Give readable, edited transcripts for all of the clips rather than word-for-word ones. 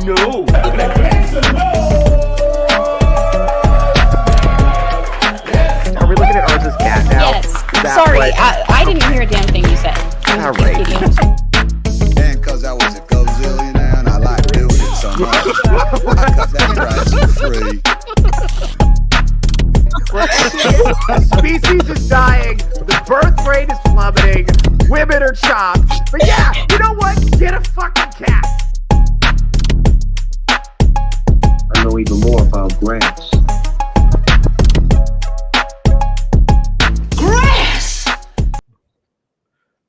No. Are we looking at ours as cat now? Yes. Sorry, I didn't hear a damn thing you said. All right. And because I was a gazillionaire and I like doing it so much, I cut that price for free. The species is dying, the birth rate is plummeting, women are chopped. But yeah, you know what? Get a fucking cat. I know even more about grass.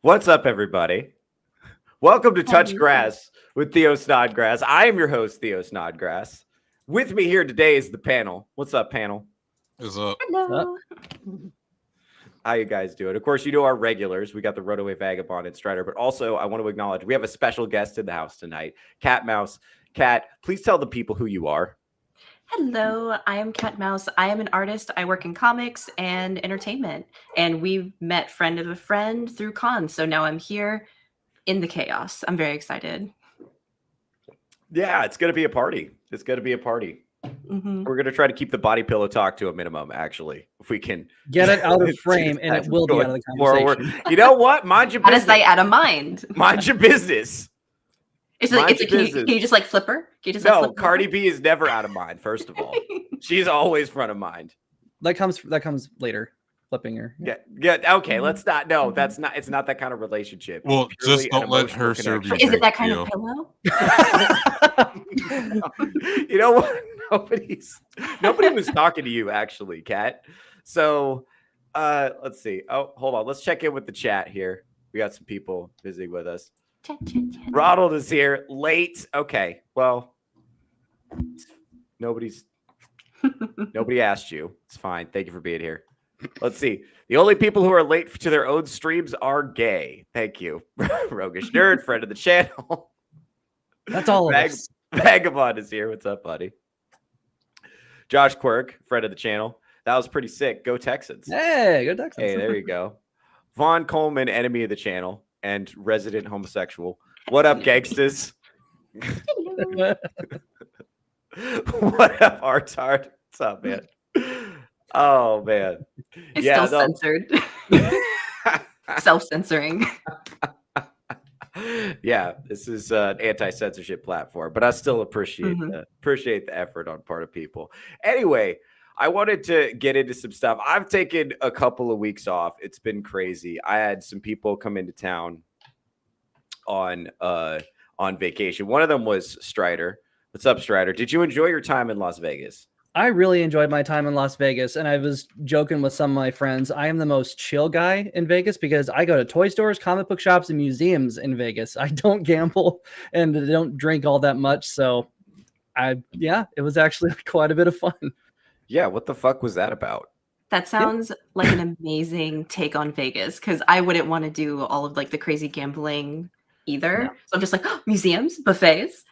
What's up, everybody? Welcome to Touch Grass with Theo Snodgrass. I am your host, Theo Snodgrass. With me here today is the panel. What's up, panel? What's up? Hello. How you guys doing? Of course, you know our regulars. We got the Runaway Vagabond and Strider, but also I want to acknowledge we have a special guest in the house tonight, Cat Mouse. Cat, please tell the people who you are. Hello, I am Cat Mouse. I am an artist. I work in comics and entertainment. And we've met friend of a friend through cons. So now I'm here in the chaos. I'm very excited. Yeah, it's going to be a party. It's going to be a party. Mm-hmm. We're going to try to keep the body pillow talk to a minimum, actually, if we can. Get it out of frame and it will be out of the conversation. You know what? Mind your Out of business. sight, out of mind. Mind your business. It's like, Mind can your you business. just like flip her? Can you just like No, flip her? Cardi B is never out of mind, first of all. She's always front of mind. That comes later. Flipping her. Yeah. Okay, let's not. No, that's not. It's not that kind of relationship. Well, It's purely just don't an let emotional her serve you. connection. Is it that kind Theo. of pillow? You know what? Nobody was talking to you, actually, Kat. So, let's see. Oh, hold on. Let's check in with the chat here. We got some people visiting with us. Chat. Ronald is here late. Okay, well, nobody asked you. It's fine. Thank you for being here. Let's see. The only people who are late to their own streams are gay. Thank you. Roguish Nerd, friend of the channel. That's all of us. Vagabond is here. What's up, buddy? Josh Quirk, friend of the channel. That was pretty sick. Go Texans. Hey, good Texans. Hey, there you go. Vaughn Coleman, enemy of the channel and resident homosexual. What up, gangstas? What up, Artard? What's up, man? Oh, man. It's Yeah, still no. censored. Self-censoring. Yeah, this is an anti-censorship platform, but I still appreciate the effort on part of people. Anyway, I wanted to get into some stuff. I've taken a couple of weeks off. It's been crazy. I had some people come into town on vacation. One of them was Strider. What's up, Strider? Did you enjoy your time in Las Vegas? I really enjoyed my time in Las Vegas, and I was joking with some of my friends. I am the most chill guy in Vegas because I go to toy stores, comic book shops, and museums in Vegas. I don't gamble and don't drink all that much. So it was actually quite a bit of fun. Yeah, what the fuck was that about? That sounds like an amazing take on Vegas because I wouldn't want to do all of like the crazy gambling either. So I'm just like, museums, buffets.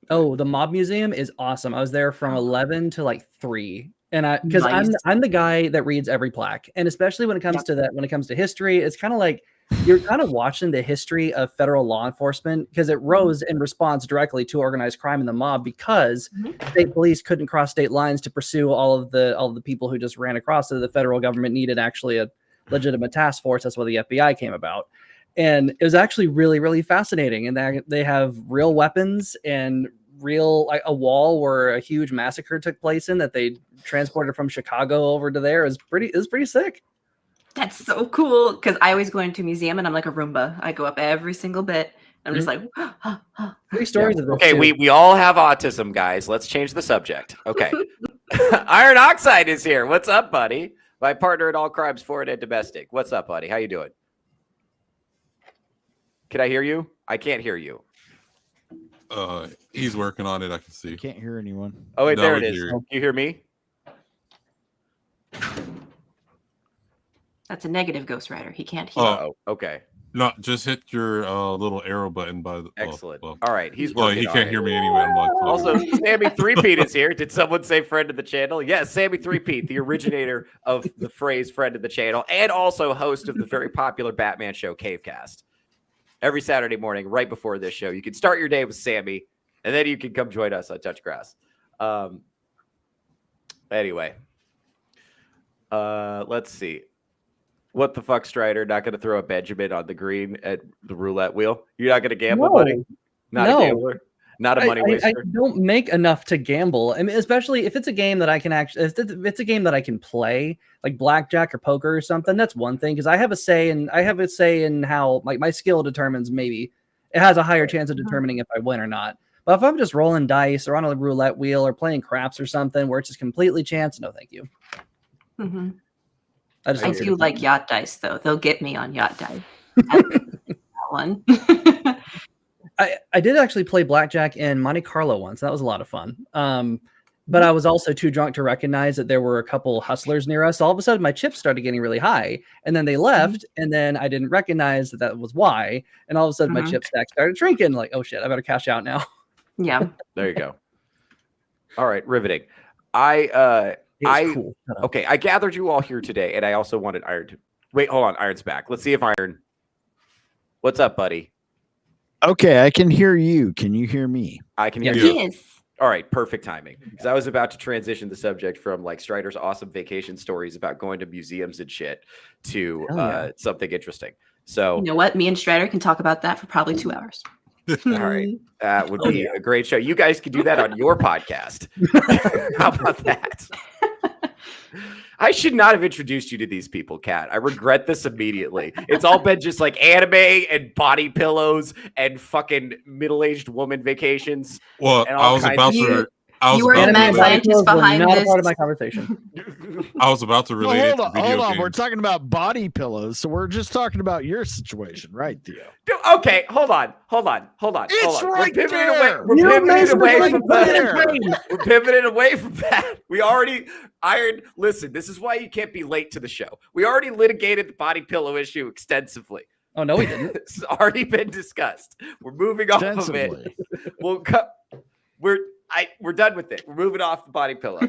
Oh, the Mob Museum is awesome. I was there from 11 to like 3. And because Nice. I'm the guy that reads every plaque. And especially when it comes to that, when it comes to history, it's kind of like you're kind of watching the history of federal law enforcement because it rose in response directly to organized crime and the mob because state police couldn't cross state lines to pursue all of the people who just ran across. So the federal government needed actually a legitimate task force. That's why the FBI came about. And it was actually really, really fascinating. And they have real weapons and like a wall where a huge massacre took place in that they transported from Chicago over to there. It was pretty sick. That's so cool because I always go into a museum and I'm like a Roomba. I go up every single bit. I'm just like, 3 stories of this. Okay, too. we all have autism, guys. Let's change the subject. Okay. Iron Oxide is here. What's up, buddy? My partner in all crimes, foreign and domestic. What's up, buddy? How you doing? Can I hear you? I can't hear you. He's working on it. I can see. Can't hear anyone. Oh, wait, No, there it we is. hear you. Can you hear me? that's a negative Ghost Rider. He can't hear. Oh, okay. No, just hit your little arrow button by the. Excellent. Well, All right. He's well, working he on can't it. hear me anyway. I'm like, Also, Sammy Threepeat is here. Did someone say friend of the channel? Yes, Sammy Threepeat, the originator of the phrase friend of the channel, and also host of the very popular Batman show, Cavecast. Every Saturday morning, right before this show. You can start your day with Sammy and then you can come join us on Touch Grass. Anyway, let's see. What the fuck, Strider? Not going to throw a Benjamin on the green at the roulette wheel? You're not going to gamble, buddy? Not a gambler? Not a money waster? I don't make enough to gamble. I mean, especially if it's a game that I can actually, if it's a game that I can play, like blackjack or poker or something, that's one thing. Because I have a say in how my skill determines, maybe it has a higher chance of determining if I win or not. But if I'm just rolling dice or on a roulette wheel or playing craps or something where it's just completely chance, no, thank you. Mm-hmm. I do like yacht dice, though. They'll get me on yacht dice. That one. I did actually play blackjack in Monte Carlo once. That was a lot of fun. But I was also too drunk to recognize that there were a couple hustlers near us. All of a sudden, my chips started getting really high, and then they left, and then I didn't recognize that was why. And all of a sudden, my chip stack started shrinking. Like, oh shit, I better cash out now. Yeah. There you go. All right, riveting. Cool. Okay, I gathered you all here today, and I also wanted Iron to wait. Hold on, Iron's back. Let's see if Iron. What's up, buddy? Okay, I can hear you. Can you hear me? I can hear you. Yes. All right, perfect timing. Because I was about to transition the subject from like Strider's awesome vacation stories about going to museums and shit to something interesting. So you know what? Me and Strider can talk about that for probably 2 hours. all right, that would be a great show. You guys could do that on your podcast. How about that? I should not have introduced you to these people, Kat. I regret this immediately. It's all been just like anime and body pillows and fucking middle-aged woman vacations. Well, I was about to. You are the mad scientist behind not this. a part of my conversation. I was about to relate it to video hold on. games. We're talking about body pillows, so we're just talking about your situation, right, Theo? Dude, okay, hold on. It's right there. We're pivoting away from that. We already listen, this is why you can't be late to the show. We already litigated the body pillow issue extensively. Oh no, we didn't. It's already been discussed. We're moving off of it. We're done with it. We're moving off the body pillow.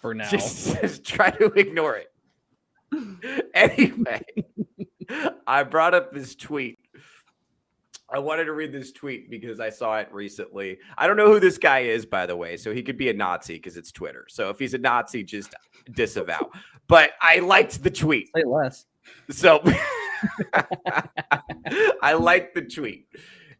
For now. Just try to ignore it. Anyway, I brought up this tweet. I wanted to read this tweet because I saw it recently. I don't know who this guy is, by the way, so he could be a Nazi because it's Twitter. So if he's a Nazi, just disavow. But I liked the tweet. Say less. So I liked the tweet.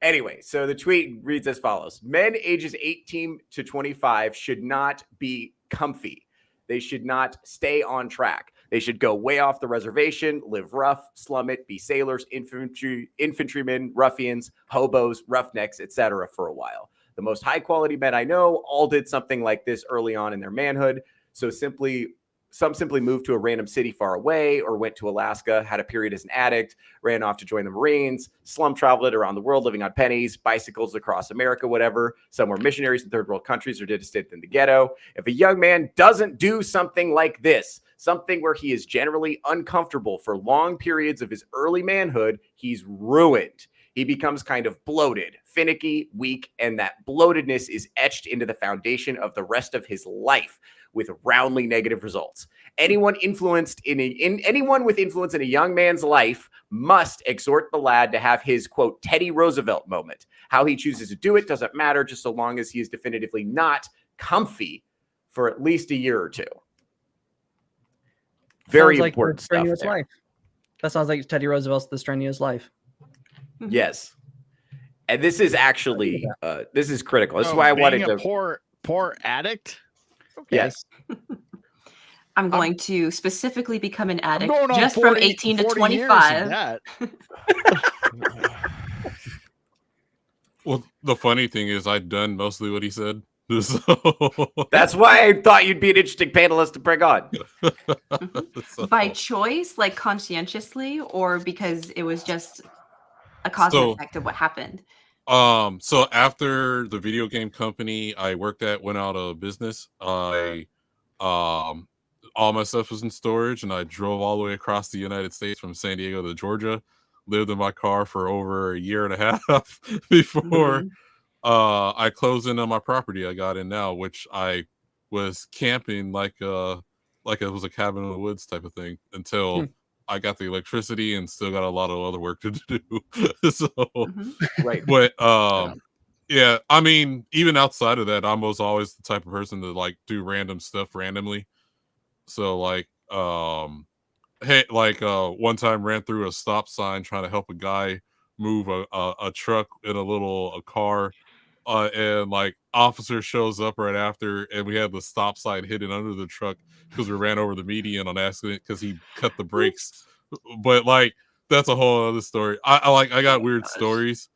Anyway, so the tweet reads as follows. Men ages 18 to 25 should not be comfy. They should not stay on track. They should go way off the reservation, live rough, slum it, be sailors, infantrymen, ruffians, hobos, roughnecks, etc. for a while. The most high-quality men I know all did something like this early on in their manhood. Some simply moved to a random city far away or went to Alaska, had a period as an addict, ran off to join the Marines, slum traveled around the world living on pennies, bicycles across America, whatever. Some were missionaries in third world countries or did a stint in the ghetto. If a young man doesn't do something like this, something where he is generally uncomfortable for long periods of his early manhood, he's ruined. He becomes kind of bloated, finicky, weak, and that bloatedness is etched into the foundation of the rest of his life with roundly negative results. Anyone with influence in a young man's life must exhort the lad to have his, quote, Teddy Roosevelt moment. How he chooses to do it doesn't matter, just so long as he is definitively not comfy for at least a year or two. Very important stuff there. Life. That sounds like Teddy Roosevelt's The Strenuous Life. Yes. And this is actually, this is critical. This is why I wanted to. Poor addict? Okay. Yes. I'm going to specifically become an addict from from 18 to 25. Well, the funny thing is I'd done mostly what he said. So. That's why I thought you'd be an interesting panelist to bring on. By choice, like conscientiously, or because it was just a cause and effect of what happened? So after the video game company I worked at went out of business, all my stuff was in storage, and I drove all the way across the United States from San Diego to Georgia, lived in my car for over a year and a half before I closed in on my property I got in now, which I was camping like it was a cabin in the woods type of thing until I got the electricity and still got a lot of other work to do. So, right. But Yeah, I mean, even outside of that, I'm always the type of person to like do random stuff randomly. So like, one time ran through a stop sign trying to help a guy move a truck in a car, and like officer shows up right after, and we had the stop sign hidden under the truck because we ran over the median on accident because he cut the brakes. But like, that's a whole other story. I got weird stories.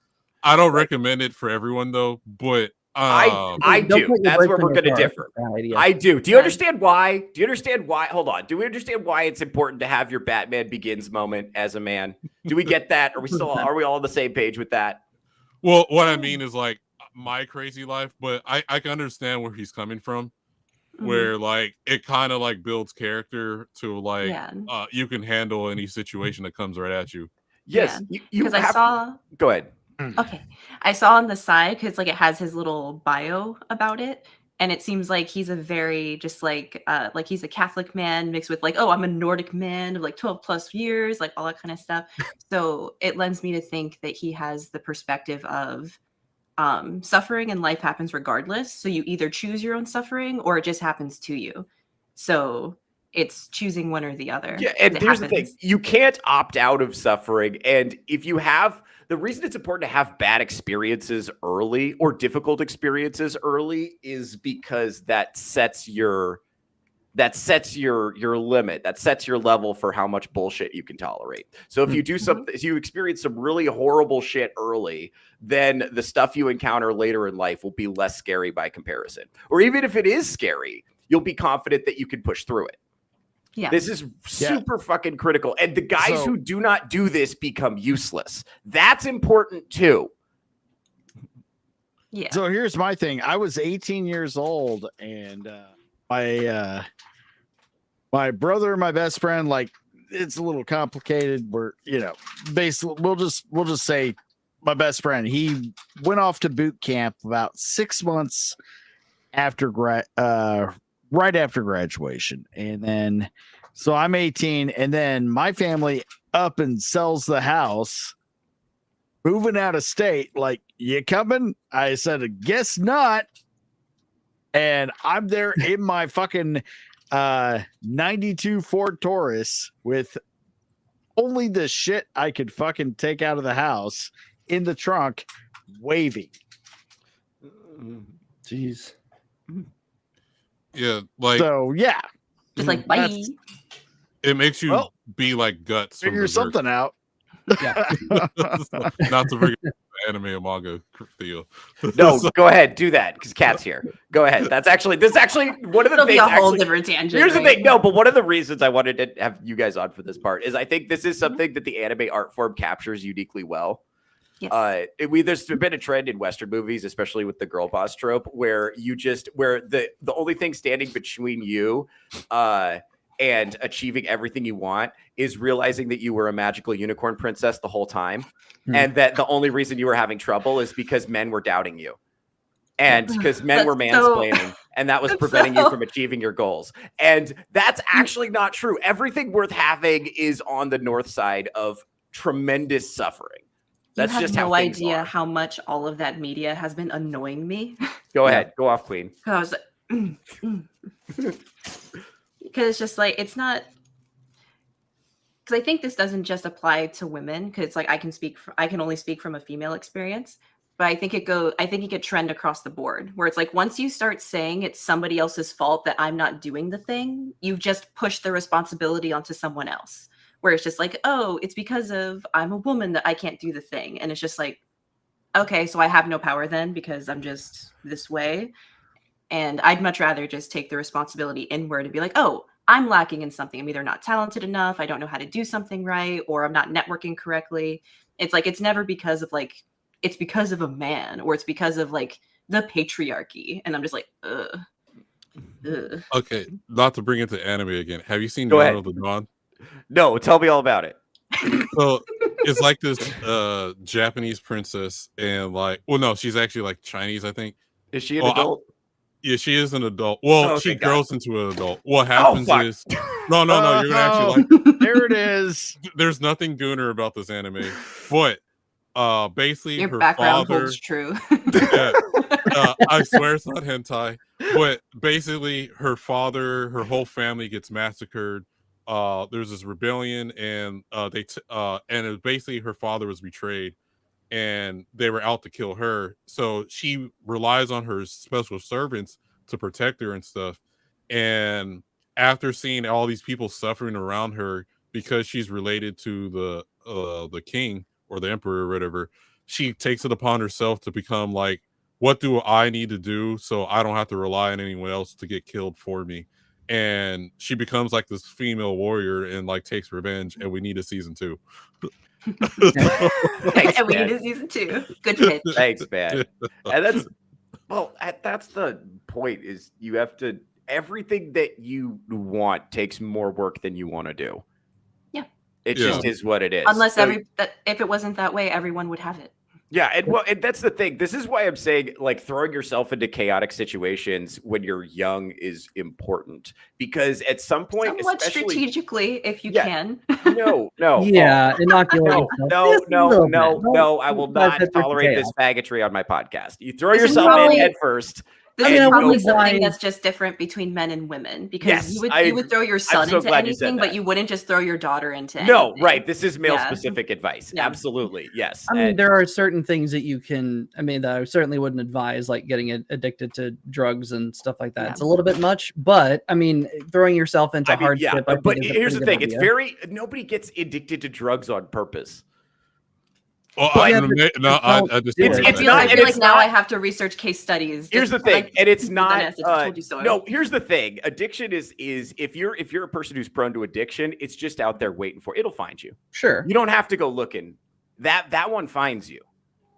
I don't recommend it for everyone though, but I Don't do. put your That's brakes where on we're your going to car. differ. Bad idea. I do. Do you understand why? Do you understand why? Hold on. Do we understand why it's important to have your Batman Begins moment as a man? Do we get that? Are we all on the same page with that? well, what I mean is like my crazy life, but I can understand where he's coming from. Where like it kind of like builds character to like you can handle any situation that comes right at you. Yes, because I saw. Go ahead. Okay, I saw on the side because like it has his little bio about it, and it seems like he's a very just like he's a Catholic man mixed with like, oh, I'm a Nordic man of like 12 plus years, like all that kind of stuff. So it lends me to think that he has the perspective of suffering in life happens regardless. So you either choose your own suffering or it just happens to you. So it's choosing one or the other. Yeah, and here's the thing. You can't opt out of suffering. And if you have the reason it's important to have bad experiences early or difficult experiences early is because that sets your limit, that sets your level for how much bullshit you can tolerate. So if you do something, if you experience some really horrible shit early, then the stuff you encounter later in life will be less scary by comparison. Or even if it is scary, you'll be confident that you can push through it. Yeah. This is super fucking critical. And the guys who do not do this become useless. That's important too. Yeah. So here's my thing. I was 18 years old and my brother, my best friend, like it's a little complicated. We're, basically we'll just say my best friend, he went off to boot camp about 6 months after right after graduation. And then so I'm 18 and then my family up and sells the house, moving out of state. Like, you coming? I said, guess not. And I'm there in my fucking 92 Ford Taurus with only the shit I could fucking take out of the house in the trunk, waving. Jeez. Yeah, like so. Yeah, just like bye. It makes you be like Guts. Figure something out. Yeah. Not to bring anime and manga, Theo. No, go ahead, do that because Kat's here. Go ahead. This is actually one of the It'll things. Be a whole different tangent. Here's the thing, no, but one of the reasons I wanted to have you guys on for this part is I think this is something that the anime art form captures uniquely well. Yes. There's been a trend in Western movies, especially with the girl boss trope, where the only thing standing between you and achieving everything you want is realizing that you were a magical unicorn princess the whole time. And that the only reason you were having trouble is because men were doubting you. And because men were mansplaining, and that was preventing you from achieving your goals. And that's actually not true. Everything worth having is on the north side of tremendous suffering. That's you have just no how things idea are. how much all of that media has been annoying me. Go ahead. Go off, Queen. I was like, because it's just like, it's not, because I think this doesn't just apply to women, because like I can only speak from a female experience, but I think it could trend across the board where it's like, once you start saying it's somebody else's fault that I'm not doing the thing, you've just pushed the responsibility onto someone else. Where it's just like, oh, it's because of I'm a woman that I can't do the thing. And it's just like, okay, so I have no power then because I'm just this way. And I'd much rather just take the responsibility inward and be like, oh, I'm lacking in something. I'm either not talented enough, I don't know how to do something right, or I'm not networking correctly. It's like, it's never because of like, it's because of a man, or it's because of like the patriarchy. And I'm just like, ugh. Okay, not to bring it to anime again. Have you seen Go Dawn ahead. of the Dawn? No, tell me all about it. So it's like this Japanese princess, and like, well, no, she's actually like Chinese, I think. Is she an adult? Yeah, she is an adult. Well, Okay, she got grows into an adult. What happens is, no, you're gonna actually like. There it is. There's nothing gooner about this anime, but basically Your her background father. holds true. Yeah. I swear it's not hentai. But basically, her father, her whole family gets massacred. There's this rebellion, and and it was basically her father was betrayed, and they were out to kill her. So she relies on her special servants to protect her and stuff. And after seeing all these people suffering around her because she's related to the king or the emperor or whatever, she takes it upon herself to become like, what do I need to do so I don't have to rely on anyone else to get killed for me? And she becomes like this female warrior and like takes revenge, and we need a season 2. Thanks, And we man. need a season 2. Good pitch. Thanks, man. And that's the point, is you have to, everything that you want takes more work than you want to do. Yeah. It just is what it is. Unless So- if it wasn't that way, everyone would have it. Yeah, and that's the thing. This is why I'm saying, like, throwing yourself into chaotic situations when you're young is important, because at some point, Somewhat especially strategically, if you Yeah. can. no, Yeah, inoculate no, yourself. no, Just a no, little no, bit. Don't- no. I will don't guys not head for tolerate chaos. this faggotry on my podcast. You throw This is yourself probably- in head first. This And is you probably go something blind. that's just different between men and women, because Yes, you I would throw your son so into glad you said anything, but that. you wouldn't just throw your daughter into No, anything. right. This is male Yeah. specific advice. Yeah. Absolutely. Yes. I mean, And- there are certain things that you can. I mean, that I certainly wouldn't advise, like getting addicted to drugs and stuff like that. Yeah. It's a little bit much, but I mean, throwing yourself into I mean, hardship. yeah, I think but is a here's the pretty thing. good It's idea. nobody gets addicted to drugs on purpose. Well, But- I Yeah, but just It's I not- feel and like it's now not- I have to research case studies. Here's the just thing, like and it's the not. message, I told you so. No, here's the thing. Addiction is if you're a person who's prone to addiction, it's just out there waiting for. It'll find you. Sure. You don't have to go looking. That one finds you.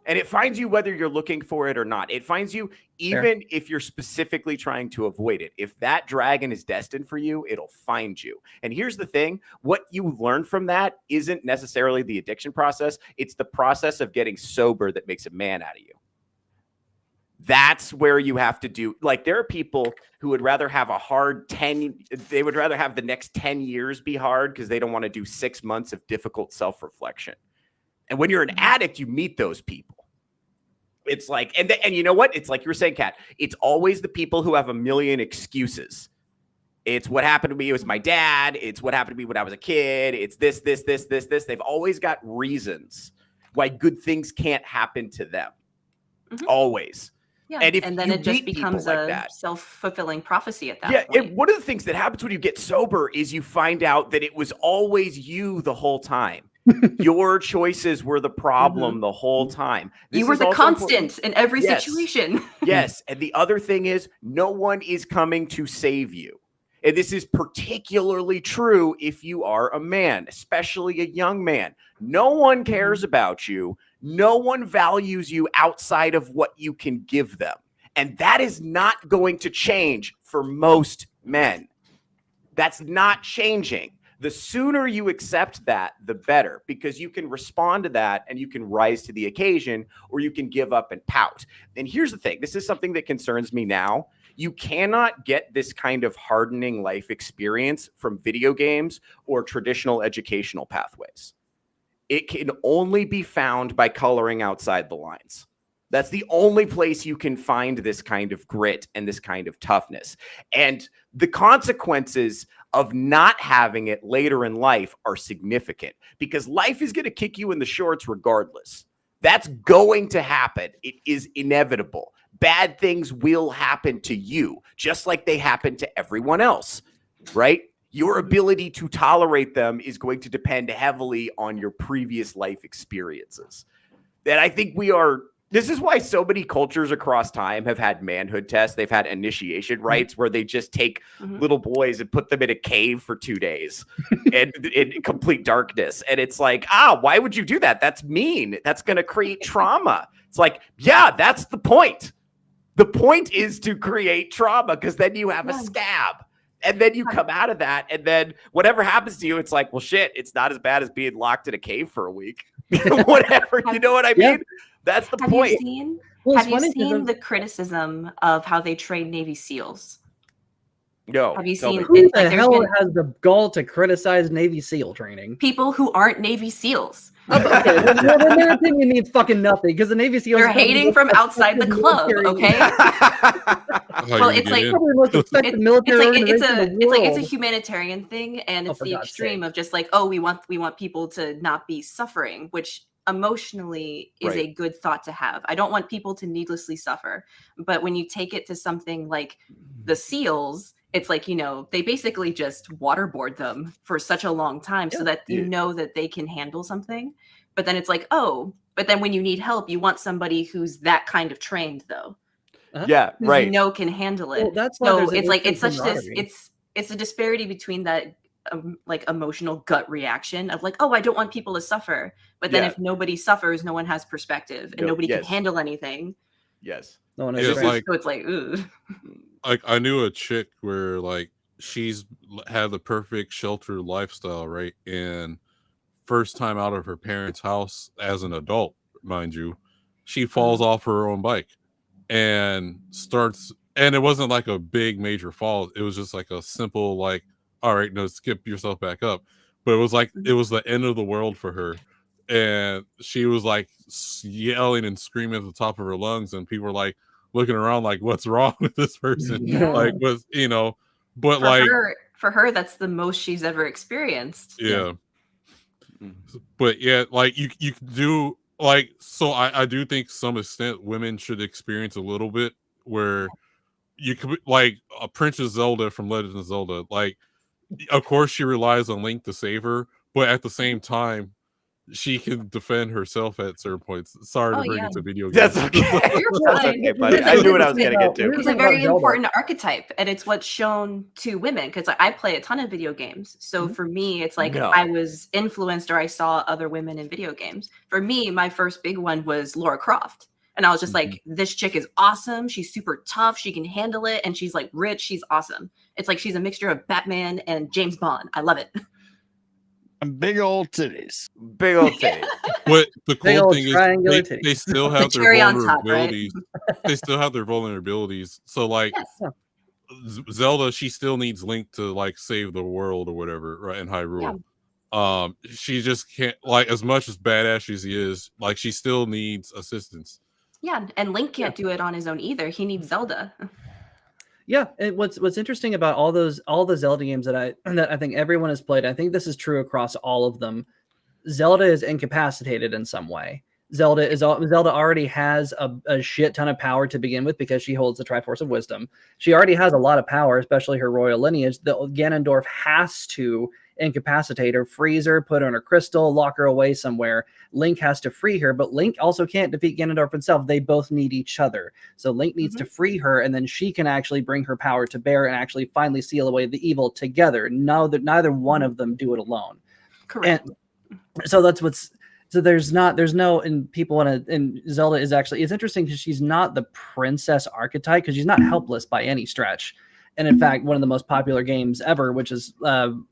And it finds you whether you're looking for it or not. It finds you even if you're specifically trying to avoid it. If that dragon is destined for you, it'll find you. And here's the thing. What you learn from that isn't necessarily the addiction process. It's the process of getting sober that makes a man out of you. That's where you have to do. Like, there are people who would rather have a hard 10. They would rather have the next 10 years be hard because they don't want to do 6 months of difficult self-reflection. And when you're an addict, you meet those people. It's like, and you know what? It's like you were saying, Kat, it's always the people who have a million excuses. It's what happened to me. It was my dad. It's what happened to me when I was a kid. It's this. They've always got reasons why good things can't happen to them. Mhm. Always. Yeah, And then you it just meet people becomes like a that- self-fulfilling prophecy at that Yeah, point. and one of the things that happens when you get sober is you find out that it was always you the whole time. Your choices were the problem the whole time. This You were is the also important. constant in every Yes. situation. Yes, and the other thing is no one is coming to save you. And this is particularly true if you are a man, especially a young man. No one cares about you. No one values you outside of what you can give them. And that is not going to change for most men. That's not changing. The sooner you accept that, the better, because you can respond to that and you can rise to the occasion, or you can give up and pout. And here's the thing. This is something that concerns me now. You cannot get this kind of hardening life experience from video games or traditional educational pathways. It can only be found by coloring outside the lines. That's the only place you can find this kind of grit and this kind of toughness. And the consequences of not having it later in life are significant, because life is going to kick you in the shorts regardless. That's going to happen. It is inevitable. Bad things will happen to you, just like they happen to everyone else, right? Your ability to tolerate them is going to depend heavily on your previous life experiences. And I think this is why so many cultures across time have had manhood tests. They've had initiation rites where they just take little boys and put them in a cave for 2 days and in complete darkness. And it's like, why would you do that? That's mean. That's going to create trauma. It's like, yeah, that's the point. The point is to create trauma, because then you have a scab. And then you come out of that, and then whatever happens to you, it's like, well, shit, it's not as bad as being locked in a cave for a week. Whatever, you know what I mean? That's the point. Have you seen the criticism of how they train Navy SEALs? No. Have you tell seen me. Who the there's hell been has the gall to criticize Navy SEAL training? people who aren't Navy SEAls? Okay, then their opinion means fucking nothing because the Navy SEALs. They're hating from outside the club, okay? Well, it's like probably the most respected military organization in the world. it's a humanitarian thing, and it's the extreme of just like, oh, we want people to not be suffering, which emotionally is a good thought to have. I don't want people to needlessly suffer, but when you take it to something like the SEALs, it's like, they basically just waterboard them for such a long time so that you know that they can handle something. But then it's like, oh, but then when you need help, you want somebody who's that kind of trained, though. Yeah, right. Can handle it. Well, that's so it's like it's such this it's a disparity between that like emotional gut reaction of like, oh, I don't want people to suffer, but then if nobody suffers, no one has perspective and nobody can handle anything. Yes. No one has so it's like, ooh. Like I knew a chick where like she's had the perfect sheltered lifestyle, right? And first time out of her parents' house as an adult, mind you, she falls off her own bike and and it wasn't like a big major fall. It was just like a simple like, all right, no, skip yourself back up. But it was like it was the end of the world for her. And she was like yelling and screaming at the top of her lungs, and people were like looking around like, what's wrong with this person? Like, was but for her, that's the most she's ever experienced. Yeah. But yeah, like you do like, so I do think some extent women should experience a little bit where you could like a Princess Zelda from Legend of Zelda. Like, of course she relies on Link to save her, but at the same time, she can defend herself at certain points. Sorry to bring it to video games. That's okay. That's okay, buddy. I knew what I was getting into. It's a very important archetype, and it's what's shown to women because I play a ton of video games. So for me, it's like I was influenced or I saw other women in video games. For me, my first big one was Lara Croft. And I was just like, this chick is awesome. She's super tough. She can handle it. And she's like rich. She's awesome. It's like she's a mixture of Batman and James Bond. I love it. Big old titties. Big old titties. But the cool thing is they still have their vulnerabilities. They still have their vulnerabilities. So like Zelda, she still needs Link to like save the world or whatever, right? In Hyrule. Yeah. She just can't, like, as much as badass as he is, like she still needs assistance. Yeah, and Link can't do it on his own either. He needs Zelda. Yeah, and what's interesting about all the Zelda games that I think everyone has played, I think this is true across all of them. Zelda is incapacitated in some way. Zelda already has a shit ton of power to begin with because she holds the Triforce of Wisdom. She already has a lot of power, especially her royal lineage. The Ganondorf has to incapacitate her, freeze her, put her in her crystal, lock her away somewhere. Link has to free her, but Link also can't defeat Ganondorf himself. They both need each other. So Link needs to free her, and then she can actually bring her power to bear and actually finally seal away the evil together. Neither one of them do it alone. Correct. And so that's what's... So there's no, and people want to, and Zelda is actually, it's interesting because she's not the princess archetype because she's not helpless by any stretch. And in fact, one of the most popular games ever, which is of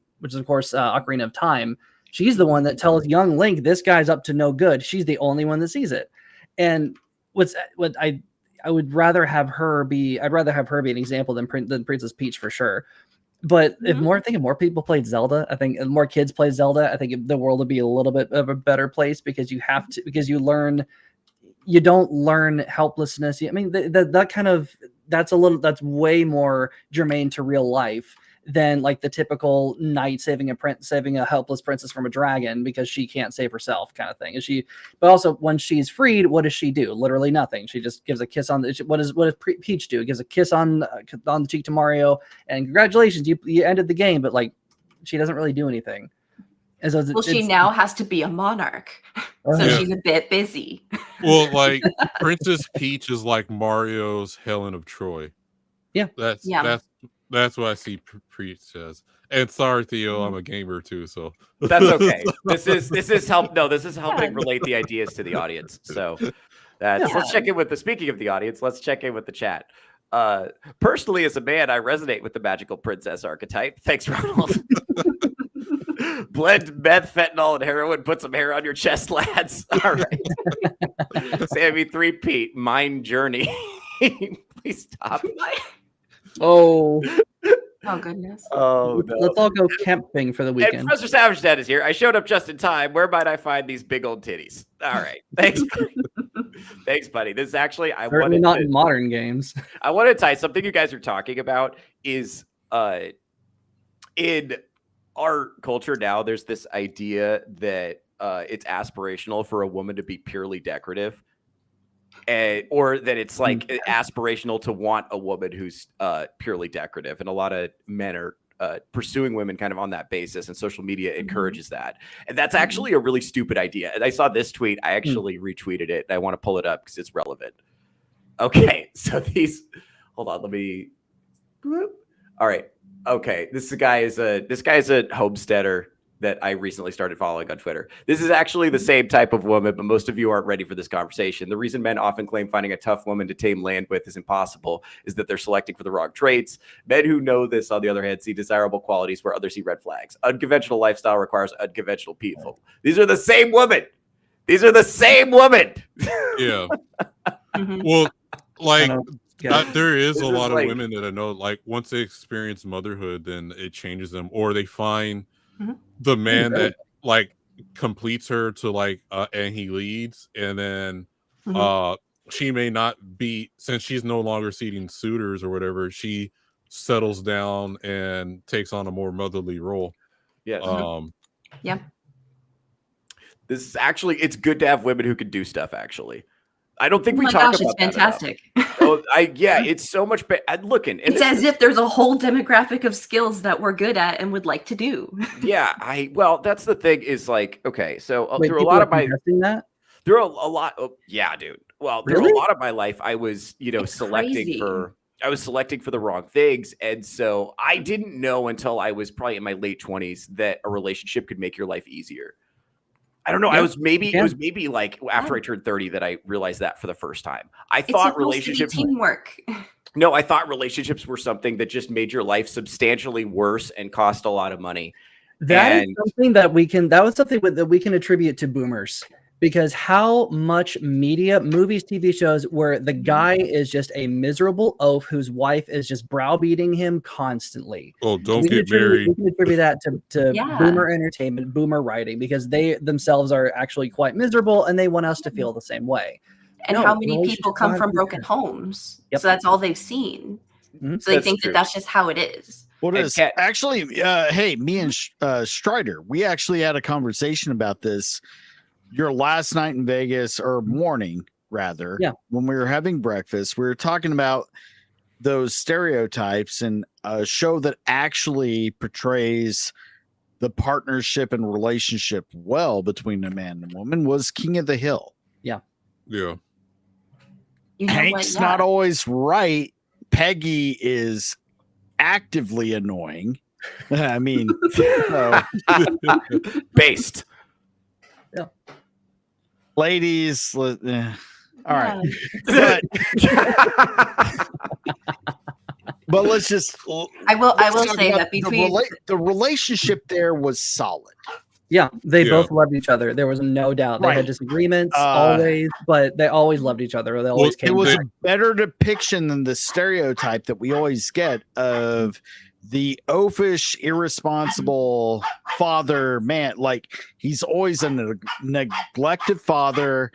course Ocarina of Time, she's the one that tells young Link, this guy's up to no good. She's the only one that sees it. And I would rather have her be, an example than Princess Peach for sure. But if more people played Zelda, I think more kids play Zelda, I think the world would be a little bit of a better place because you don't learn helplessness. I mean, that's way more germane to real life than like the typical knight saving a helpless princess from a dragon because she can't save herself kind of thing. But also when she's freed, what does she do? Literally nothing. She just gives a kiss on what does Peach do? Gives a kiss on the cheek to Mario and congratulations, you ended the game. But like she doesn't really do anything. And so she now has to be a monarch, so she's a bit busy. Well, like Princess Peach is like Mario's Helen of Troy. Yeah, that's what I see Preach as. And sorry, Theo, I'm a gamer too, so that's okay. This is helping relate the ideas to the audience. So let's check in with speaking of the audience, let's check in with the chat. Personally, as a man, I resonate with the magical princess archetype. Thanks, Ronald. Blend meth, fentanyl, and heroin. Put some hair on your chest, lads. All right. Sammy 3-Pete, Mind Journey. Please stop. Oh, Oh goodness. Oh no. Let's all go camping for the And weekend. Professor Savage Dad is here. I showed up just in time. Where might I find these big old titties? All right. Thanks. Thanks, buddy. This is actually Certainly not in modern games. I want to tie something you guys are talking about is in our culture now, there's this idea that it's aspirational for a woman to be purely decorative. Or that it's like aspirational to want a woman who's purely decorative. And a lot of men are pursuing women kind of on that basis, and social media encourages that. And that's actually a really stupid idea. And I saw this tweet. I actually retweeted it. And I want to pull it up because it's relevant. Okay. So hold on, let me, all right. Okay. This guy is a homesteader that I recently started following on Twitter. This is actually the same type of woman, but most of you aren't ready for this conversation. The reason men often claim finding a tough woman to tame land with is impossible is that they're selecting for the wrong traits. Men who know this, on the other hand, see desirable qualities where others see red flags. Unconventional lifestyle requires unconventional people. These are the same women. These are the same women. Yeah. Well, like, there is This a is lot like- of women that I know, like, once they experience motherhood, then it changes them, or they find the man that like completes her to like and he leads, and then she may not be, since she's no longer seeking suitors or whatever, she settles down and takes on a more motherly role. Yes. Yeah. This is actually, it's good to have women who can do stuff, actually. I don't think Oh we my talk gosh, about it's that fantastic. It's so much better. Looking, It's as if there's a whole demographic of skills that we're good at and would like to do. Well, that's the thing is like, okay, so Wait, through a people lot are of my, contesting that? through a lot, yeah, dude. Well, through Really? a lot of my life, I was, It's selecting crazy. for the wrong things. And so I didn't know until I was probably in my late 20s that a relationship could make your life easier. I don't know. Yeah, it was maybe like after Yeah. I turned 30 that I realized that for the first time. I It's thought supposed to be relationships teamwork. No, I thought relationships were something that just made your life substantially worse and cost a lot of money. That is something that we can attribute to boomers, because how much media, movies, TV shows where the guy is just a miserable oaf whose wife is just browbeating him constantly. Oh, don't We can get married. We can attribute that to Yeah. boomer entertainment, boomer writing, because they themselves are actually quite miserable and they want us to feel the same way. And No, how many people relationships come don't from have to be broken fair. homes? Yep. So that's all they've seen. Mhm. So they That's think true. that that's just how it is. What And is Kat- actually? Hey, me and Strider, we actually had a conversation about this. Your last night in Vegas, or morning rather, Yeah. when we were having breakfast, we were talking about those stereotypes, and a show that actually portrays the partnership and relationship well between a man and woman was King of the Hill. Yeah. You know Hank's what? not Yeah. always right. Peggy is actively annoying. I mean, so, Based. ladies, all right. Yeah. But let's just. I will let's talk say about that between the relationship there was solid. Yeah, they Yeah. both loved each other. There was no doubt. They Right. had disagreements Uh, always, but they always loved each other. They always It came was back. a better depiction than the stereotype that we always get of the oafish, irresponsible father man. Like, he's always a neglected father,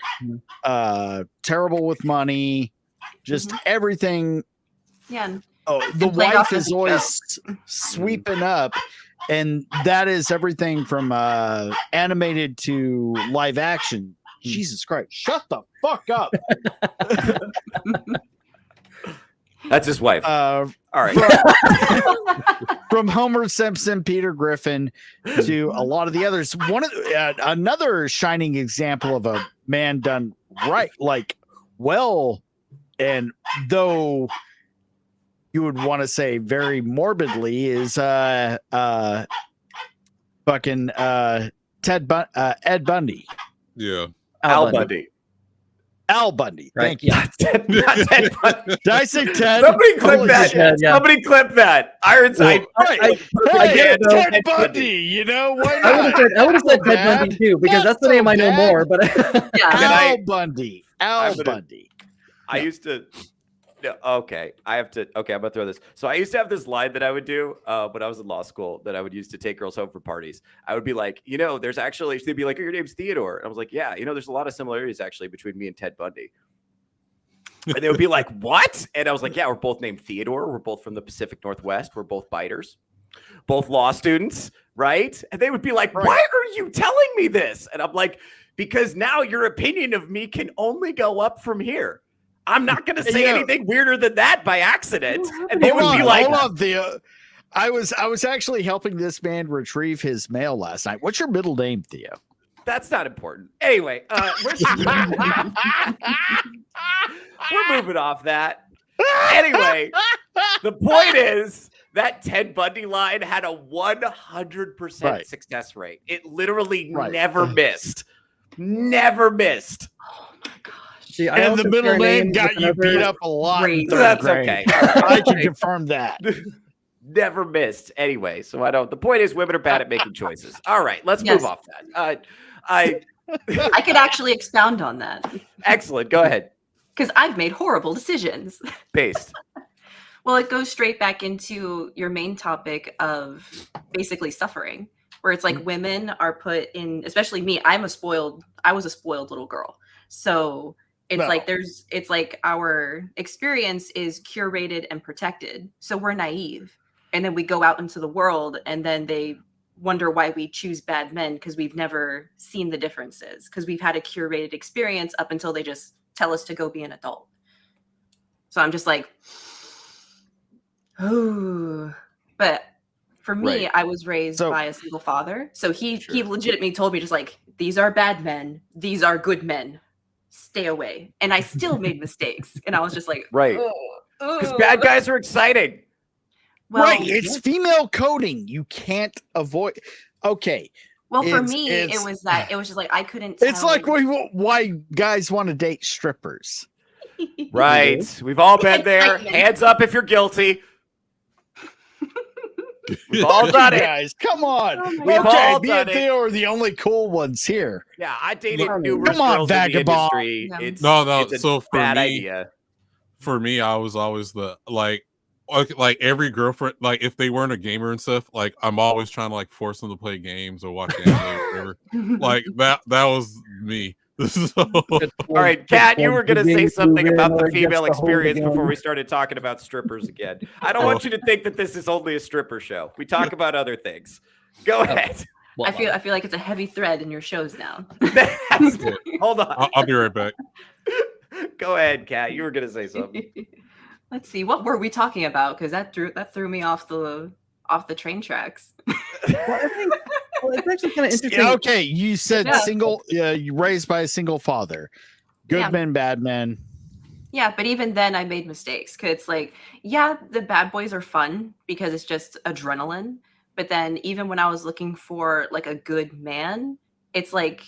terrible with money, just everything. yeah. Oh, the played wife off is as a always sweeping up, and that is everything from animated to live action. Jesus Christ! Shut the fuck up. That's his wife. All right. From Homer Simpson, Peter Griffin, to a lot of the others. Another shining example of a man done right, like well, and though you would want to say very morbidly, is fucking Ed Bundy. Yeah. Al Bundy. Al Bundy. Right, Thank you. yeah. Not Ted Bundy. Did I say Ted? Somebody clip Holy that. shit. Yeah. Somebody clip that. Ironside. Right. I Hey, get it, though. Ted Bundy. You know why I would not? have said Ted bad. Bundy too, because Not that's the name so I know bad. more. But Yeah. Can Al I- Bundy. I'm Al gonna- Bundy. I used to. No, okay. I have to. Okay, I'm gonna throw this. So I used to have this line that I would do when I was in law school that I would use to take girls home for parties. I would be like, there's actually. They'd be like, oh, your name's Theodore. And I was like, yeah, there's a lot of similarities actually between me and Ted Bundy. And they would be like, what? And I was like, yeah, we're both named Theodore. We're both from the Pacific Northwest. We're both biters, both law students, right? And they would be like, why are you telling me this? And I'm like, because now your opinion of me can only go up from here. I'm not going to say anything weirder than that by accident. And they would be like, hold on, Theo. I was actually helping this man retrieve his mail last night. What's your middle name, Theo? that's not important. Anyway, we're moving off that. Anyway, the point is that Ted Bundy line had a 100% success rate. It literally never missed. Never missed. Oh my gosh. See, and the middle name got you beat up a lot. That's okay. I can confirm that. Never missed. Anyway, so I don't. The point is, women are bad at making choices. All right, let's move off that. I could actually expound on that. Excellent. Go ahead. Because I've made horrible decisions. Based. Well, it goes straight back into your main topic of basically suffering, where it's like women are put in, especially me. I was a spoiled little girl. So it's like our experience is curated and protected. So we're naive. And then we go out into the world and then they wonder why we choose bad men because we've never seen the differences, because we've had a curated experience up until they just tell us to go be an adult. So I'm just like, oh, but for me, I was raised by a single father. So he legitimately told me just like, these are bad men. These are good men. Stay away. And I still made mistakes. And I was just like, because bad guys are exciting. Well, it's female coding. You can't avoid. Okay. Well, for me, it was just like, I couldn't tell. It's like why guys want to date strippers. Right. We've all been there. Hands up if you're guilty. We've all done it. Guys, come on. We've all me done and Theo are the only cool ones here. Yeah, I dated numerous girls vagabond. in the industry. It's a So for bad me, idea. For me, I was always the like every girlfriend, like if they weren't a gamer and stuff, like I'm always trying to like force them to play games or watch anime or whatever. Like that was me. So, all right, Kat, you were going to say something about the female experience before we started talking about strippers again. I don't want you to think that this is only a stripper show. We talk about other things. Go ahead. I feel like it's a heavy thread in your shows now. Hold on. I'll be right back. Go ahead, Kat. You were going to say something. Let's see. What were we talking about? Because that threw me off the train tracks. It's actually kind of interesting. Okay, you said single. You raised by a single father. Good men, bad men. Yeah, but even then, I made mistakes. Cause it's like, the bad boys are fun because it's just adrenaline. But then, even when I was looking for like a good man, it's like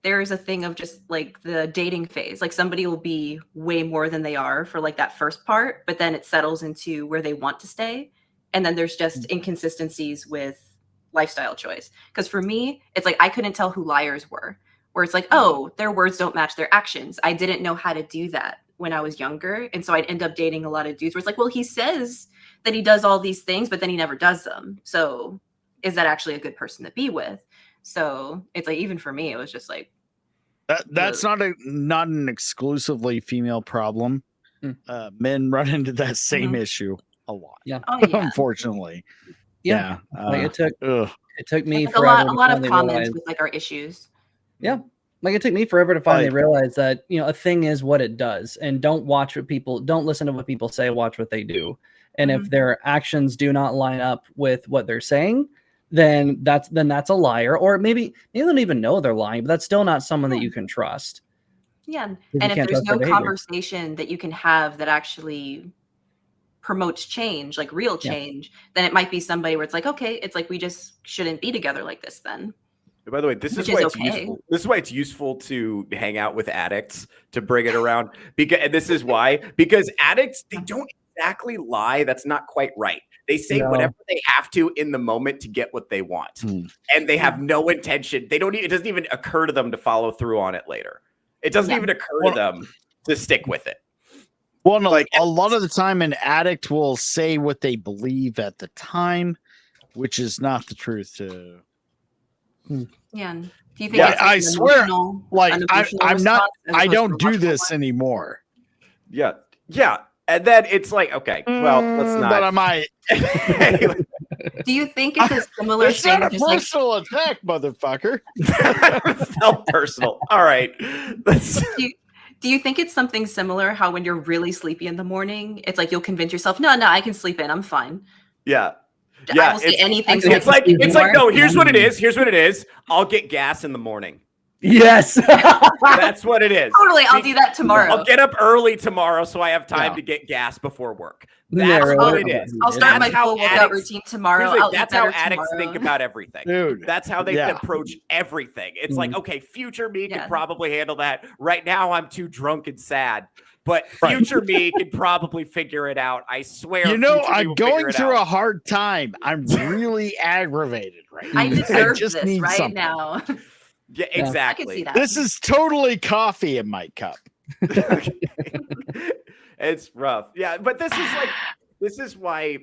there's a thing of just like the dating phase. Like somebody will be way more than they are for like that first part, but then it settles into where they want to stay. And then there's just inconsistencies with lifestyle choice. Because for me, it's like I couldn't tell who liars were. Where it's like, oh, their words don't match their actions. I didn't know how to do that when I was younger. And so I'd end up dating a lot of dudes where it's like, well, he says that he does all these things, but then he never does them. So is that actually a good person to be with? So it's like, even for me, it was just like, that's not an exclusively female problem. Men run into that same issue a lot. Yeah. Unfortunately. Yeah. Like it took me like forever a lot of comments realize, with like our issues. Yeah. Like it took me forever to finally realize that, a thing is what it does, and don't listen to what people say, watch what they do. And if their actions do not line up with what they're saying, then that's a liar. Or maybe they don't even know they're lying, but that's still not someone that you can trust. Yeah. And if there's no conversation that you can have that actually promotes change, like real change, then it might be somebody where it's like, okay, it's like we just shouldn't be together like this then. And by the way, this is why it's useful. This is why it's useful to hang out with addicts, to bring it around. Because addicts, they don't exactly lie. That's not quite right. They say whatever they have to in the moment to get what they want. And they have no intention. It doesn't even occur to them to follow through on it later. It doesn't even occur to them to stick with it. Well, no, Like- a lot of the time an addict will say what they believe at the time, which is not the truth. To Yeah. Do you think Yeah, it's I an swear, emotional, like an I'm emotional not, response as I opposed to don't do logical this one? anymore. Yeah. And then it's like, okay, well, let's But not. I might. Anyway, Do you think it's a similar It's thing? not a Just like personal attack, motherfucker. felt personal. All right. Let's. do you think it's something similar? How when you're really sleepy in the morning, it's like you'll convince yourself, no, I can sleep in. I'm fine. Yeah. I Yeah. will say anything. so It's I like can sleep more. no. Here's what it is. Here's what it is. I'll get gas in the morning. Yes. That's what it is. Totally, I'll do that tomorrow. I'll get up early tomorrow so I have time to get gas before work. That's Narrow what it it down. is. I'll start That's my how full workout addicts- routine tomorrow. Here's the I'll thing, eat that's how better addicts tomorrow. think about everything. Dude. That's how they Yeah. approach everything. It's like, okay, future me Yeah. can probably handle that. Right now, I'm too drunk and sad. But Right. future me can probably figure it out. I swear. You know, future me I'm will figure going it through out. a hard time. I'm really aggravated right now. I deserve just this need right something. now. Yeah, Yeah. exactly. I can see that. This is totally coffee in my cup. It's rough. Yeah, but this is why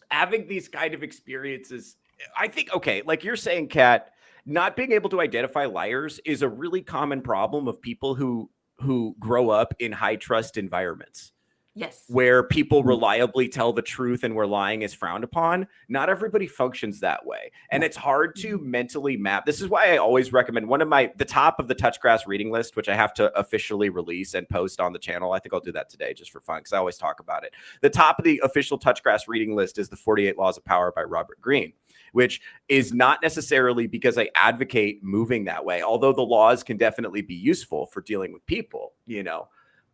having these kind of experiences, I think, okay, like you're saying, Kat, not being able to identify liars is a really common problem of people who grow up in high trust environments Yes. where people reliably tell the truth and where lying is frowned upon. Not everybody functions that way. And it's hard to mentally map. This is why I always recommend the top of the Touchgrass reading list, which I have to officially release and post on the channel. I think I'll do that today just for fun because I always talk about it. The top of the official Touchgrass reading list is the 48 Laws of Power by Robert Greene, which is not necessarily because I advocate moving that way, although the laws can definitely be useful for dealing with people, you know.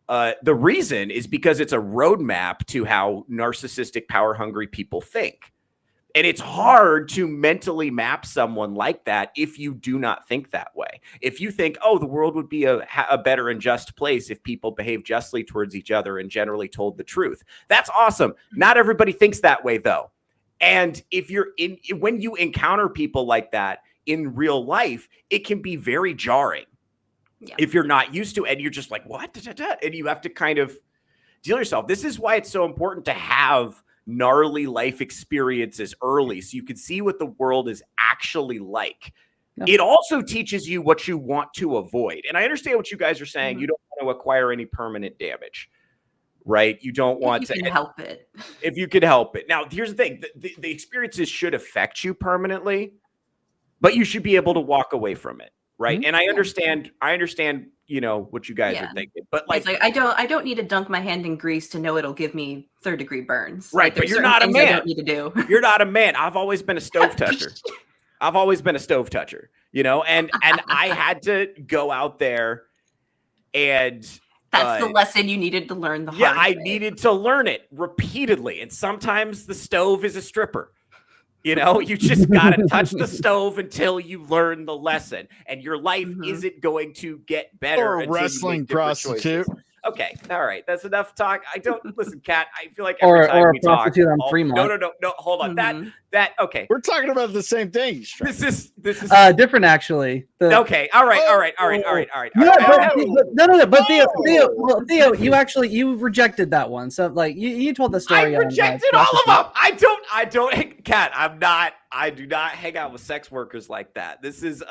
The reason is because it's a roadmap to how narcissistic, power-hungry people think. And it's hard to mentally map someone like that if you do not think that way. If you think, oh, the world would be a better and just place if people behave justly towards each other and generally told the truth. That's awesome. Not everybody thinks that way, though. And when you encounter people like that in real life, it can be very jarring. Yeah. If you're not used to it and you're just like, what? And you have to kind of deal yourself. This is why it's so important to have gnarly life experiences early so you can see what the world is actually like. Yeah. It also teaches you what you want to avoid. And I understand what you guys are saying. Mm-hmm. You don't want to acquire any permanent damage, right? You don't want to. If you can help it. If you can help it. Now, here's the thing. The experiences should affect you permanently, but you should be able to walk away from it. Right. Mm-hmm. And I understand, you know, what you guys are thinking, but like I don't need to dunk my hand in grease to know it'll give me 3rd-degree burns. Right. Like, but you're not a man. I don't need to do. You're not a man. I've always been a stove toucher. You know, and I had to go out there and that's the lesson you needed to learn the hard way. Yeah, I needed to learn it repeatedly. And sometimes the stove is a stripper. You know, you just got to touch the stove until you learn the lesson, and your life isn't going to get better. Or a wrestling prostitute. Choices. Okay, all right, that's enough talk. I don't listen, Kat. I feel like or time a we prostitute talk, on Fremont. No. Hold on. That okay. We're talking about the same thing. This is different actually. Okay. All right. No. But Theo, you rejected that one. So like you told the story. I rejected all of them. I don't. Kat, I do not hang out with sex workers like that. This is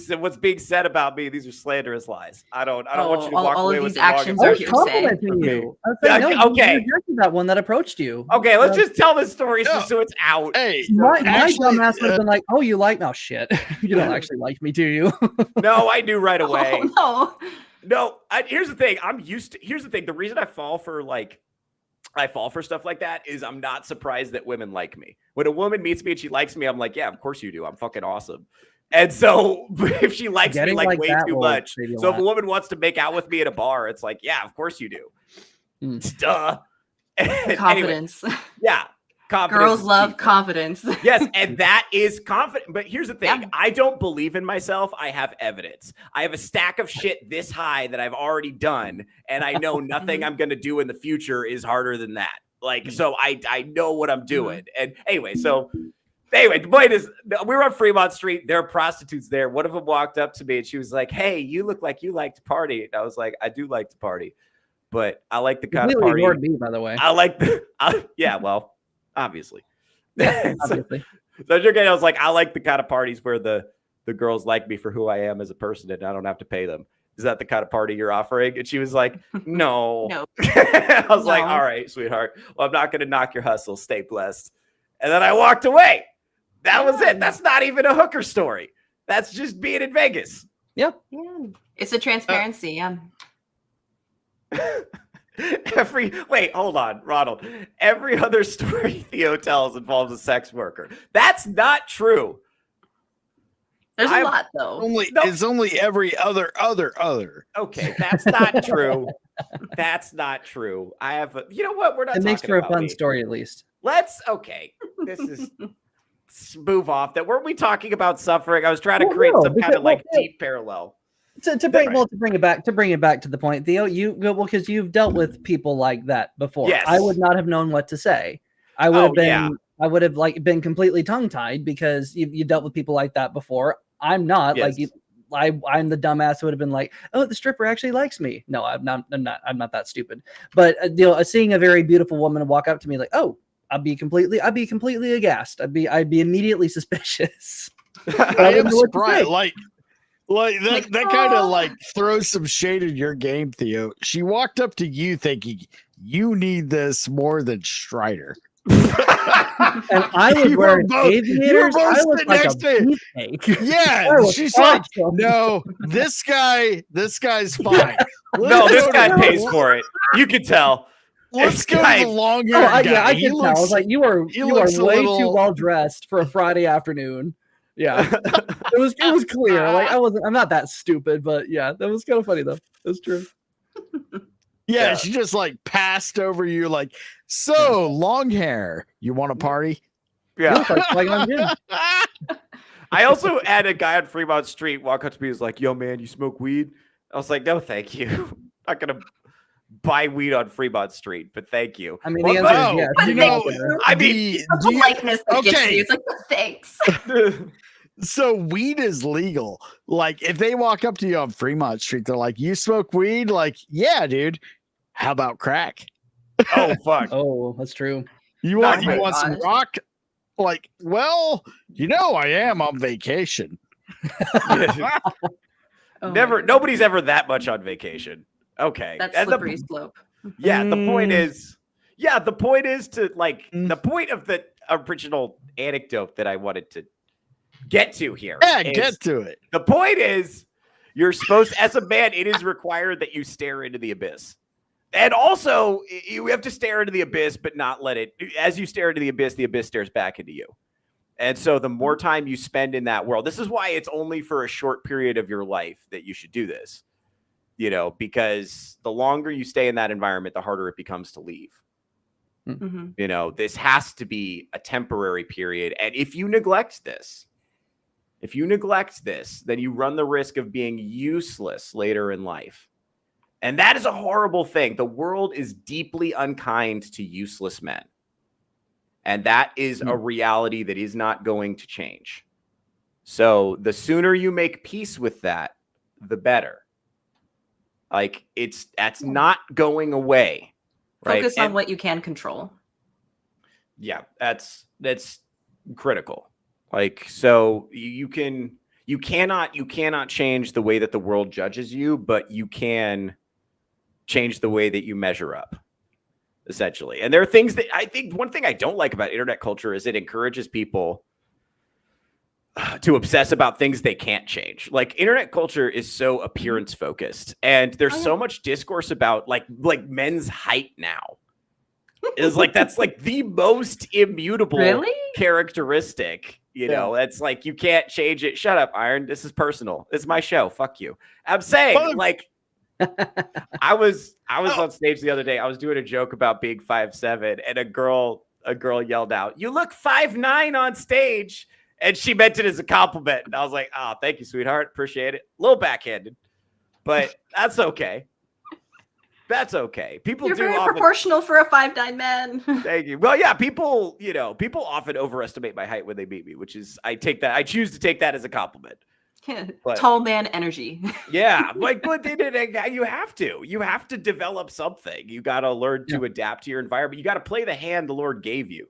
what's being said about me. These are slanderous lies. I don't want you to walk away with these actions are complimenting you. Okay. You rejected that one that approached you. Okay, let's just tell the story so it's out. Hey, my dumbass would have been like, "Oh, you like? Oh shit, you don't actually like me, do you?" No, I knew right away. Oh, no. Here's the thing. Here's the thing. The reason I fall for stuff like that is I'm not surprised that women like me. When a woman meets me and she likes me, I'm like, yeah, of course you do. I'm fucking awesome. And so if she likes me like way too much, so if a woman wants to make out with me at a bar, it's like, yeah, of course you do. Duh. Confidence. Anyway, yeah. Confidence. Girls love confidence. Yes, and that is confident. But here's the thing. Yeah. I don't believe in myself. I have evidence. I have a stack of shit this high that I've already done, and I know nothing I'm going to do in the future is harder than that. Like, so I know what I'm doing. And anyway, so Anyway, the point is, we were on Fremont Street. There are prostitutes there. One of them walked up to me and she was like, "Hey, you look like you like to party." And I was like, "I do like to party, but I like the kind of Completely party." ignored me, by the way. I like yeah, well, obviously. Obviously. So I was like, I like the kind of parties where the girls like me for who I am as a person and I don't have to pay them. Is that the kind of party you're offering? And she was like, no. No. I was like, all right, sweetheart. Well, I'm not going to knock your hustle. Stay blessed. And then I walked away. That was it. That's not even a hooker story. That's just being in Vegas. Yep. Yeah. It's a transparency. Yeah. Wait, hold on, Ronald. Every other story Theo tells involves a sex worker. That's not true. There's a lot though. It's only every other. Okay, that's not true. That's not true. I have you know what? We're not It makes talking for a about fun me. story, at least. Let's this is let's move off that. Weren't we talking about suffering? I was trying to create some kind of like deep parallel. To bring it back to the point, Theo, because you've dealt with people like that before. Yes. I would not have known what to say. I would have been completely tongue tied because you dealt with people like that before. I'm not I'm the dumbass who would have been like, oh, the stripper actually likes me. No, I'm not that stupid. But seeing a very beautiful woman walk up to me like, oh, I'd be completely aghast. I'd be immediately suspicious. I am surprised. That kind of like throws some shade in your game, Theo. She walked up to you thinking you need this more than Strider. And I was wearing aviators. I was like a beefcake. Yeah, she's like, no, this guy's fine. No, this guy pays for it. You can tell. Let's go to the long hair guy. Yeah, I can tell. I was like, you are way too well dressed for a Friday afternoon. Yeah, it was clear. Like I'm not that stupid, but yeah, that was kind of funny though. That's true. Yeah, she just like passed over you, like, so long hair. You want a party? Yeah. Yeah, I also had a guy on Fremont Street walk up to me. He was like, "Yo, man, you smoke weed?" I was like, "No, thank you. I'm not gonna buy weed on Fremont Street, but thank you." I mean, the answer is yes. You know, I mean, okay. It's like, thanks. So weed is legal. Like if they walk up to you on Fremont Street, they're like, "You smoke weed?" Like, yeah, dude. How about crack? Oh fuck. Oh, that's true. You want some rock? Like, well, I am on vacation. Nobody's ever that much on vacation. Okay. That's slippery slope. Yeah, the point is to like the point of the original anecdote that I wanted to get to here. Yeah, get to it. The point is you're supposed, as a man, it is required that you stare into the abyss. And also, you have to stare into the abyss, but not let it. As you stare into the abyss stares back into you. And so the more time you spend in that world, this is why it's only for a short period of your life that you should do this. Because the longer you stay in that environment, the harder it becomes to leave. Mm-hmm. This has to be a temporary period. And if you neglect this, then you run the risk of being useless later in life. And that is a horrible thing. The world is deeply unkind to useless men. And that is a reality that is not going to change. So the sooner you make peace with that, the better. Like that's not going away. Right? Focus on what you can control. Yeah, that's critical. Like, so you cannot change the way that the world judges you, but you can change the way that you measure up, essentially. And there are things that I think, one thing I don't like about internet culture is it encourages people to obsess about things they can't change. Like internet culture is so appearance focused, and there's so much discourse about like men's height now. Is like that's like the most immutable characteristic. It's like you can't change it. Shut up, Iron. This is personal. It's my show. Fuck you. I'm saying like I was on stage the other day. I was doing a joke about being 5'7", and a girl yelled out, "You look 5'9" on stage." And she meant it as a compliment. And I was like, "Oh, thank you, sweetheart. Appreciate it." A little backhanded, but that's okay. That's okay. People You're do very often. proportional for a 5'9" man. Thank you. Well, yeah, people often overestimate my height when they meet me, which is I choose to take that as a compliment. But- Tall man energy. Yeah, like, but you have to develop something. You got to learn to adapt to your environment. You got to play the hand the Lord gave you.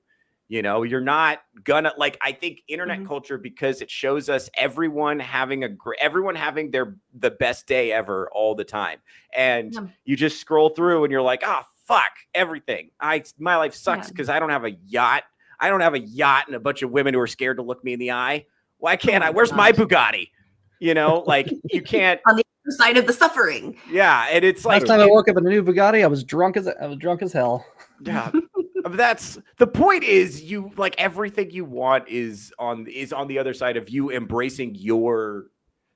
You know, you're not gonna like. I think internet culture, because it shows us everyone having the best day ever all the time, and you just scroll through and you're like, fuck everything. My life sucks because I don't have a yacht. I don't have a yacht and a bunch of women who are scared to look me in the eye. Why can't I? Where's my Bugatti? You know, like you can't on the other side of the suffering. Yeah, and it's like last time I woke up in a new Bugatti, I was drunk as hell. Yeah, that's the point. Is you like everything you want is on the other side of you embracing your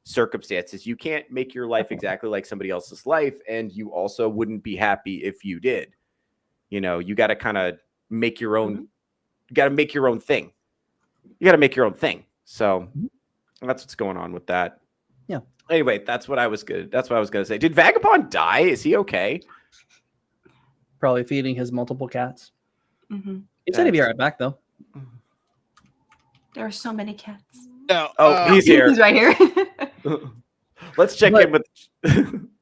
circumstances. You can't make your life exactly like somebody else's life, and you also wouldn't be happy if you did. You know, you got to kind of make your own. You got to make your own thing. You got to make your own thing. So. That's what's going on with that. Yeah. Anyway, that's what I was gonna say. Did Vagabond die? Is he okay? Probably feeding his multiple cats. Mm-hmm. He said he'd be right back though. There are so many cats. No. He's here. He's right here. Let's check in with.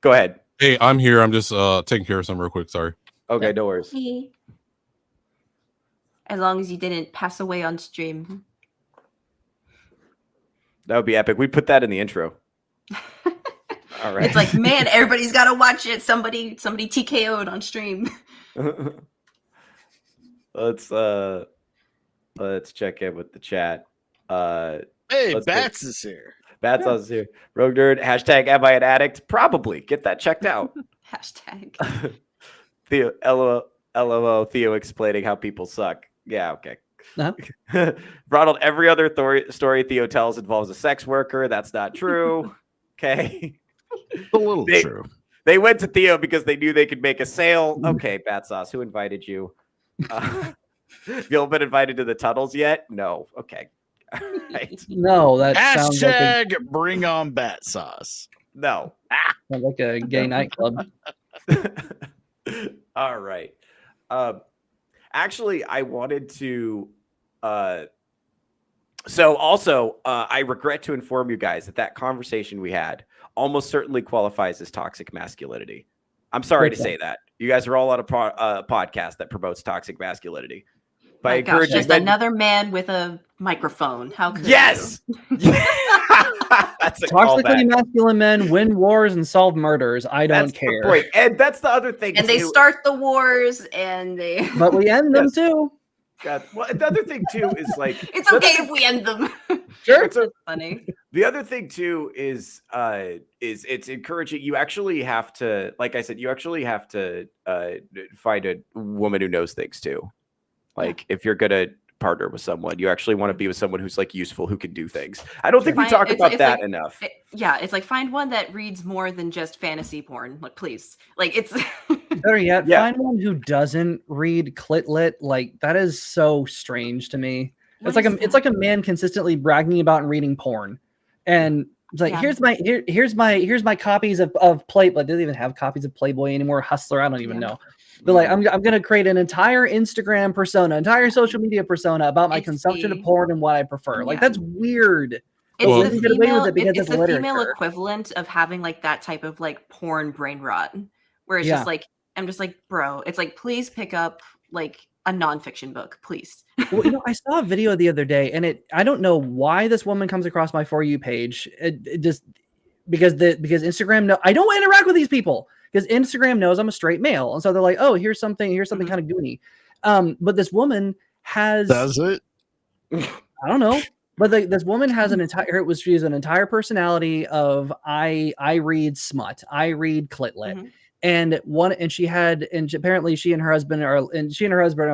Go ahead. Hey, I'm here. I'm just taking care of something real quick. Sorry. Okay, no worries. As long as you didn't pass away on stream. That would be epic. We put that in the intro. All right. It's like, man, everybody's got to watch it. Somebody TKO'd on stream. Let's check in with the chat. Hey, Bats is here. Bats is here. Rogue Nerd, hashtag am I an addict? Probably. Get that checked out. Hashtag. Theo, LOL, Theo explaining how people suck. Yeah, okay. Uh-huh. Ronald, every other story Theo tells involves a sex worker. That's not true. Okay. A little true. They went to Theo because they knew they could make a sale. Okay, Bat Sauce, who invited you? You all been invited to the tunnels yet? No. Okay. Right. No, that sounds like bring on Bat Sauce. No. sounds like a gay nightclub. All right. Actually, I wanted to. So also, I regret to inform you guys that conversation we had almost certainly qualifies as toxic masculinity. I'm sorry to say that. You guys are all on a podcast that promotes toxic masculinity. But I encourage just another man with a microphone. How could yes. That's a toxically masculine men win wars and solve murders. I don't care. The point. And that's the other thing. And they start the wars and they. But we end them too. God. Well, the other thing too is like it's okay if we end them. Sure, it's funny. The other thing too is it's encouraging. You actually have to, like I said, find a woman who knows things too. Like if you're gonna partner with someone, you actually want to be with someone who's like useful, who can do things. I don't think we talk about that enough. It's like find one that reads more than just fantasy porn. Like please, like it's better yet, find one who doesn't read clit-lit. Like that is so strange to me. It's like a man consistently bragging about and reading porn, and it's like here's my copies of Playboy. They don't even have copies of Playboy anymore. Hustler, I don't even know. But like I'm gonna create an entire Instagram persona, entire social media persona about my consumption of porn and what I prefer. Like that's weird. It's the female equivalent of having like that type of like porn brain rot, where it's just like I'm just like, bro, it's like please pick up like a nonfiction book, please. Well, I saw a video the other day, and I don't know why this woman comes across my For You page. It just because Instagram I don't interact with these people. Because Instagram knows I'm a straight male, and so they're like, "Oh, here's something kind of goony." But this woman does it? I don't know, but this woman has she's an entire personality of I read smut, I read clit-lit, and apparently she and her husband are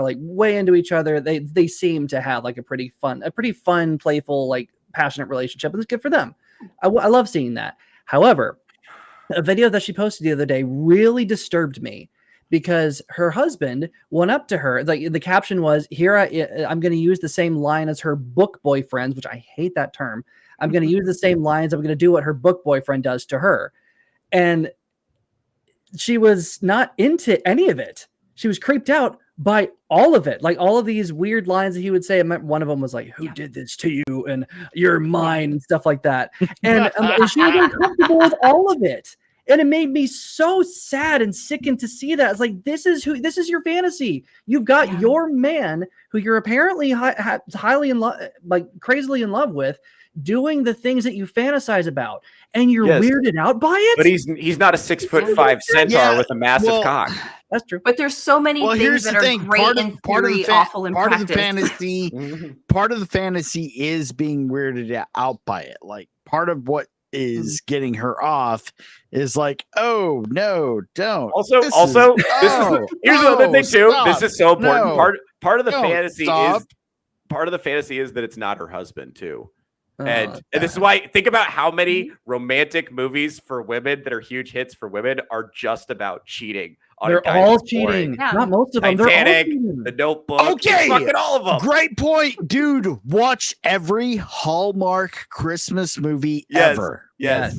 like way into each other. They seem to have like a pretty fun, playful, like passionate relationship, and it's good for them. I love seeing that. However, a video that she posted the other day really disturbed me because her husband went up to her. Like the caption was, I'm going to use the same line as her book boyfriends, which I hate that term. I'm going to use the same lines. I'm going to do what her book boyfriend does to her. And she was not into any of it. She was creeped out by all of it. Like all of these weird lines that he would say. One of them was like, "Who did this to you?" and "You're mine," and stuff like that. And she was uncomfortable with all of it. And it made me so sad and sickened to see that. It's like, this is your fantasy. You've got your man who you're apparently highly in love, like crazily in love with, doing the things that you fantasize about, and you're weirded out by it. But he's not a 6'5" centaur with a massive cock. That's true. But there's so many things that are great in theory, awful in practice. Part of the fantasy is being weirded out by it. Like part of what is getting her off is like, oh no, don't. Here's another thing too. Stop. This is so important. No, part of the fantasy is that it's not her husband too. And this is why, think about how many romantic movies for women that are huge hits for women are just about cheating. They're all cheating. Yeah. Not most of them. Titanic, they're all cheating. The Notebook. Okay, fucking all of them. Great point, dude. Watch every Hallmark Christmas movie ever. Yes.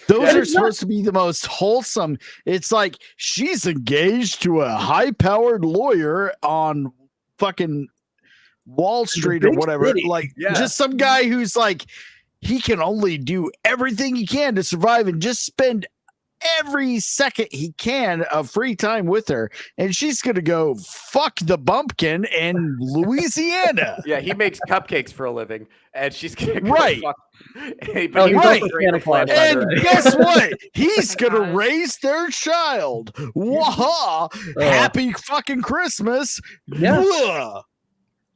Those are supposed to be the most wholesome. It's like she's engaged to a high-powered lawyer on fucking Wall Street or whatever. City. Like just some guy who's like, he can only do everything he can to survive and just spend every second he can of free time with her, and she's gonna go fuck the bumpkin in Louisiana. Yeah, he makes cupcakes for a living, and she's gonna go fuck. And guess what? He's gonna raise their child. Waha! Happy fucking Christmas. Yeah.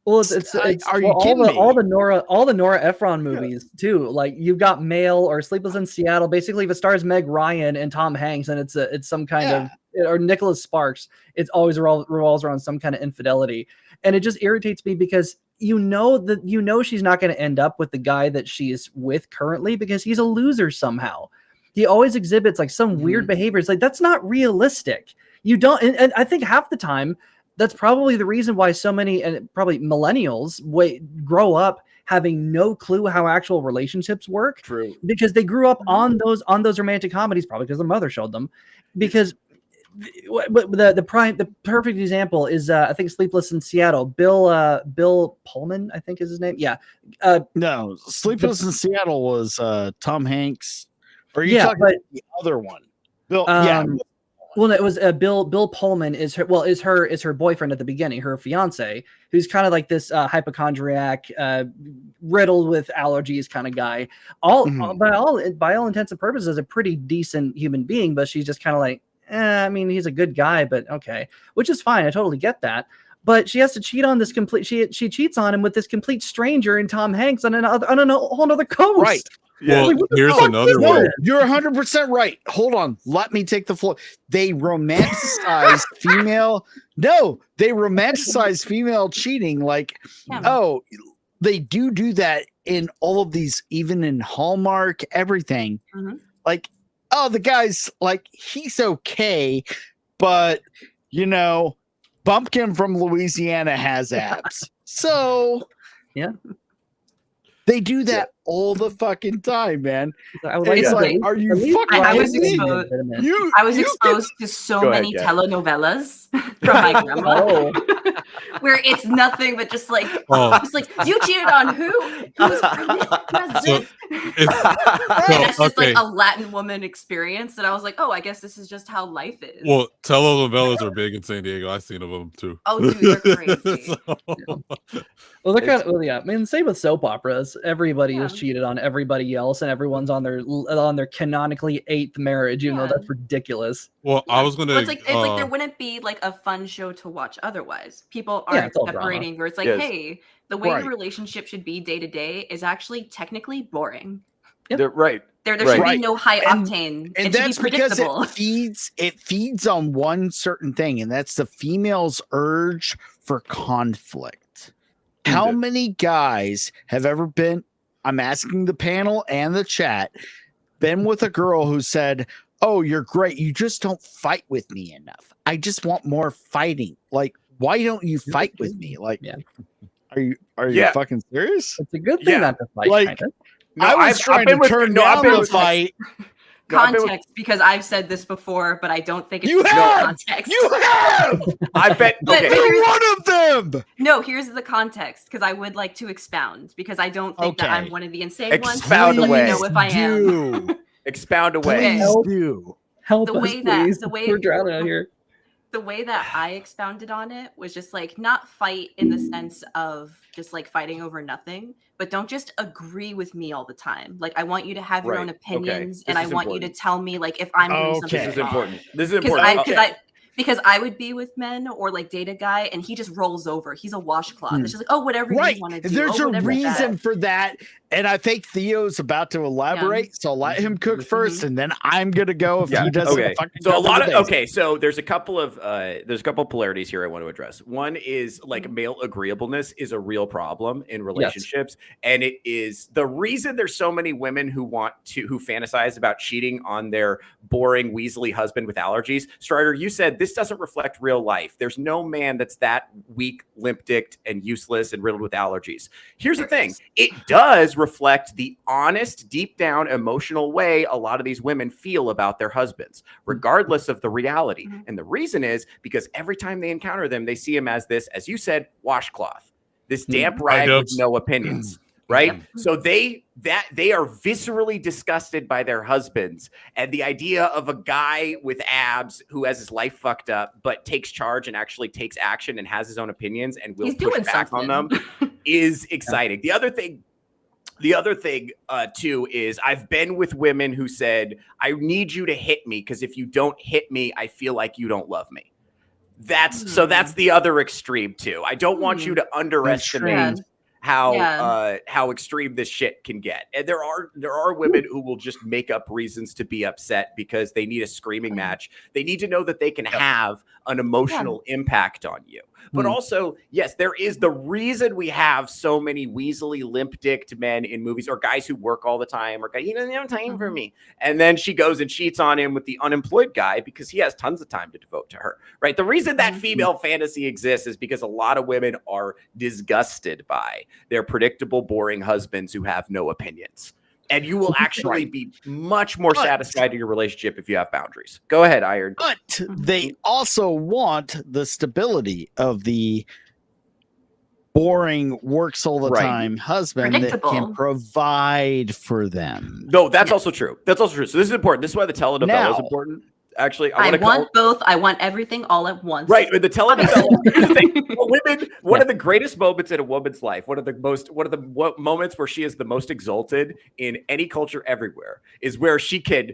Well, it's are you kidding me? All the Nora Ephron movies too. Like you've got Mail or Sleepless in Seattle. Basically, if it stars Meg Ryan and Tom Hanks, and it's some kind of, or Nicholas Sparks, it's always revolves around some kind of infidelity, and it just irritates me because she's not going to end up with the guy that she is with currently because he's a loser somehow. He always exhibits like some weird behaviors. Like that's not realistic. You don't, and I think half the time. That's probably the reason why so many, and probably millennials, grow up having no clue how actual relationships work. True. Because they grew up on those romantic comedies, probably because their mother showed them. Because the perfect example is I think Sleepless in Seattle. Bill Pullman, I think is his name. Yeah. No, Sleepless in Seattle was Tom Hanks. Or you talking about the other one? Bill. Well, it was Bill Pullman is her boyfriend at the beginning, her fiance, who's kind of like this hypochondriac, riddled with allergies kind of guy. By all intents and purposes, a pretty decent human being, but she's just kind of like, I mean, he's a good guy, but okay, which is fine. I totally get that. But she has to cheat on this she cheats on him with this complete stranger and Tom Hanks on a whole other coast. Right. Yeah. Well, here's another one. You're 100% right. Hold on. Let me take the floor. They romanticize female cheating. Like, they do that in all of these, even in Hallmark, everything. Mm-hmm. Like, the guy's like, he's okay, but Bumpkin from Louisiana has abs. So, yeah. They do that all the fucking time, man. Are you fucking? I was exposed to so many telenovelas from my grandma, where it's nothing but just like, it's like, you cheated on who? Who's it's just like a Latin woman experience, and I was like, I guess this is just how life is. Well, telenovelas are big in San Diego. I've seen them too. Oh, dude, they're crazy. Well, they're kind of, I mean, same with soap operas. Everybody has cheated on everybody else, and everyone's on their canonically 8th marriage, even though that's ridiculous. Well, I was gonna. It's like there wouldn't be like a fun show to watch otherwise. People aren't separating where it's like, hey, the way the relationship should be day to day is actually technically boring. Yep. Right. There should be no high octane. And that's because it feeds on one certain thing, and that's the female's urge for conflict. How many guys have ever been, I'm asking the panel and the chat, been with a girl who said, "Oh, you're great. You just don't fight with me enough. I just want more fighting. Like, why don't you fight with me?" Like, are you fucking serious? It's a good thing not to fight. Like, I was trying to turn down the fight. No, I've been with- context because I've said this before, but I don't think it's You the have! context. You have! I bet. But Okay. here's- One of them! No, here's the context because I would like to expound because I don't think that Okay. I'm one of the insane ones. Expound Let me away. know if I am. Do. Expound away. Please Help. do. Help The us, way that- please. the way- We're drowning out here. The way that I expounded on it was just like not fight in the sense of just like fighting over nothing, but don't just agree with me all the time. Like I want you to have your Right. own Okay. opinions, This and I is want you to important. tell me like if I'm doing something Okay. This is wrong. important. This is Because important. because I would be with men or like date a guy and he just rolls over. He's a washcloth. It's just like, oh, whatever Right. you want to do. There's oh, a whatever reason that. for that. And I think Theo's about to elaborate. So I'll let him cook first, and then I'm gonna go if he doesn't Okay. fucking So a cover lot the of basics. okay. So there's a couple of polarities here I want to address. One is like male agreeableness is a real problem in relationships, and it is the reason there's so many women who fantasize about cheating on their boring Weasley husband with allergies. Strider, you said this doesn't reflect real life. There's no man that's that weak, limp-dicked, and useless and riddled with allergies. Here's the thing: it does reflect the honest, deep down emotional way a lot of these women feel about their husbands, regardless of the reality. And the reason is because every time they encounter them, they see him as this, as you said, washcloth, this damp rag with no opinions. Right. So they are viscerally disgusted by their husbands, and the idea of a guy with abs who has his life fucked up, but takes charge and actually takes action and has his own opinions and will He's push doing back on them is exciting. The other thing too is I've been with women who said, I need you to hit me because if you don't hit me, I feel like you don't love me. That's the other extreme too. I don't want you to underestimate how extreme this shit can get. And there are women who will just make up reasons to be upset because they need a screaming match. They need to know that they can have an emotional impact on you. But also, yes, there is the reason we have so many Weasley limp-dicked men in movies, or guys who work all the time, or he doesn't have time for me. And then she goes and cheats on him with the unemployed guy because he has tons of time to devote to her, right? The reason that female fantasy exists is because a lot of women are disgusted by their predictable, boring husbands who have no opinions. And you will actually be much more satisfied in your relationship if you have boundaries. Go ahead, Iron. But they also want the stability of the boring, works all the time husband that can provide for them. No, that's also true. That's also true. So this is important. This is why the telenovela is important. Actually, I want both. I want everything all at once. Right. The telenovela. Women, one of the greatest moments in a woman's life, one of the moments where she is the most exalted in any culture everywhere is where she can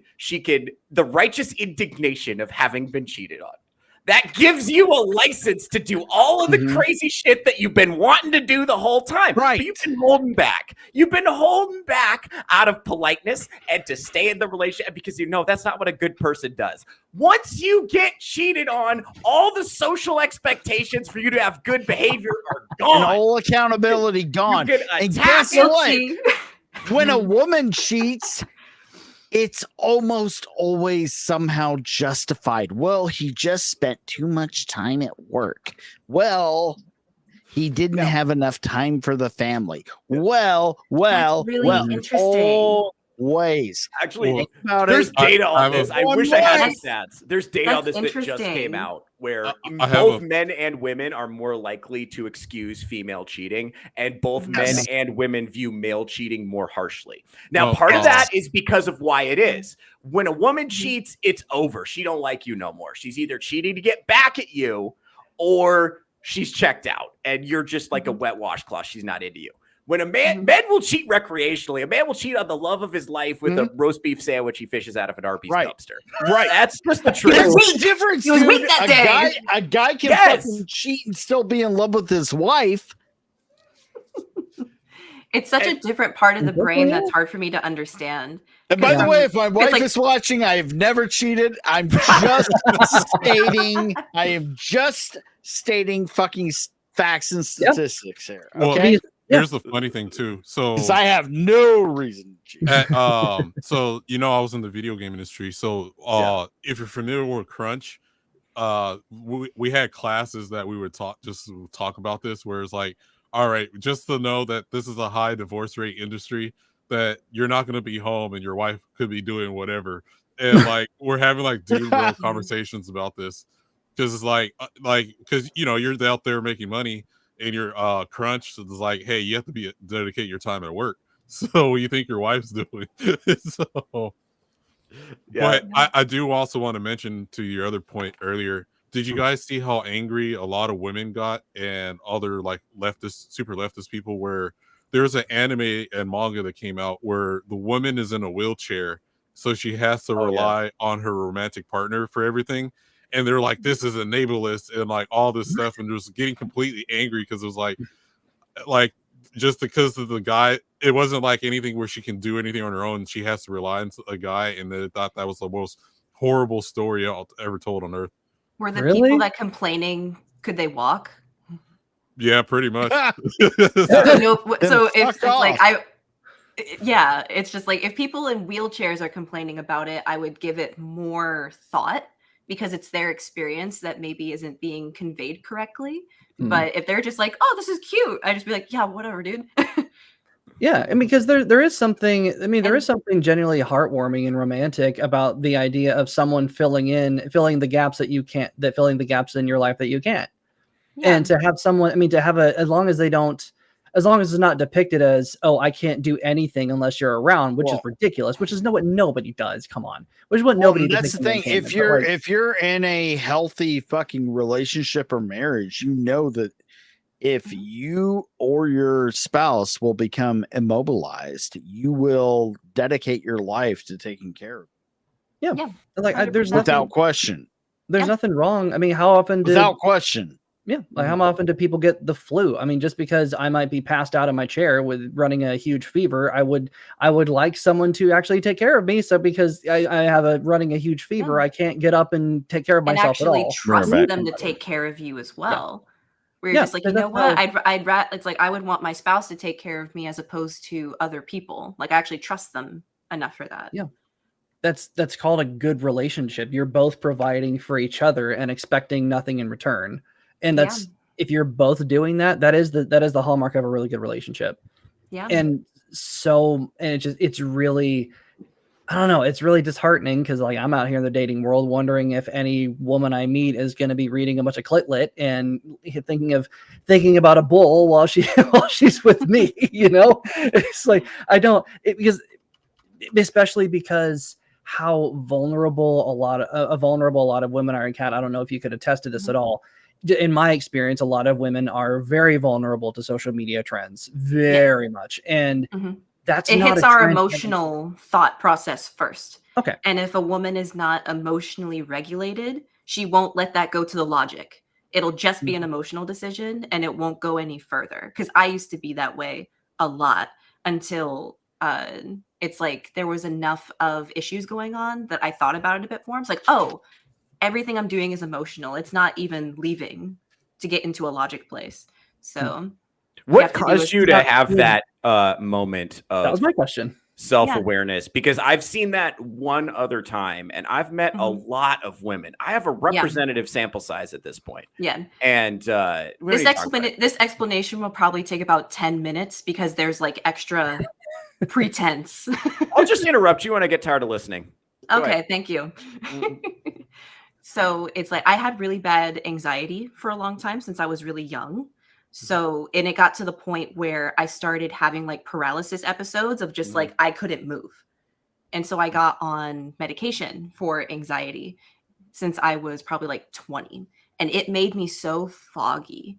the righteous indignation of having been cheated on. That gives you a license to do all of the crazy shit that you've been wanting to do the whole time. Right. But you've been holding back. You've been holding back out of politeness and to stay in the relationship because you know that's not what a good person does. Once you get cheated on, all the social expectations for you to have good behavior are gone. And all accountability gone. And guess what? When a woman cheats, it's almost always somehow justified. Well, he just spent too much time at work. Well, he didn't have enough time for the family. Well, interesting. Always. Actually, there's data on this. I wish I had the stats. There's data on this that just came out where both men and women are more likely to excuse female cheating, and both men and women view male cheating more harshly. Now, part of that is because of why it is. When a woman cheats, it's over. She don't like you no more. She's either cheating to get back at you, or she's checked out, and you're just like a wet washcloth. She's not into you. When a man will cheat recreationally, a man will cheat on the love of his life with a roast beef sandwich he fishes out of an Arby's dumpster. Right. That's just the truth. There's a difference, dude. weak that day. A guy can fucking cheat and still be in love with his wife. It's such a different part of the brain that's hard for me to understand. And by the way, if my wife is watching, I have never cheated. I'm just stating. I am just stating fucking facts and statistics here. Okay. Well, here's the funny thing too. So I have no reason to cheat. So I was in the video game industry. So if you're familiar with crunch, we had classes that we would talk about this, where it's like, all right, just to know that this is a high divorce rate industry, that you're not going to be home and your wife could be doing whatever. and like we're having like dude bro conversations about this because it's like because you're out there making money and you're crunched. So it's like, hey, you have to dedicate your time at work. So what do you think your wife's doing? So, Yeah. but I do also want to mention to your other point earlier. Did you guys see how angry a lot of women got and other like super leftist people? Where there's an anime and manga that came out where the woman is in a wheelchair, so she has to rely on her romantic partner for everything. And they're like, "This is enablest," and like all this stuff, and just getting completely angry because it was like just because of the guy, it wasn't like anything where she can do anything on her own. She has to rely on a guy, and they thought that was the most horrible story ever told on earth. Were the Really? people that complaining, could they walk? Yeah, pretty much. So no, so Then if fuck off. like it's just like if people in wheelchairs are complaining about it, I would give it more thought because it's their experience that maybe isn't being conveyed correctly. But if they're just like, "Oh, this is cute," I just be like, "Yeah, whatever, dude." Yeah, and because there is something, I mean, there is something genuinely heartwarming and romantic about the idea of someone filling the gaps that you can't, that filling the gaps in your life that you can't. And to have someone, I mean, to have as long as it's not depicted as, oh, I can't do anything unless you're around, which is ridiculous, which is what nobody does. Come on. Which is what nobody does. That's the thing. If you're in a healthy fucking relationship or marriage, you know that if you or your spouse will become immobilized, you will dedicate your life to taking care of it. Yeah. Like there's without question. There's nothing wrong. I mean, how often without question. Yeah, like how often do people get the flu? I mean, just because I might be passed out in my chair with running a huge fever, I would like someone to actually take care of me. So because I have running a huge fever, I can't get up and take care of myself at all. And actually trust them to take care of you as well. Where you're just like, you know what? I'd rather, it's like I would want my spouse to take care of me as opposed to other people. Like I actually trust them enough for that. Yeah. That's called a good relationship. You're both providing for each other and expecting nothing in return. And that's if you're both doing that, that is the hallmark of a really good relationship. Yeah. And it's really, I don't know, it's really disheartening because like I'm out here in the dating world wondering if any woman I meet is going to be reading a bunch of clit and thinking about a bull while she's with me, you know? It's like especially because how vulnerable a lot of women are in Cat. I don't know if you could attest to this at all. In my experience, a lot of women are very vulnerable to social media trends, very much. And it hits our emotional thought process first. Okay. And if a woman is not emotionally regulated, she won't let that go to the logic. It'll just be an emotional decision and it won't go any further. Because I used to be that way a lot until it's like there was enough of issues going on that I thought about it a bit more. It's like, oh, everything I'm doing is emotional. It's not even leaving to get into a logic place. So what caused you to have that moment of that was my question. Self-awareness? Because I've seen that one other time and I've met a lot of women. I have a representative sample size at this point. Yeah. And this explanation will probably take about 10 minutes because there's like extra pretense. I'll just interrupt you when I get tired of listening. Okay, thank you. So it's like I had really bad anxiety for a long time since I was really young. So, and it got to the point where I started having like paralysis episodes of just like I couldn't move. And so I got on medication for anxiety since I was probably like 20. And it made me so foggy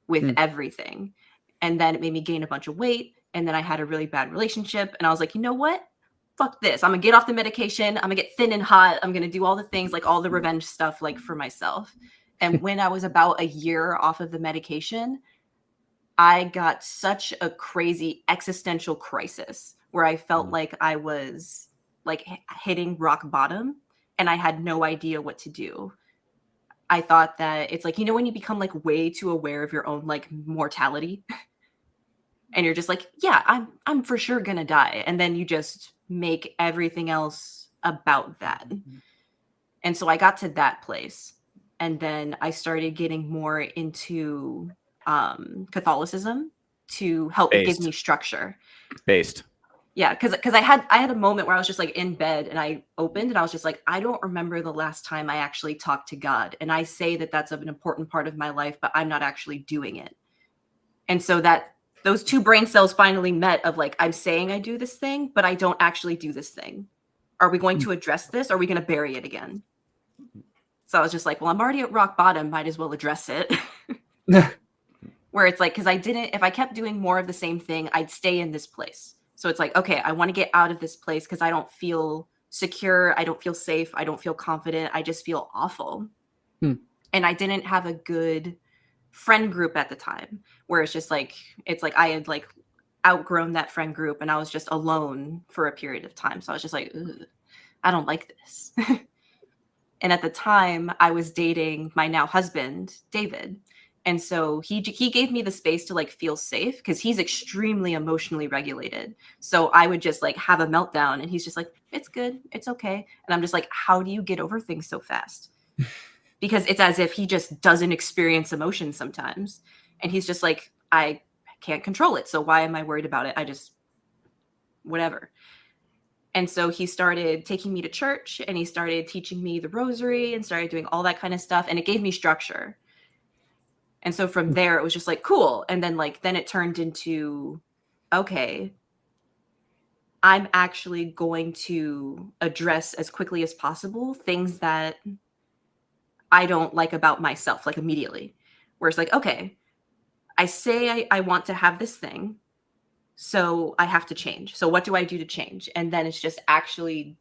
with everything. And then it made me gain a bunch of weight. And then I had a really bad relationship. And I was like, you know what? Fuck this. I'm gonna get off the medication. I'm gonna get thin and hot. I'm gonna do all the things, like all the revenge stuff, like for myself. And when I was about a year off of the medication, I got such a crazy existential crisis where I felt like I was like hitting rock bottom and I had no idea what to do. I thought that it's like, you know, when you become like way too aware of your own like mortality and you're just like, yeah, I'm for sure gonna die. And then you just make everything else about that. And so I got to that place. And then I started getting more into Catholicism to help give me structure. Yeah, because I had a moment where I was just like in bed and I opened and I was just like, I don't remember the last time I actually talked to God. And I say that that's an important part of my life, but I'm not actually doing it. And so that those two brain cells finally met of like, I'm saying I do this thing, but I don't actually do this thing. Are we going to address this? Or are we going to bury it again? So I was just like, well, I'm already at rock bottom. Might as well address it. Where it's like, because if I kept doing more of the same thing, I'd stay in this place. So it's like, okay, I want to get out of this place because I don't feel secure. I don't feel safe. I don't feel confident. I just feel awful. And I didn't have a good friend group at the time where it's just like, it's like I had like outgrown that friend group and I was just alone for a period of time. So I was just like, I don't like this. And at the time I was dating my now husband, David. And so he gave me the space to like feel safe because he's extremely emotionally regulated. So I would just like have a meltdown and he's just like, it's good. It's okay. And I'm just like, how do you get over things so fast? Because it's as if he just doesn't experience emotion sometimes. And he's just like, I can't control it. So why am I worried about it? I just, whatever. And so he started taking me to church and he started teaching me the rosary and started doing all that kind of stuff. And it gave me structure. And so from there, it was just like, cool. And then then it turned into, okay, I'm actually going to address as quickly as possible things that I don't like about myself, like immediately. Where it's like, okay, I say I want to have this thing, so I have to change. So what do I do to change? And then it's just actually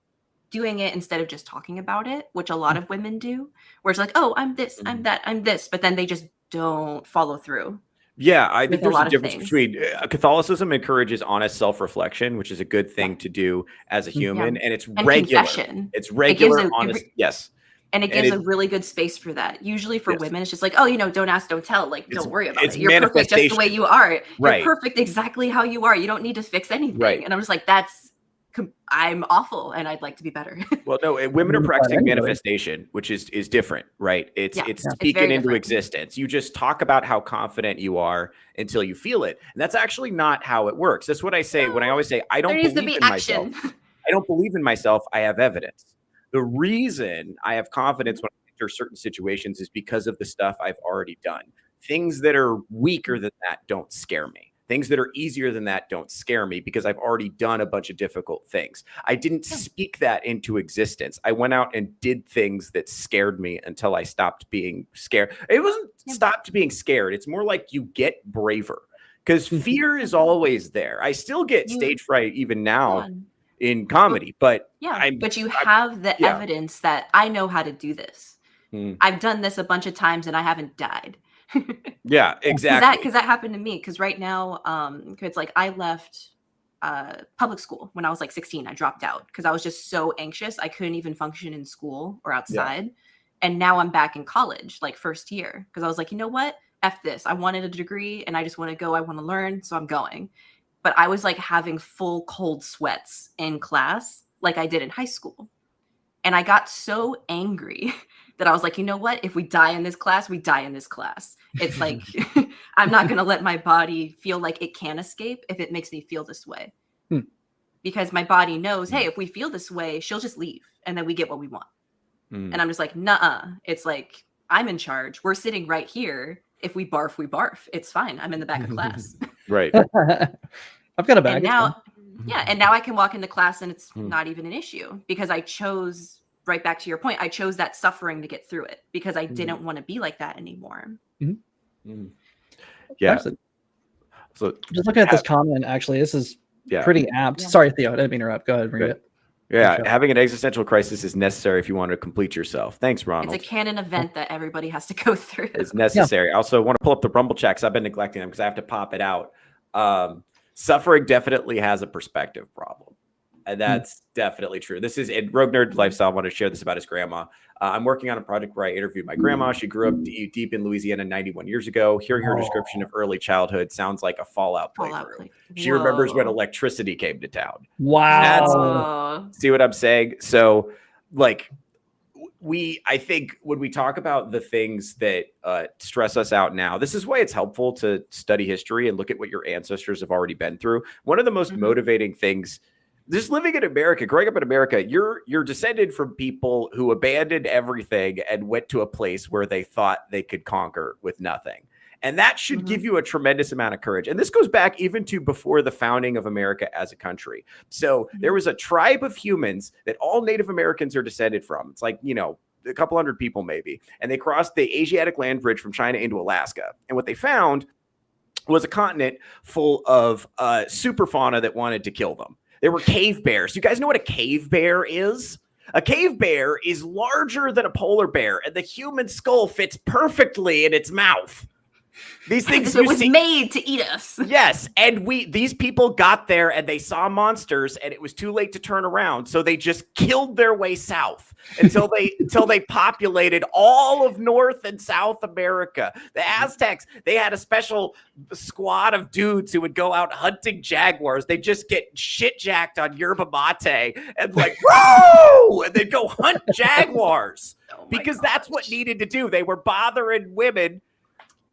doing it instead of just talking about it, which a lot of women do, where it's like, oh, I'm this, I'm that, I'm this, but then they just don't follow through. Yeah, I think with a there's a lot of difference things. between Catholicism encourages honest self-reflection, which is a good thing to do as a human, and it's And regular. confession. It's It regular, gives honest. Yes. And it gives a really good space for that. Usually for Yes. women, it's just like, oh, don't ask, don't tell. Like, don't worry about it's it. You're perfect just the way you are. Right. You're perfect exactly how you are. You don't need to fix anything. Right. And I'm just like, I'm awful and I'd like to be better. Well, no, women are practicing manifestation, which is different, right? It's speaking into existence. You just talk about how confident you are until you feel it. And that's actually not how it works. That's what I say when I always say, I don't believe in myself. I don't believe in myself. I have evidence. The reason I have confidence when I enter certain situations is because of the stuff I've already done. Things that are weaker than that don't scare me. Things that are easier than that don't scare me because I've already done a bunch of difficult things. I didn't speak that into existence. I went out and did things that scared me until I stopped being scared. It wasn't stopped being scared. It's more like you get braver because fear is always there. I still get stage fright even now in comedy, but but you have the evidence that I know how to do this. I've done this a bunch of times and I haven't died. Yeah, exactly. Because that happened to me. Because right now, it's like I left public school when I was like 16. I dropped out because I was just so anxious. I couldn't even function in school or outside. And now I'm back in college, like first year, because I was like, you know what? F this. I wanted a degree and I just want to go. I want to learn. So I'm going. But I was like having full cold sweats in class like I did in high school. And I got so angry that I was like, you know what? If we die in this class, we die in this class. It's like, I'm not going to let my body feel like it can escape if it makes me feel this way. Because my body knows, hey, if we feel this way, she'll just leave. And then we get what we want. And I'm just like, nuh-uh. It's like, I'm in charge. We're sitting right here. If we barf, we barf. It's fine. I'm in the back of class. Right. I've got a bag. And now, and now I can walk into class and it's not even an issue because I chose, right back to your point, I chose that suffering to get through it because I didn't want to be like that anymore. Yeah. Actually, So just looking at this comment, actually, this is pretty apt. Sorry, Theo, I didn't mean to interrupt. Go ahead and read it. Yeah, having an existential crisis is necessary if you want to complete yourself. Thanks, Ronald. It's a canon event that everybody has to go through. It's necessary. I also want to pull up the Rumble checks. I've been neglecting them because I have to pop it out. Suffering definitely has a perspective problem. And that's definitely true. This is in Rogue Nerd Lifestyle. I want to share this about his grandma. I'm working on a project where I interviewed my grandma. She grew up deep in Louisiana 91 years ago. Hearing her description of early childhood sounds like a Fallout playthrough. She remembers when electricity came to town. Wow. See what I'm saying? So, like, I think when we talk about the things that stress us out now, this is why it's helpful to study history and look at what your ancestors have already been through. One of the most motivating things, just living in America, growing up in America, you're descended from people who abandoned everything and went to a place where they thought they could conquer with nothing. And that should give you a tremendous amount of courage. And this goes back even to before the founding of America as a country. So there was a tribe of humans that all Native Americans are descended from. It's like, you know, a couple hundred people maybe. And they crossed the Asiatic land bridge from China into Alaska. And what they found was a continent full of super fauna that wanted to kill them. There were cave bears. You guys know what a cave bear is? A cave bear is larger than a polar bear, and the human skull fits perfectly in its mouth. These things it was made to eat us. Yes, and these people got there and they saw monsters, and it was too late to turn around, so they just killed their way south until they populated all of North and South America. The Aztecs, they had a special squad of dudes who would go out hunting jaguars. They just get shit jacked on yerba mate and like whoa, and they'd go hunt jaguars because that's what needed to do. They were bothering women.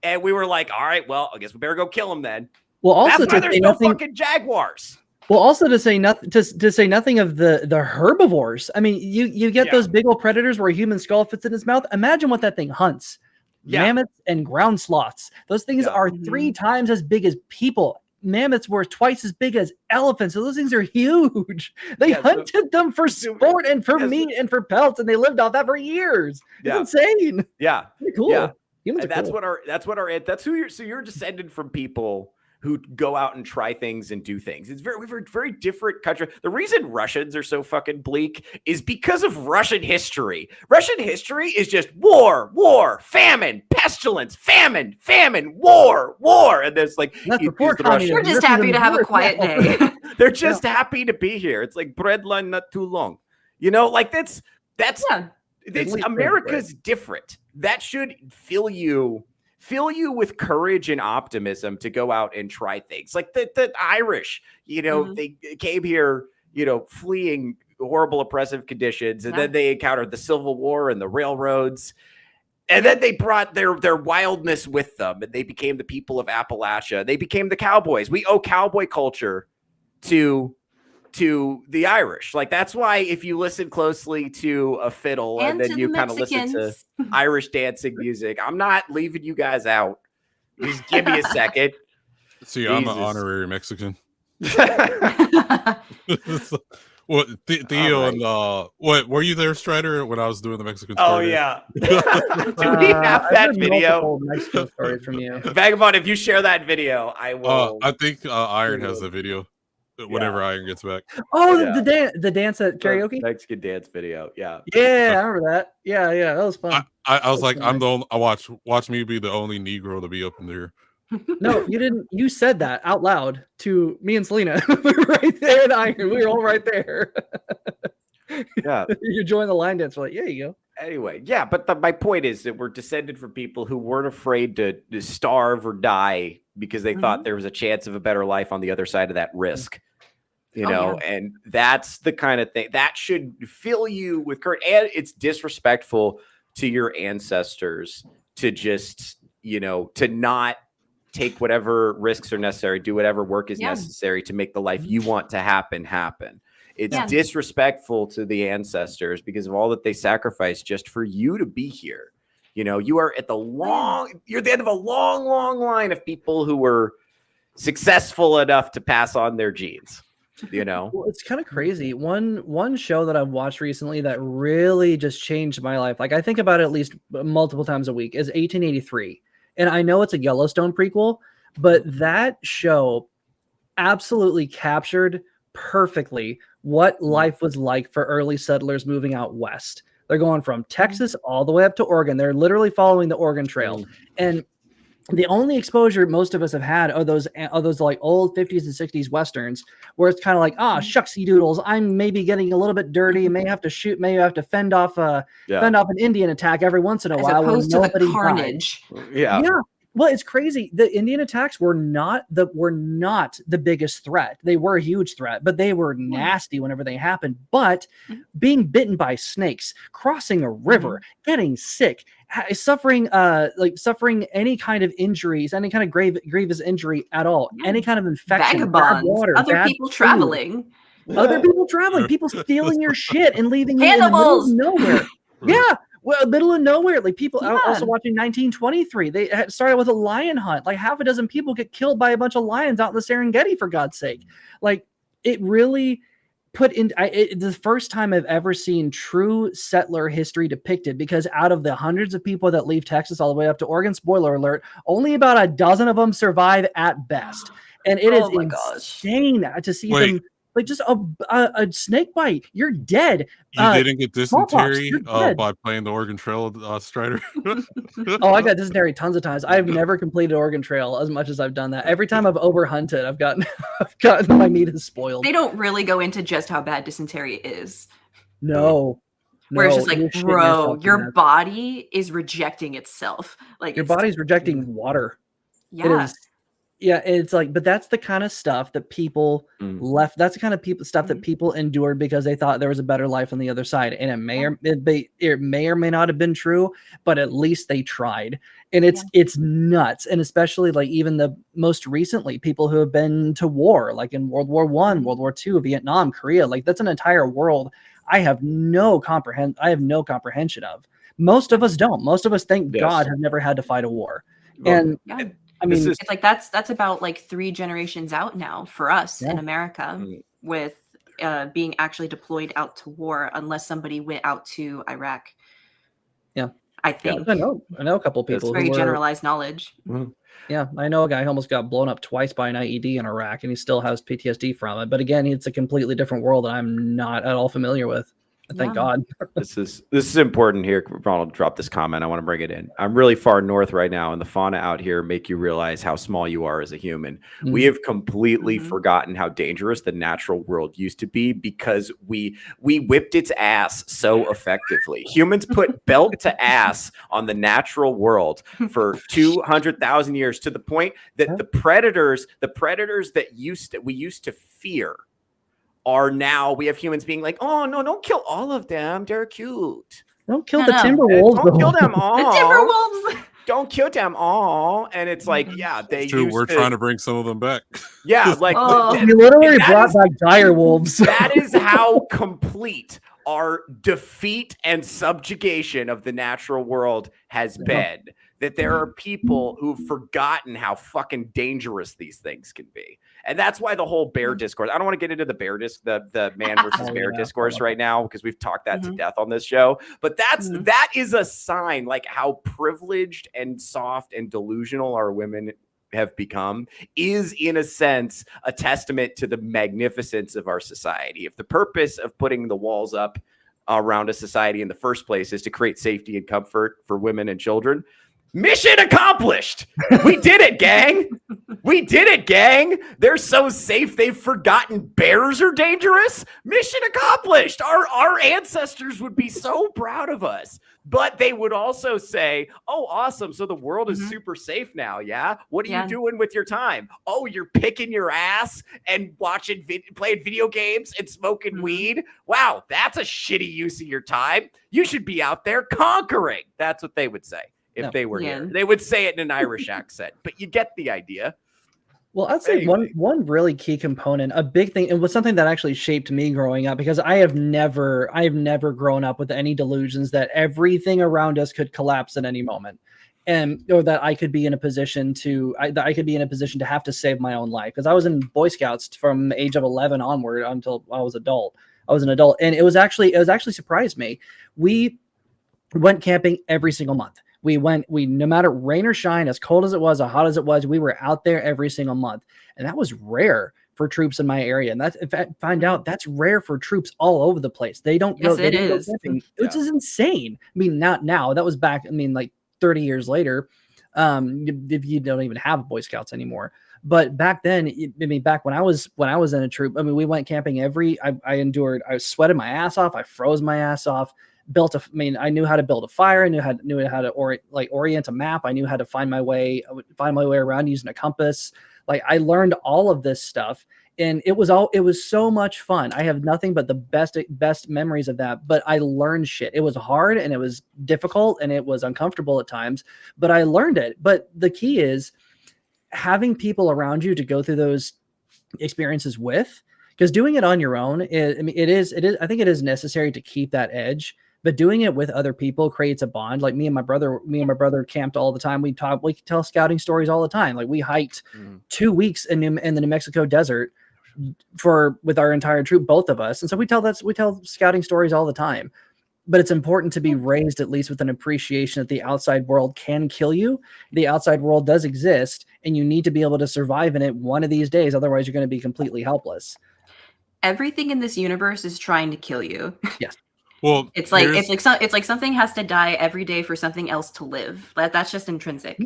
And we were like, all right, well, I guess we better go kill them then. Well, also that's why there's no fucking jaguars. Well, also to say nothing to say nothing of the herbivores. I mean, you get those big old predators where a human skull fits in his mouth. Imagine what that thing hunts. Mammoths and ground sloths. Those things are 3 times as big as people. Mammoths were twice as big as elephants. So those things are huge. They hunted them for sport and for meat and for pelts, and they lived off that for years. It's insane. Yeah. Pretty cool. Yeah. Humans and that's who you're descended from people who go out and try things and do things. It's very different country. The reason Russians are so fucking bleak is because of Russian history. Russian history is just war, famine, pestilence, famine, war. And there's like, we're just happy to have a quiet day. They're just happy to be here. It's like bread line not too long. You know, like that's America's different. That should fill you with courage and optimism to go out and try things. Like the Irish, you know, they came here, you know, fleeing horrible oppressive conditions, and then they encountered the Civil War and the railroads, and then they brought their wildness with them, and they became the people of Appalachia. They became the cowboys. We owe cowboy culture to the Irish. Like, that's why if you listen closely to a fiddle and then you kind of listen to Irish dancing music, I'm not leaving you guys out. Just give me a second. See, I'm an honorary Mexican. Well, Theo and what were you there, Strider, when I was doing the Mexican story? Oh yeah. Do we have that video? Mexican stories from you. Vagabond, if you share that video, I will. I think Iron has the video. Whenever Iron gets back. Oh, the dance at karaoke? Mexican dance video. Yeah. Yeah, I remember that. Yeah, that was fun. I was like, I'm the only, watch me be the only Negro to be up in there. No, you didn't. You said that out loud to me and Selena. We were right there at Iron. We were all right there. Yeah. You joined the line dance. We're like, yeah, you go. Anyway, yeah, but my point is that we're descended from people who weren't afraid to starve or die because they thought there was a chance of a better life on the other side of that risk. You know, and that's the kind of thing that should fill you with courage. And it's disrespectful to your ancestors to just, you know, to not take whatever risks are necessary, do whatever work is necessary to make the life you want to happen. It's disrespectful to the ancestors because of all that they sacrificed just for you to be here. You know, you are you're the end of a long line of people who were successful enough to pass on their genes. You know, well, it's kind of crazy. One show that I've watched recently that really just changed my life, like I think about it at least multiple times a week, is 1883. And I know it's a Yellowstone prequel, but that show absolutely captured perfectly what life was like for early settlers moving out west. They're going from Texas all the way up to Oregon. They're literally following the Oregon Trail. And the only exposure most of us have had are those like old 50s and 60s Westerns where it's kind of like, shucksy doodles. I'm maybe getting a little bit dirty. May have to shoot, maybe have to fend off an Indian attack every once in a while. As opposed to the carnage. Yeah. Well, it's crazy. The Indian attacks were not the biggest threat. They were a huge threat, but they were nasty whenever they happened. But being bitten by snakes, crossing a river, getting sick, suffering any kind of injuries, any kind of grievous injury at all, any kind of infection, bad water, other people traveling, people stealing your shit and leaving Cannibals! you in the middle of nowhere. Yeah. Well, middle of nowhere, like people also watching 1923. They started with a lion hunt. Like half a dozen people get killed by a bunch of lions out in the Serengeti, for God's sake. Like it really put in the first time I've ever seen true settler history depicted, because out of the hundreds of people that leave Texas all the way up to Oregon, spoiler alert, only about a dozen of them survive at best. And it is insane to see them. Like just a snake bite, you're dead. You didn't get dysentery by playing the Oregon Trail Strider? Oh, I got dysentery tons of times. I've never completed Oregon Trail as much as I've done that. Every time I've overhunted, I've gotten my meat is spoiled. They don't really go into just how bad dysentery is. No. Where it's just like, bro, your body is rejecting itself. Like your body's rejecting water. Yeah. It is. Yeah, it's like, but that's the kind of stuff that people left. That's the kind of stuff that people endured because they thought there was a better life on the other side. And it may or may not have been true, but at least they tried. And it's nuts. And especially like even the most recently, people who have been to war, like in World War I, World War II, Vietnam, Korea, like that's an entire world I have no comprehension of. Most of us don't. Most of us, thank God, have never had to fight a war. And I mean, it's like that's about like 3 generations out now for us in America with being actually deployed out to war, unless somebody went out to Iraq. Yeah, I think I know a couple people. It's very generalized knowledge. Yeah, I know a guy who almost got blown up twice by an IED in Iraq, and he still has PTSD from it. But again, it's a completely different world that I'm not at all familiar with. Thank God. This is important here. Ronald dropped this comment. I want to bring it in. I'm really far north right now, and the fauna out here make you realize how small you are as a human. We have completely forgotten how dangerous the natural world used to be because we whipped its ass so effectively. Humans put belt to ass on the natural world for 200,000 years, to the point that the predators that we used to fear are now, we have humans being like, oh no, don't kill all of them, they're cute. Don't kill the Timberwolves. Don't kill them all. The Timberwolves. Don't kill them all. And it's like, yeah, we're trying to bring some of them back. Yeah, like we literally brought back dire wolves. That is how complete our defeat and subjugation of the natural world has been. That there are people who've forgotten how fucking dangerous these things can be. And that's why the whole bear discourse, I don't want to get into the man versus bear discourse right now, because we've talked that to death on this show. But that is a sign, like how privileged and soft and delusional our women have become, is in a sense a testament to the magnificence of our society. If the purpose of putting the walls up around a society in the first place is to create safety and comfort for women and children, mission accomplished. We did it, gang. We did it, gang. They're so safe they've forgotten bears are dangerous. Mission accomplished. Our ancestors would be so proud of us. But they would also say, oh, awesome. So the world is super safe now, yeah? What are you doing with your time? Oh, you're picking your ass and watching, playing video games and smoking weed? Wow, that's a shitty use of your time. You should be out there conquering. That's what they would say. If they were here, they would say it in an Irish accent, but you get the idea. Well, I'd say one really key component, a big thing, and was something that actually shaped me growing up, because I have never grown up with any delusions that everything around us could collapse at any moment, or that I could be in a position to have to save my own life. Because I was in Boy Scouts from the age of 11 onward until I was an adult, and it was actually surprised me. We went camping every single month. We no matter rain or shine, as cold as it was, as hot as it was, we were out there every single month. And that was rare for troops in my area. And that's, in fact, find out that's rare for troops all over the place. They don't go, they don't go camping, which is insane. I mean, not now. That was back, like 30 years later. If you don't even have Boy Scouts anymore. But back then, back when I was in a troop, we went camping I sweated my ass off. I froze my ass off. I knew how to build a fire. I knew how to orient a map. I knew how to find my way around using a compass. Like I learned all of this stuff, and it was so much fun. I have nothing but the best memories of that. But I learned shit. It was hard and it was difficult and it was uncomfortable at times, but I learned it. But the key is having people around you to go through those experiences with, because doing it on your own I think it is necessary to keep that edge, but doing it with other people creates a bond. Like me and my brother camped all the time. We tell scouting stories all the time. Like we hiked 2 weeks in the New Mexico desert with our entire troop, both of us. And so we tell scouting stories all the time. But it's important to be raised at least with an appreciation that the outside world can kill you. The outside world does exist, and you need to be able to survive in it one of these days. Otherwise, you're going to be completely helpless. Everything in this universe is trying to kill you. Yes. Well, it's like something has to die every day for something else to live. That's just intrinsic.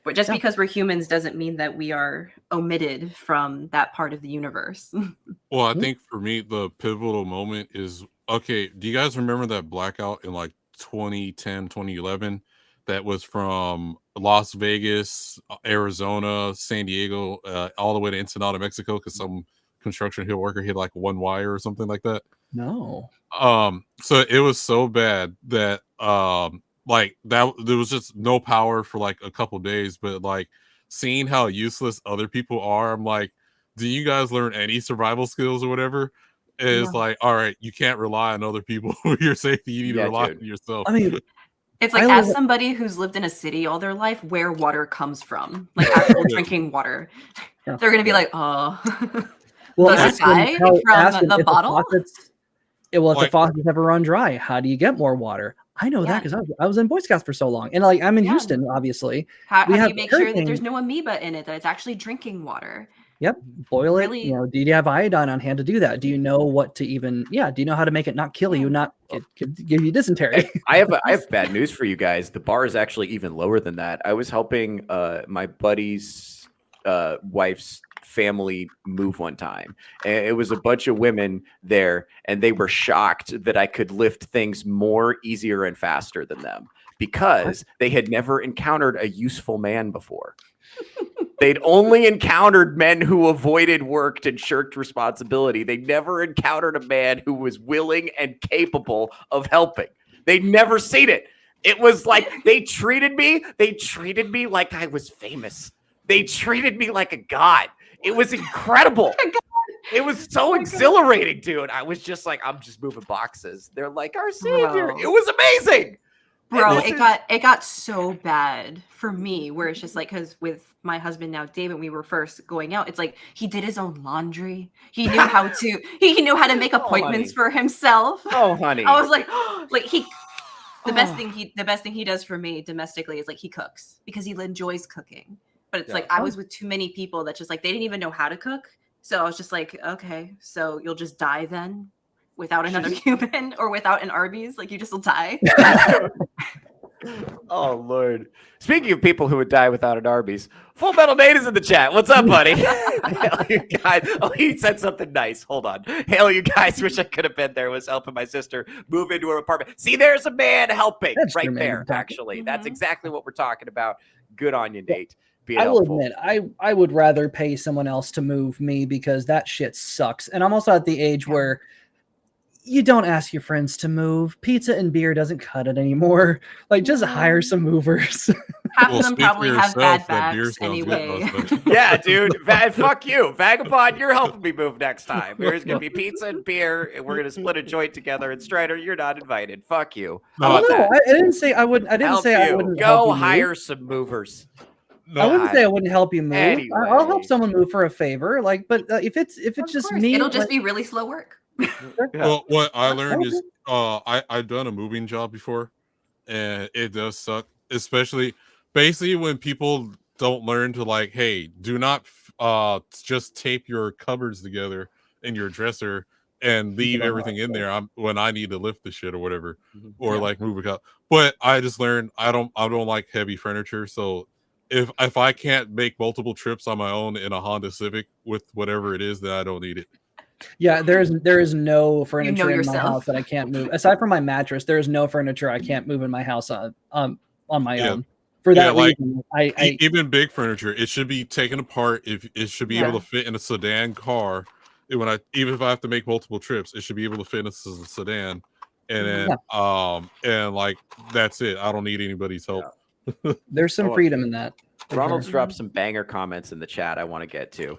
But just because we're humans doesn't mean that we are omitted from that part of the universe. Well, I think for me, the pivotal moment is, okay, do you guys remember that blackout in like 2010, 2011 that was from Las Vegas, Arizona, San Diego, all the way to Ensenada, Mexico, because some construction hill worker hit like one wire or something like that? No. So it was so bad that like that there was just no power for like a couple days, but like seeing how useless other people are, I'm like, do you guys learn any survival skills or whatever? It's like, all right, you can't rely on other people for your safety. You need to rely on yourself. I mean, it's like, as somebody who's lived in a city all their life, where water comes from, like actual drinking water, they're going to be like, oh, well, the sky from the bottle? If the faucets ever run dry, how do you get more water? I know that because I was in Boy Scouts for so long. And like, I'm in Houston, obviously. How do you make sure that there's no amoeba in it, that it's actually drinking water? Yep. Boil it. Do you have iodine on hand to do that? Do you know what to do you know how to make it not kill you, not give you dysentery? I have bad news for you guys. The bar is actually even lower than that. I was helping my buddy's wife's family move one time, and it was a bunch of women there, and they were shocked that I could lift things more easier and faster than them because they had never encountered a useful man before. They'd only encountered men who avoided work and shirked responsibility. They never encountered a man who was willing and capable of helping. They'd never seen it. It was like they treated me like I was famous. They treated me like a god. It was incredible. It was so exhilarating, dude. I was just like, I'm just moving boxes. They're like our savior. It was amazing. Bro, it got so bad for me, where it's just like, because with my husband now, David, we were first going out. It's like he did his own laundry. He knew how to make appointments for himself. Oh, honey. I was like, the best thing he does for me domestically is like he cooks because he enjoys cooking. But it's like I was with too many people that just like they didn't even know how to cook. So I was just like, okay, so you'll just die then without another human or without an Arby's, like you just will die. Oh Lord! Speaking of people who would die without an Arby's, Full Metal Nate is in the chat. What's up, buddy? Hail, you guys! Oh, he said something nice. Hold on. Hail, you guys! Wish I could have been there. Was helping my sister move into her apartment. See, there's a man helping right there. Actually, that's exactly what we're talking about. Good on you, Nate. I will admit, I would rather pay someone else to move me because that shit sucks. And I'm also at the age where you don't ask your friends to move. Pizza and beer doesn't cut it anymore. Like, just hire some movers. Half of them probably have bad backs anyway. Yeah, dude. Fuck you. Vagabond, you're helping me move next time. There's going to be pizza and beer, and we're going to split a joint together. And Strider, you're not invited. Fuck you. I didn't say I would. I didn't say I wouldn't. Go hire some movers. I wouldn't say I wouldn't help you move. Anyway. I'll help someone move for a favor. Like, but if it's just me, it'll just be really slow work. Well, what I learned is I've done a moving job before, and it does suck, especially basically when people don't learn to like, hey, do not just tape your cupboards together in your dresser and leave everything in there. When I need to lift the shit or whatever, or like move a cup. But I just learned I don't like heavy furniture, so if I can't make multiple trips on my own in a Honda Civic with whatever it is, then I don't need it. Yeah, there is no furniture in my yourself. house that I can't move. Aside from my mattress, there is no furniture I can't move in my house on my Yeah. own. For that like reason, I even big furniture, it should be taken apart. If it should be able to fit in a sedan car, even if I have to make multiple trips, it should be able to fit in a sedan, and then and like that's it. I don't need anybody's help. there's some freedom in that. Ronald's dropped some banger comments in the chat I want to get to.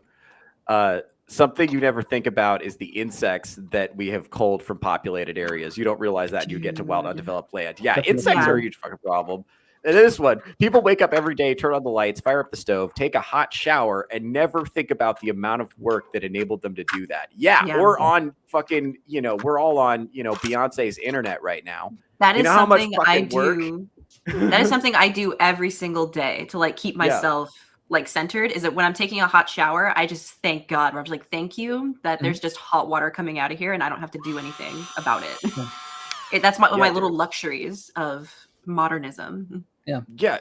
Something you never think about is the insects that we have culled from populated areas. You don't realize that you get to wild, undeveloped land. Yeah, insects are a huge fucking problem. And this one, people wake up every day, turn on the lights, fire up the stove, take a hot shower, and never think about the amount of work that enabled them to do that. Yeah. We're on fucking, we're all on, Beyonce's internet right now. That is something I do. Work? That is something I do every single day to like keep myself like centered. Is that when I'm taking a hot shower, I just thank God. I'm just like, thank you that there's just hot water coming out of here and I don't have to do anything about it. That's one of my little luxuries of modernism. Yeah.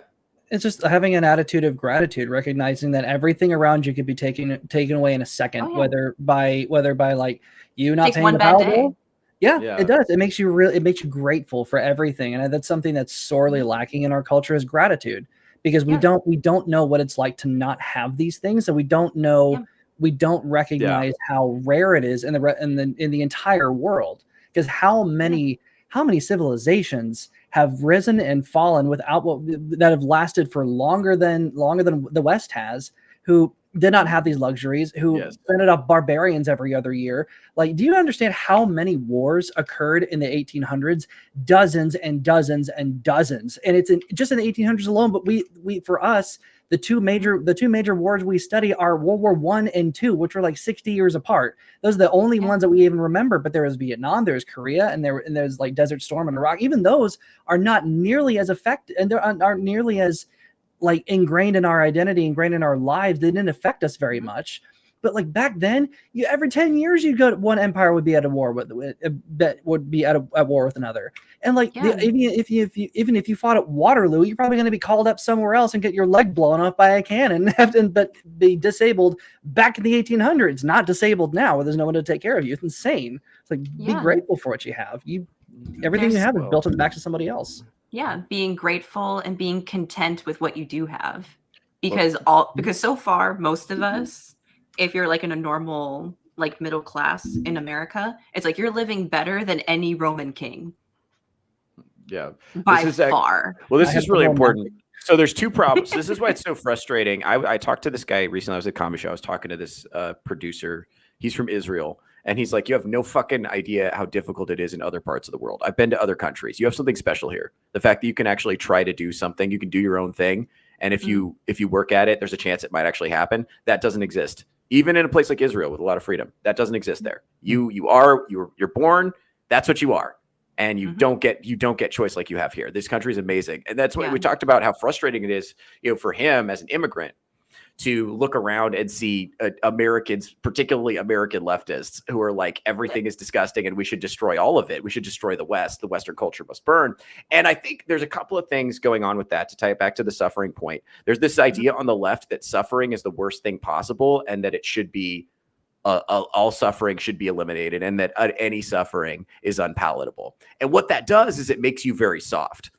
It's just having an attitude of gratitude, recognizing that everything around you could be taken away in a second, whether by like you not paying the power bill. Yeah, it does. It makes you grateful for everything. And that's something that's sorely lacking in our culture is gratitude, because we don't know what it's like to not have these things. And we don't know, we don't recognize how rare it is in the entire world, because how many civilizations have risen and fallen without that have lasted for longer than the West has, who did not have these luxuries, who ended up barbarians every other year. Like, do you understand how many wars occurred in the 1800s? Dozens and dozens and dozens. And it's just in the 1800s alone. But we for us, the two major wars we study are World War I and II, which were like 60 years apart. Those are the only ones that we even remember. But there was Vietnam, there's Korea, and there's like Desert Storm in Iraq. Even those are not nearly as effective, and they aren't nearly as like ingrained in our identity, ingrained in our lives. They didn't affect us very much. But like back then, every 10 years you'd go, one empire would be at war with another. And like even if you fought at Waterloo, you're probably going to be called up somewhere else and get your leg blown off by a cannon but be disabled back in the 1800s, not disabled now where there's no one to take care of you. It's insane. It's like be grateful for what you have. Everything you have is built on the backs of somebody else. Yeah, being grateful and being content with what you do have, because so far most of us, if you're like in a normal like middle class in America, it's like you're living better than any Roman king. Yeah, by far. Well, this is really important. So there's two problems. This is why it's so frustrating. I talked to this guy recently. I was at a comedy show. I was talking to this producer. He's from Israel. And he's like, you have no fucking idea how difficult it is in other parts of the world. I've been to other countries. You have something special here. The fact that you can actually try to do something, you can do your own thing. And if you work at it, there's a chance it might actually happen. That doesn't exist. Even in a place like Israel with a lot of freedom, that doesn't exist there. You're born. That's what you are. And you don't get choice like you have here. This country is amazing. And that's what we talked about, how frustrating it is, for him as an immigrant to look around and see Americans, particularly American leftists, who are like, everything is disgusting and we should destroy all of it. We should destroy the West. The Western culture must burn. And I think there's a couple of things going on with that to tie it back to the suffering point. There's this idea on the left that suffering is the worst thing possible and that it should be all suffering should be eliminated and that any suffering is unpalatable. And what that does is it makes you very soft.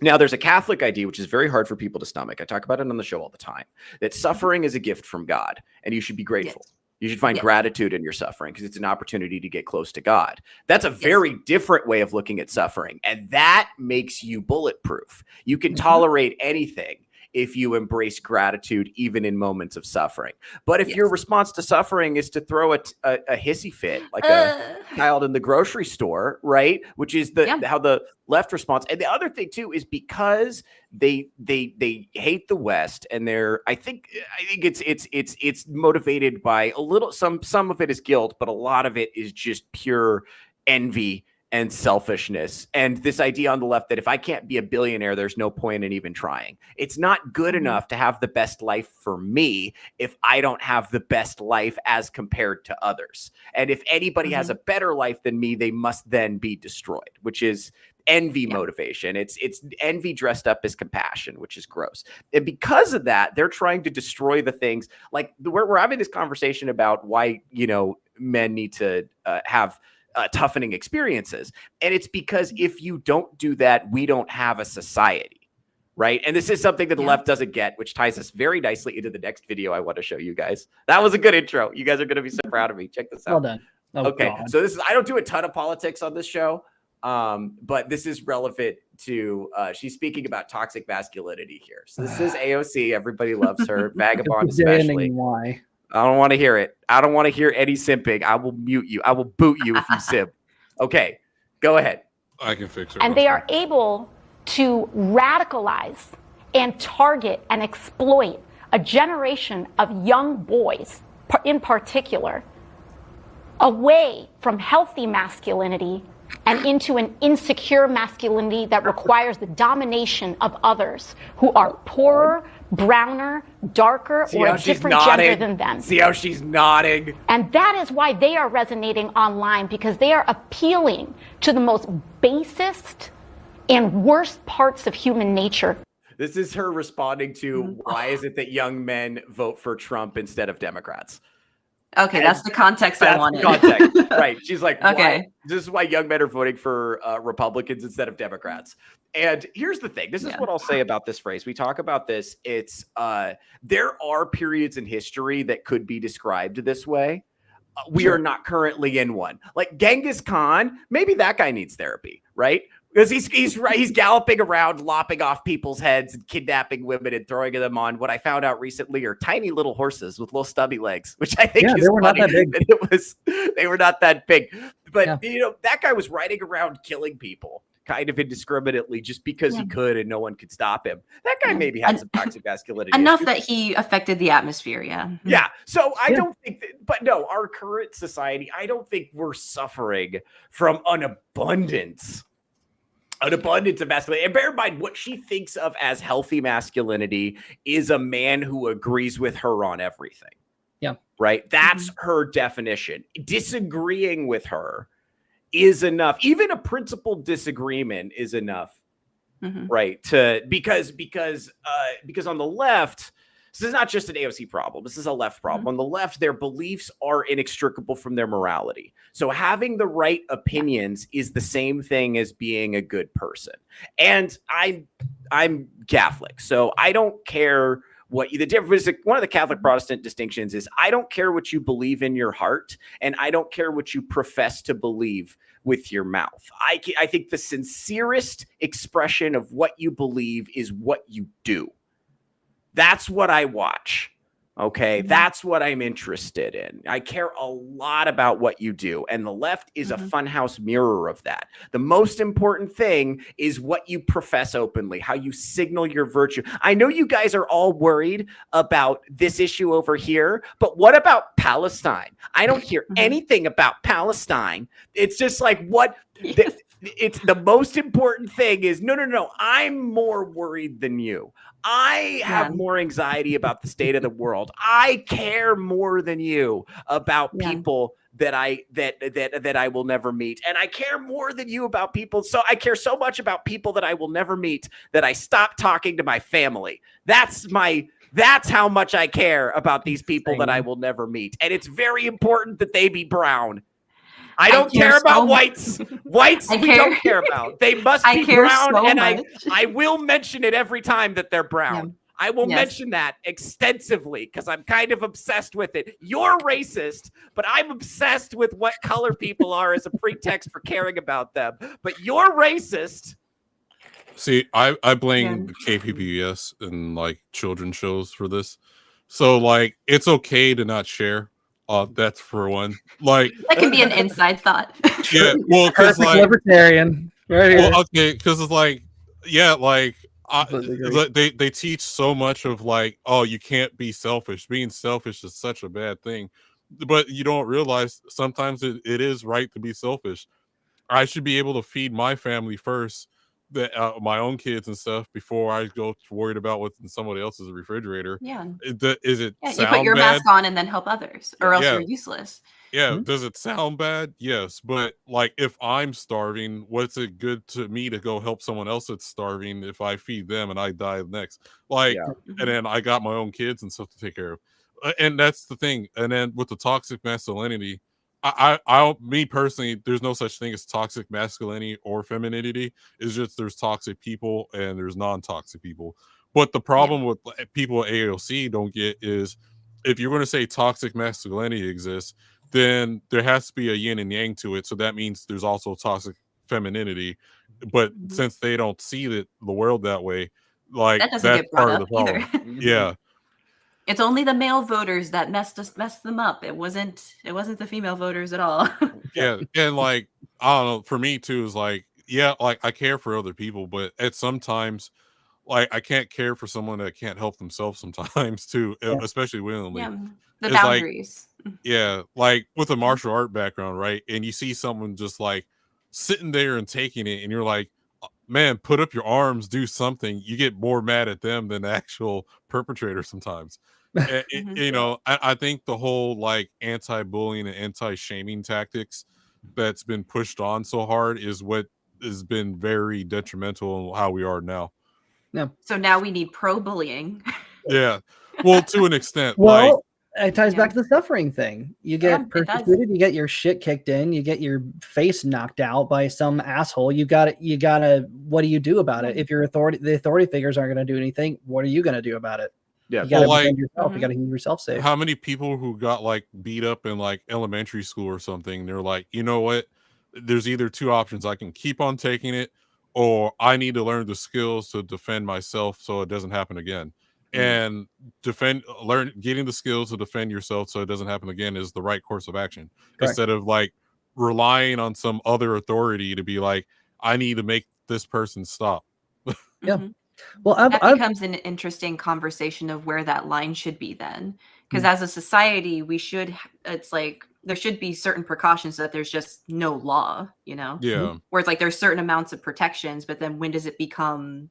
Now, there's a Catholic idea, which is very hard for people to stomach. I talk about it on the show all the time, that suffering is a gift from God and you should be grateful. You should find gratitude in your suffering because it's an opportunity to get close to God. That's a very different way of looking at suffering. And that makes you bulletproof. You can tolerate anything if you embrace gratitude, even in moments of suffering. But if your response to suffering is to throw a hissy fit, like a child in the grocery store, right? Which is how the left responds. And the other thing too is because they hate the West, and I think it's motivated by a little some of it is guilt, but a lot of it is just pure envy and selfishness, and this idea on the left that if I can't be a billionaire, there's no point in even trying. It's not good enough to have the best life for me if I don't have the best life as compared to others. And if anybody has a better life than me, they must then be destroyed, which is envy motivation. It's envy dressed up as compassion, which is gross. And because of that, they're trying to destroy the things like we're having this conversation about why, men need to have toughening experiences. And it's because if you don't do that, we don't have a society. Right. And this is something that the left doesn't get, which ties us very nicely into the next video I want to show you guys. That was a good intro. You guys are going to be so proud of me. Check this out. Well done. Oh, okay. God. So I don't do a ton of politics on this show, but this is relevant to, she's speaking about toxic masculinity here. So this is AOC. Everybody loves her. Vagabond especially. Why? I don't want to hear it. I don't want to hear any simping. I will mute you. I will boot you if you simp. Okay. Go ahead. I can fix it. And they are able to radicalize and target and exploit a generation of young boys, in particular, away from healthy masculinity and into an insecure masculinity that requires the domination of others who are poorer, browner, darker, or a different gender than them. See how she's nodding? And that is why they are resonating online, because they are appealing to the most basest and worst parts of human nature. This is her responding to why is it that young men vote for Trump instead of Democrats? Okay, that's the context I wanted. Context, right? She's like, okay, this is why young men are voting for Republicans instead of Democrats. And here's the thing: this is what I'll say about this phrase. We talk about this. It's there are periods in history that could be described this way. We are not currently in one. Like Genghis Khan, maybe that guy needs therapy, right? Because he's galloping around, lopping off people's heads and kidnapping women and throwing them on what I found out recently are tiny little horses with little stubby legs, which I think is they were funny. not that big. They were not that big. But you know, that guy was riding around killing people kind of indiscriminately just because he could and no one could stop him. That guy maybe had some toxic masculinity enough issues. that he affected the atmosphere. Yeah. So I don't think but no, our current society, I don't think we're suffering from an abundance of masculinity. And bear in mind, what she thinks of as healthy masculinity is a man who agrees with her on everything. Yeah. Right? That's her definition. Disagreeing with her is enough. Even a principled disagreement is enough. Right? Because on the left, this is not just an AOC problem. This is a left problem. On the left, their beliefs are inextricable from their morality. So having the right opinions is the same thing as being a good person. And I'm Catholic, so I don't care what the difference. One of the Catholic Protestant distinctions is I don't care what you believe in your heart, and I don't care what you profess to believe with your mouth. I think the sincerest expression of what you believe is what you do. That's what I watch. Okay. That's what I'm interested in. I care a lot about what you do. And the left is a funhouse mirror of that. The most important thing is what you profess openly, how you signal your virtue. I know you guys are all worried about this issue over here, but what about Palestine? I don't hear anything about Palestine. It's just like it's the most important thing is no. I'm more worried than you. I have more anxiety about the state of the world. I care more than you about people that I will never meet. And I care more than you about people. So I care so much about people that I will never meet that I stop talking to my family. That's how much I care about these people that I will never meet. And it's very important that they be brown. I don't care about whites. Whites we don't care about. They must be brown, and I will mention it every time that they're brown. I will mention that extensively because I'm kind of obsessed with it. You're racist, but I'm obsessed with what color people are as a pretext for caring about them. But you're racist. See, I blame the KPBS and like children's shows for this. So like it's okay to not share. That's for one. Like that can be an inside thought. Yeah, well, because like libertarian, right here. Well, okay, because it's like, they teach so much of like, oh, you can't be selfish. Being selfish is such a bad thing, but you don't realize sometimes it is right to be selfish. I should be able to feed my family first, my own kids and stuff, before I go worried about what's in somebody else's refrigerator. Yeah. Is it you sound put your bad? mask on and then help others, or else you're useless. Yeah. Does it sound bad? Yes. But like if I'm starving, what's it good to me to go help someone else that's starving if I feed them and I die next? Like, and then I got my own kids and stuff to take care of. And that's the thing. And then with the toxic masculinity, me personally, there's no such thing as toxic masculinity or femininity. It's just there's toxic people and there's non-toxic people. But the problem with people at AOC don't get is if you're going to say toxic masculinity exists, then there has to be a yin and yang to it. So that means there's also toxic femininity. But since they don't see the world that way, like That doesn't that's get brought part of up the problem. either. Yeah. It's only the male voters that messed them up. It wasn't the female voters at all. Yeah, and like I don't know, for me too is like, yeah, like I care for other people, but at sometimes like I can't care for someone that can't help themselves sometimes too, especially willingly. Yeah, the It's like, boundaries. yeah, like with a martial art background, right? And you see someone just like sitting there and taking it, and you're like, man, put up your arms, do something. You get more mad at them than the actual perpetrator sometimes. You know, I think the whole like anti-bullying and anti-shaming tactics that's been pushed on so hard is what has been very detrimental in how we are now. Yeah. So now we need pro-bullying. Yeah. Well, to an extent. Well, it ties back to the suffering thing. You get it does. persecuted, you get your shit kicked in, you get your face knocked out by some asshole. You gotta what do you do about it? If the authority figures aren't gonna do anything, what are you gonna do about it? Yeah. You gotta Well, like, defend yourself. You gotta keep yourself safe. How many people who got like beat up in like elementary school or something, they're like, you know what? There's either two options. I can keep on taking it, or I need to learn the skills to defend myself so it doesn't happen again. And getting the skills to defend yourself so it doesn't happen again is the right course of action. Correct. Instead of like relying on some other authority to be like, I need to make this person stop. Yeah. Well, that becomes an interesting conversation of where that line should be then. Because as a society, it's like there should be certain precautions so that there's just no law, you know? Yeah. Where it's like there's certain amounts of protections, but then when does it become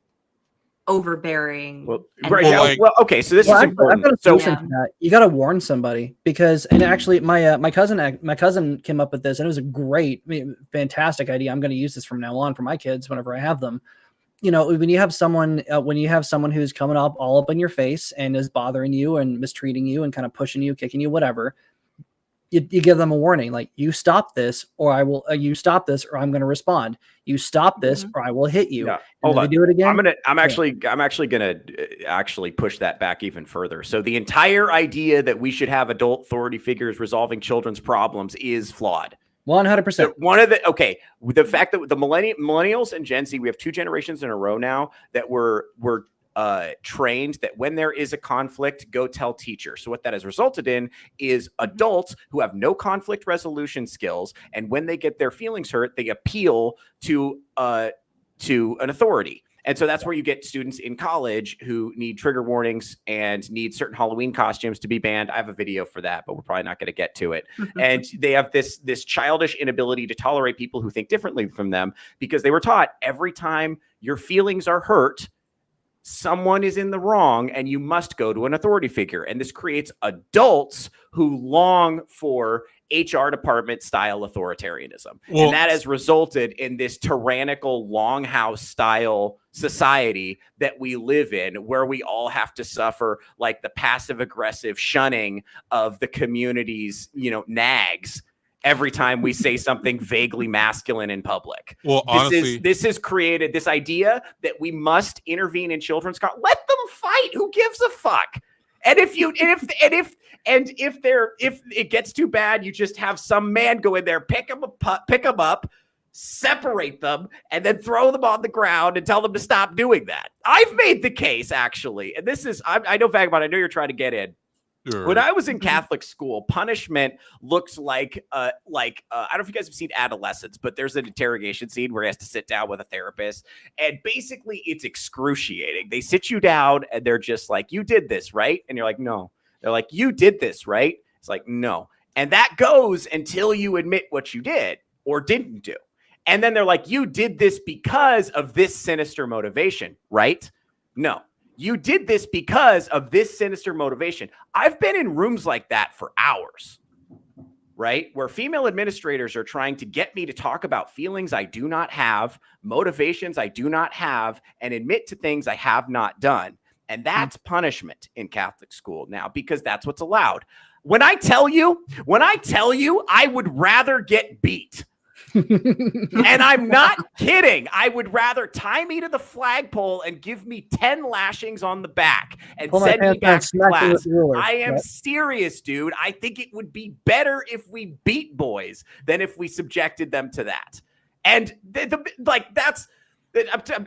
overbearing? Well, and right. like, Well, okay. So this is important. I've got a So solution to that. You got to warn somebody because, and actually, my cousin came up with this, and it was a great, fantastic idea. I'm going to use this from now on for my kids whenever I have them. You know, when you have someone who's coming up all up in your face and is bothering you and mistreating you and kind of pushing you, kicking you, whatever, you give them a warning, like you stop this, or I will. You stop this, or I'm going to respond. You stop this, or I will hit you. Yeah. And Hold if on. they do it again. I'm actually gonna actually push that back even further. So the entire idea that we should have adult authority figures resolving children's problems is flawed. 100%. The fact that the millennials and Gen Z, we have 2 generations in a row now that were trained that when there is a conflict, go tell teacher. So what that has resulted in is adults who have no conflict resolution skills, and when they get their feelings hurt, they appeal to an authority. And so that's where you get students in college who need trigger warnings and need certain Halloween costumes to be banned. I have a video for that, but we're probably not going to get to it. And they have this childish inability to tolerate people who think differently from them because they were taught every time your feelings are hurt, someone is in the wrong and you must go to an authority figure. And this creates adults who long for HR department style authoritarianism. And that has resulted in this tyrannical longhouse style society that we live in, where we all have to suffer like the passive aggressive shunning of the community's, nags every time we say something vaguely masculine in public. Well, honestly, this has created this idea that we must intervene in children's let them fight. Who gives a fuck? And if it gets too bad, you just have some man go in there, pick them up, separate them, and then throw them on the ground and tell them to stop doing that. I've made the case actually, and this is I know Vagabond. I know you're trying to get in. Sure. When I was in Catholic school, punishment looks like I don't know if you guys have seen Adolescence, but there's an interrogation scene where he has to sit down with a therapist, and basically it's excruciating. They sit you down and they're just like, "You did this, right?" And you're like, "No." They're like, "You did this, right?" It's like, "No." And that goes until you admit what you did or didn't do. And then they're like, "You did this because of this sinister motivation, right?" No. You did this because of this sinister motivation. I've been in rooms like that for hours, right? Where female administrators are trying to get me to talk about feelings I do not have, motivations I do not have, and admit to things I have not done. And that's punishment in Catholic school now, because that's what's allowed. When I tell you, I would rather get beat. And I'm not kidding. I would rather tie me to the flagpole and give me 10 lashings on the back and send me back to class. I am serious, dude. I think it would be better if we beat boys than if we subjected them to that. And that's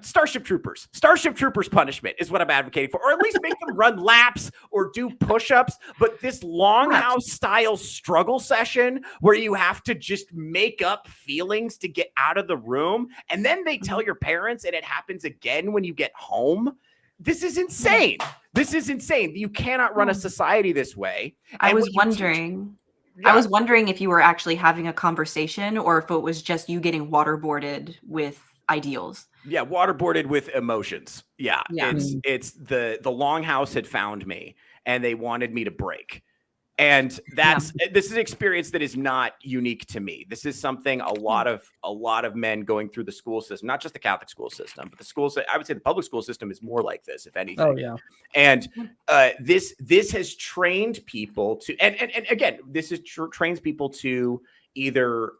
Starship Troopers. Starship Troopers punishment is what I'm advocating for, or at least make them run laps or do push-ups. But this longhouse style struggle session where you have to just make up feelings to get out of the room, and then they tell your parents, and it happens again when you get home. This is insane. This is insane. You cannot run a society this way. I was wondering if you were actually having a conversation or if it was just you getting waterboarded with ideals. Yeah, waterboarded with emotions. Yeah. It's the longhouse had found me and they wanted me to break. And this is an experience that is not unique to me. This is something a lot of men going through the school system, not just the Catholic school system, but the schools. I would say the public school system is more like this, if anything. Oh yeah. And this has trained people to, and again, this is trains people to either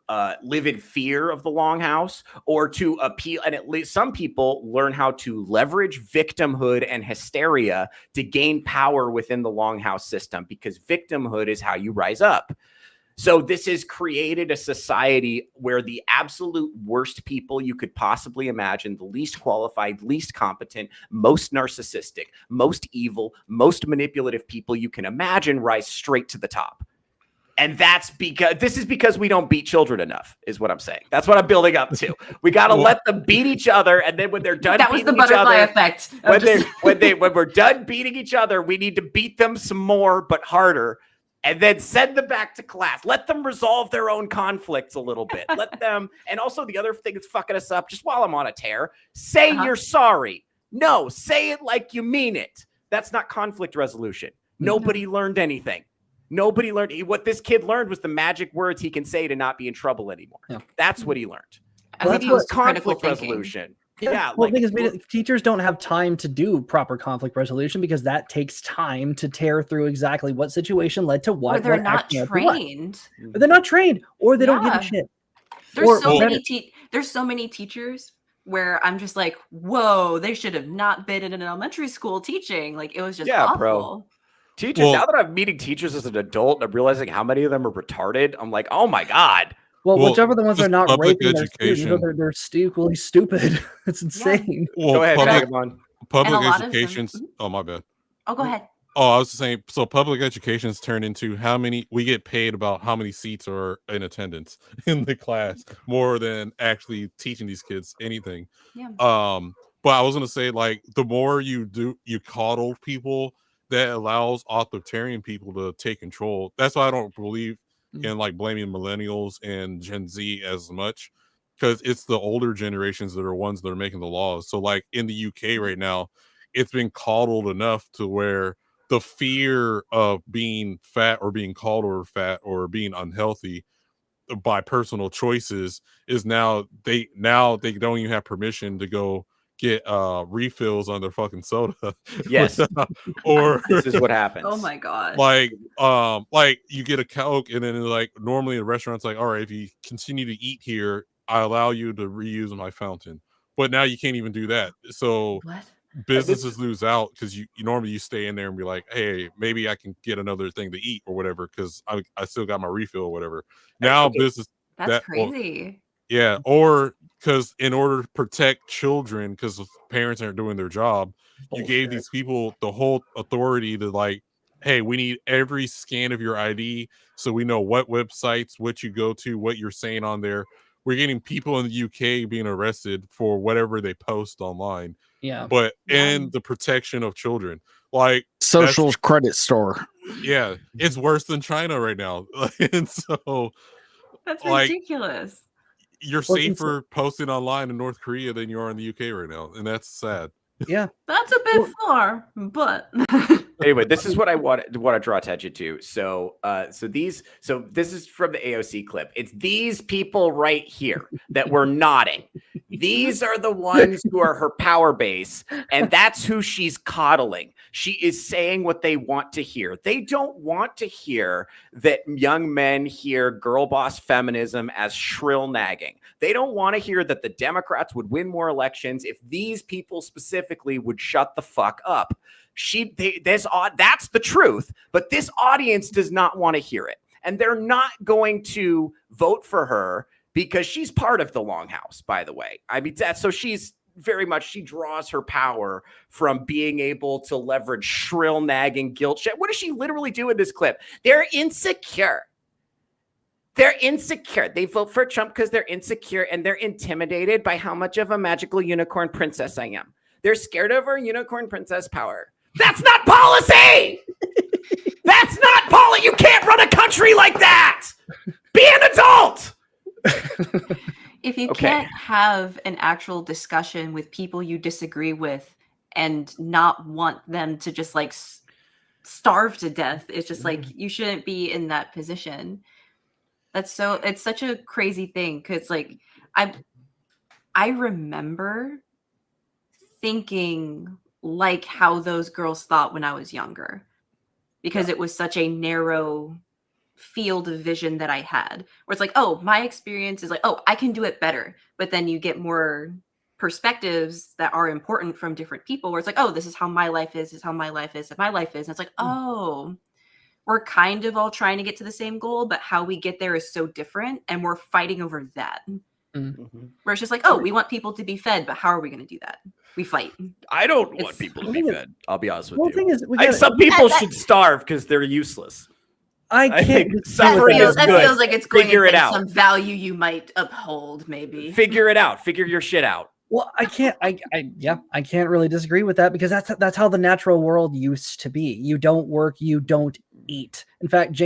live in fear of the longhouse or to appeal. And at least some people learn how to leverage victimhood and hysteria to gain power within the longhouse system, because victimhood is how you rise up. So this has created a society where the absolute worst people you could possibly imagine, the least qualified, least competent, most narcissistic, most evil, most manipulative people you can imagine rise straight to the top. And that's because we don't beat children enough, is what I'm saying. That's what I'm building up to. We got to let them beat each other, and then when they're done, that was the butterfly effect. When we're done beating each other, we need to beat them some more, but harder, and then send them back to class. Let them resolve their own conflicts a little bit. Let them, and also the other thing that's fucking us up, just while I'm on a tear, say you're sorry. No, say it like you mean it. That's not conflict resolution. Nobody learned anything. Nobody learned. What this kid learned was the magic words he can say to not be in trouble anymore. Yeah. That's what he learned. Well, that's what conflict resolution. Yeah. Well, the thing is, teachers don't have time to do proper conflict resolution because that takes time to tear through exactly what situation led to what. Or they're not trained. Or they're not trained, or they don't give a shit. There's so many teachers where I'm just like, whoa, they should have not been in an elementary school teaching. Like, it was just awful. Bro. Teachers, now that I'm meeting teachers as an adult and I'm realizing how many of them are retarded, I'm like, oh my God. Well, whichever the ones are not raping their students, they're equally stupid. It's insane. Well, go ahead, public education's. Oh, my bad. Oh, go ahead. Oh, I was saying, so public education's turned into how many we get paid about how many seats are in attendance in the class, more than actually teaching these kids anything. Yeah. But I was gonna say, like, the more you coddle people, that allows authoritarian people to take control. That's why I don't believe in like blaming millennials and Gen Z as much, because it's the older generations that are ones that are making the laws. So like in the UK right now, it's been coddled enough to where the fear of being fat or being called or fat or being unhealthy by personal choices is now they don't even have permission to go get refills on their fucking soda. Yes. Or this is what happens. Oh my God. Like you get a Coke and then like normally the restaurant's like, all right, if you continue to eat here, I allow you to reuse my fountain. But now you can't even do that. So businesses lose out because you normally you stay in there and be like, hey, maybe I can get another thing to eat or whatever because I still got my refill or whatever. Now business that's crazy. Yeah, or because in order to protect children, because parents aren't doing their job, you gave these people the whole authority to like, hey, we need every scan of your ID so we know what websites, what you go to, what you're saying on there. We're getting people in the UK being arrested for whatever they post online. Yeah. But and the protection of children. Like social credit store. Yeah, it's worse than China right now. And so that's ridiculous. You're safer posting online in North Korea than you are in the UK right now, and that's sad. Yeah, that's a bit far, but Anyway, this is what I want to draw attention to. So this is from the AOC clip. It's these people right here that were nodding. These are the ones who are her power base, and that's who she's coddling. She is saying what they want to hear. They don't want to hear that young men hear girl boss feminism as shrill nagging. They don't want to hear that the Democrats would win more elections if these people specifically would shut the fuck up. That's the truth, but this audience does not want to hear it. And they're not going to vote for her because she's part of the Longhouse, by the way. I mean, she draws her power from being able to leverage shrill, nagging guilt shit. What does she literally do in this clip? They're insecure. They're insecure. They vote for Trump because they're insecure and they're intimidated by how much of a magical unicorn princess I am. They're scared of her unicorn princess power. That's not policy. That's not policy. You can't run a country like that. Be an adult. If you can't have an actual discussion with people you disagree with and not want them to just like starve to death, it's just like you shouldn't be in that position. It's such a crazy thing because like I remember thinking like how those girls thought when I was younger, because it was such a narrow field of vision that I had, where it's like, oh, my experience is like, oh, I can do it better. But then you get more perspectives that are important from different people, where it's like, oh, this is how my life is how my life is, my life is. And it's like, oh, we're kind of all trying to get to the same goal, but how we get there is so different. And we're fighting over that. Where it's just like, oh, we want people to be fed, but how are we going to do that? We fight. I don't want people to be fed. I'll be honest with you. Thing is, some people should starve because they're useless. I can't. That feels like it's going against some value you might uphold, maybe. Figure it out. Figure your shit out. Well, I can't. I can't really disagree with that because that's how the natural world used to be. You don't work, you don't eat. In fact,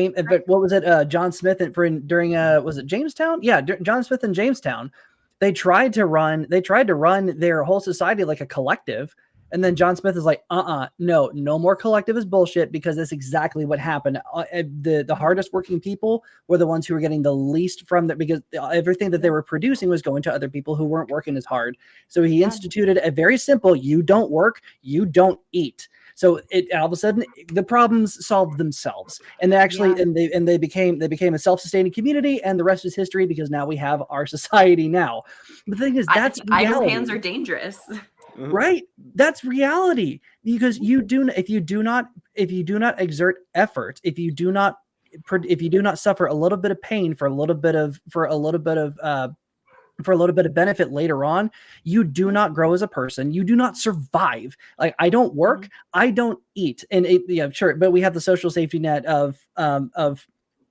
what was it? John Smith during was it Jamestown? Yeah, John Smith in Jamestown. They tried to run their whole society like a collective. And then John Smith is like, no more collective is bullshit, because that's exactly what happened. The hardest working people were the ones who were getting the least from that, because everything that they were producing was going to other people who weren't working as hard. So he instituted a very simple, you don't work, you don't eat. So all of a sudden the problems solved themselves, and they became a self-sustaining community, and the rest is history, because now we have our society now. The thing is, that's idle hands are dangerous. Right, that's reality, because if you do not exert effort, if you do not suffer a little bit of pain for a little bit of benefit later on, you do not grow as a person. You do not survive. Like, I don't work, I don't eat, and sure, but we have the social safety net of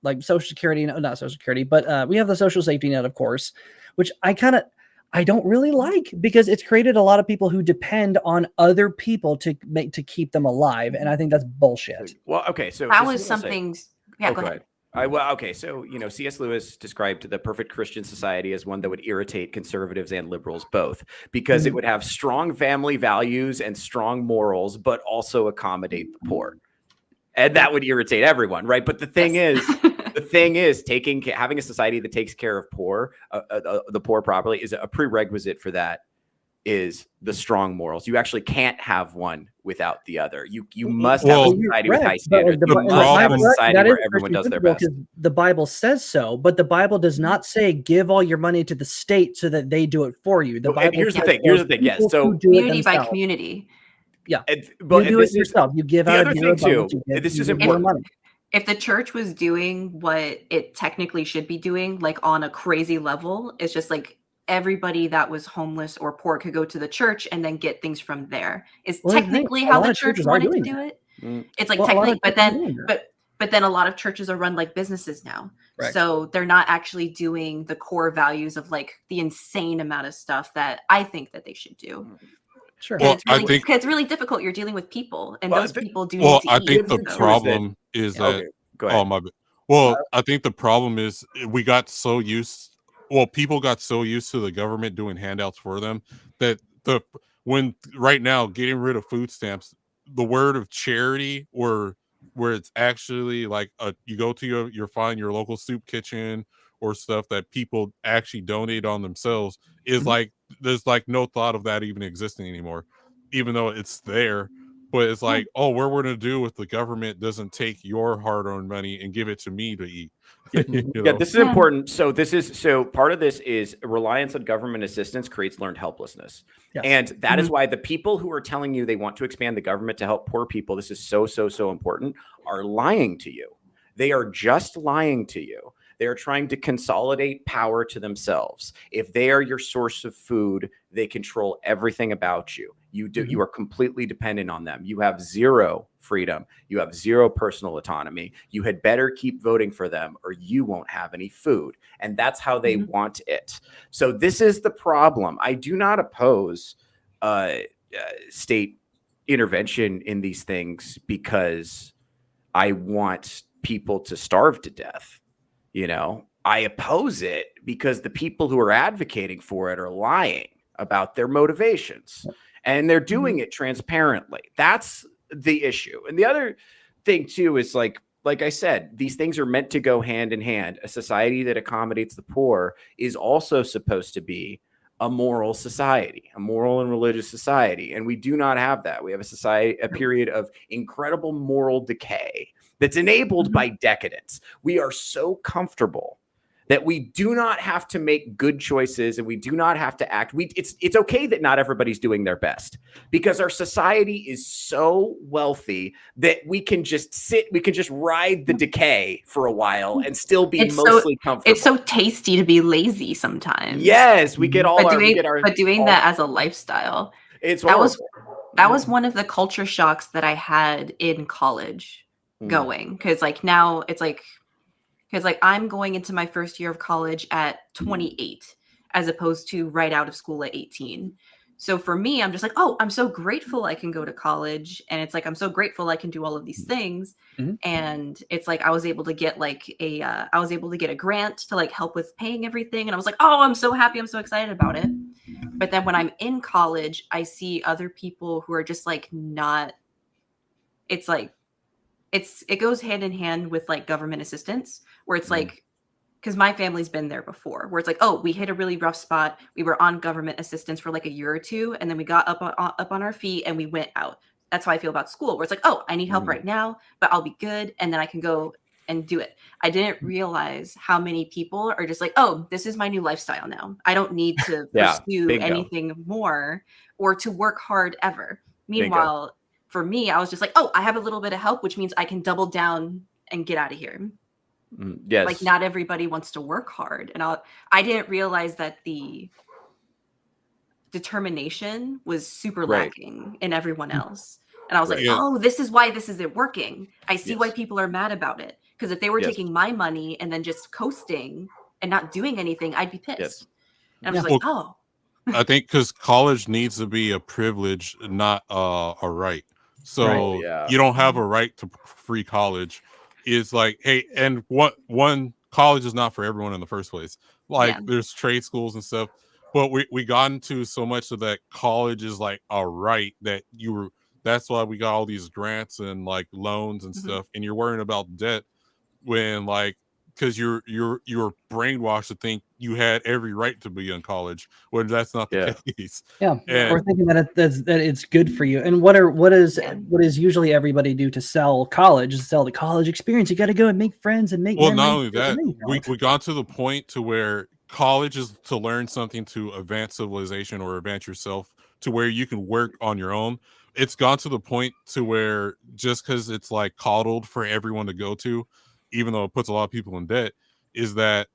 like Social Security, not Social Security, but we have the social safety net, of course, which I don't really like, because it's created a lot of people who depend on other people to keep them alive, and I think that's bullshit. Well, okay, so that was something. Yeah, go ahead. So C.S. Lewis described the perfect Christian society as one that would irritate conservatives and liberals both, because it would have strong family values and strong morals, but also accommodate the poor, and that would irritate everyone, right? But the thing is. The thing is, having a society that takes care of the poor properly is a prerequisite for that. Is the strong morals. You actually can't have one without the other. You must have a society with high standards. You must have a society where everyone does their best. The Bible says so, but the Bible does not say give all your money to the state so that they do it for you. The Bible here's the thing. Yes, so community by community. Yeah, you do it yourself. You give out. The other thing too. This is important. If the church was doing what it technically should be doing, like on a crazy level, it's just like everybody that was homeless or poor could go to the church and then get things from there. Is technically how the church wanted to do it. It's like technically, but then a lot of churches are run like businesses now. Right. So they're not actually doing the core values of like the insane amount of stuff that I think that they should do. Sure. Well, it's really difficult. You're dealing with people, and those people do need to eat. I think the problem is that. Go ahead. Oh my. Well, I think the problem is people got so used to the government doing handouts for them that when right now getting rid of food stamps the word of charity, or where it's actually like you go to your local soup kitchen or stuff that people actually donate on themselves, is like there's like no thought of that even existing anymore, even though it's there. But it's like, oh, what we're gonna do if the government doesn't take your hard-earned money and give it to me to eat? You Yeah, know? this is important. So part of this is reliance on government assistance creates learned helplessness. Yes. And that is why the people who are telling you they want to expand the government to help poor people, this is so important, are lying to you. They are just lying to you. They are trying to consolidate power to themselves. If they are your source of food, they control everything about you. You are completely dependent on them. You have zero freedom. You have zero personal autonomy. You had better keep voting for them or you won't have any food. And that's how they want it. So this is the problem. I do not oppose state intervention in these things because I want people to starve to death. You know, I oppose it because the people who are advocating for it are lying about their motivations, and they're doing it transparently. That's the issue. And the other thing too is like I said, these things are meant to go hand in hand. A society that accommodates the poor is also supposed to be a moral society, a moral and religious society. And we do not have that. We have a period of incredible moral decay that's enabled by decadence. We are so comfortable that we do not have to make good choices and we do not have to act. It's okay that not everybody's doing their best because our society is so wealthy that we can just ride the decay for a while and still be mostly comfortable. It's so tasty to be lazy sometimes. Yes, we get all but doing that as a lifestyle. It's horrible. That was one of the culture shocks that I had in college going, because like now it's like, because like I'm going into my first year of college at 28 as opposed to right out of school at 18. So for me, I'm just like, oh, I'm so grateful I can go to college, and it's like I'm so grateful I can do all of these things. And it's like I was able to get like a grant to like help with paying everything, and I was like, oh, I'm so happy, I'm so excited about it. But then when I'm in college, I see other people who are just like not. It's like it goes hand in hand with like government assistance, where it's like, because my family's been there before, where it's like, oh, we hit a really rough spot. We were on government assistance for like a year or two, and then we got up on our feet and we went out. That's how I feel about school, where it's like, oh, I need help right now, but I'll be good, and then I can go and do it. I didn't realize how many people are just like, oh, this is my new lifestyle now. I don't need to pursue anything more or to work hard ever. Meanwhile, for me, I was just like, oh, I have a little bit of help, which means I can double down and get out of here. Yes. Like not everybody wants to work hard. And I didn't realize that the determination was super lacking in everyone else. And I was like, oh, this is why this isn't working. I see why people are mad about it. Because if they were taking my money and then just coasting and not doing anything, I'd be pissed. And I was like, oh. I think because college needs to be a privilege, not a right. So you don't have a right to free college. It's like, hey, and one college is not for everyone in the first place. Like there's trade schools and stuff, but we got into so much of that college is like a right that that's why we got all these grants and like loans and stuff, and you're worrying about debt when like, because you're brainwashed to think you had every right to be in college when that's not the case. Or thinking that it's good for you. And what is usually everybody do to sell college is sell the college experience. You got to go and make friends and make. Well, not only that, we got to the point to where college is to learn something to advance civilization or advance yourself to where you can work on your own. It's gone to the point to where just because it's like coddled for everyone to go to, even though it puts a lot of people in debt, is that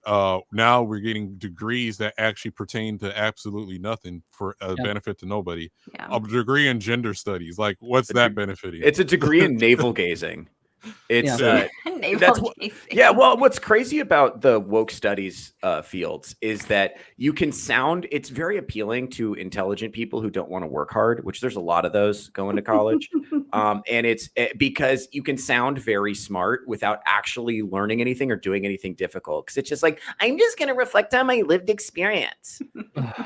now we're getting degrees that actually pertain to absolutely nothing for a benefit to nobody. A degree in gender studies, like what's that benefiting? It's a degree in navel gazing. It's Navel that's what, gazing. yeah. Well, what's crazy about the woke studies fields is that you can sound. It's very appealing to intelligent people who don't want to work hard, which there's a lot of those going to college. And it's because you can sound very smart without actually learning anything or doing anything difficult. Because it's just like, I'm just going to reflect on my lived experience,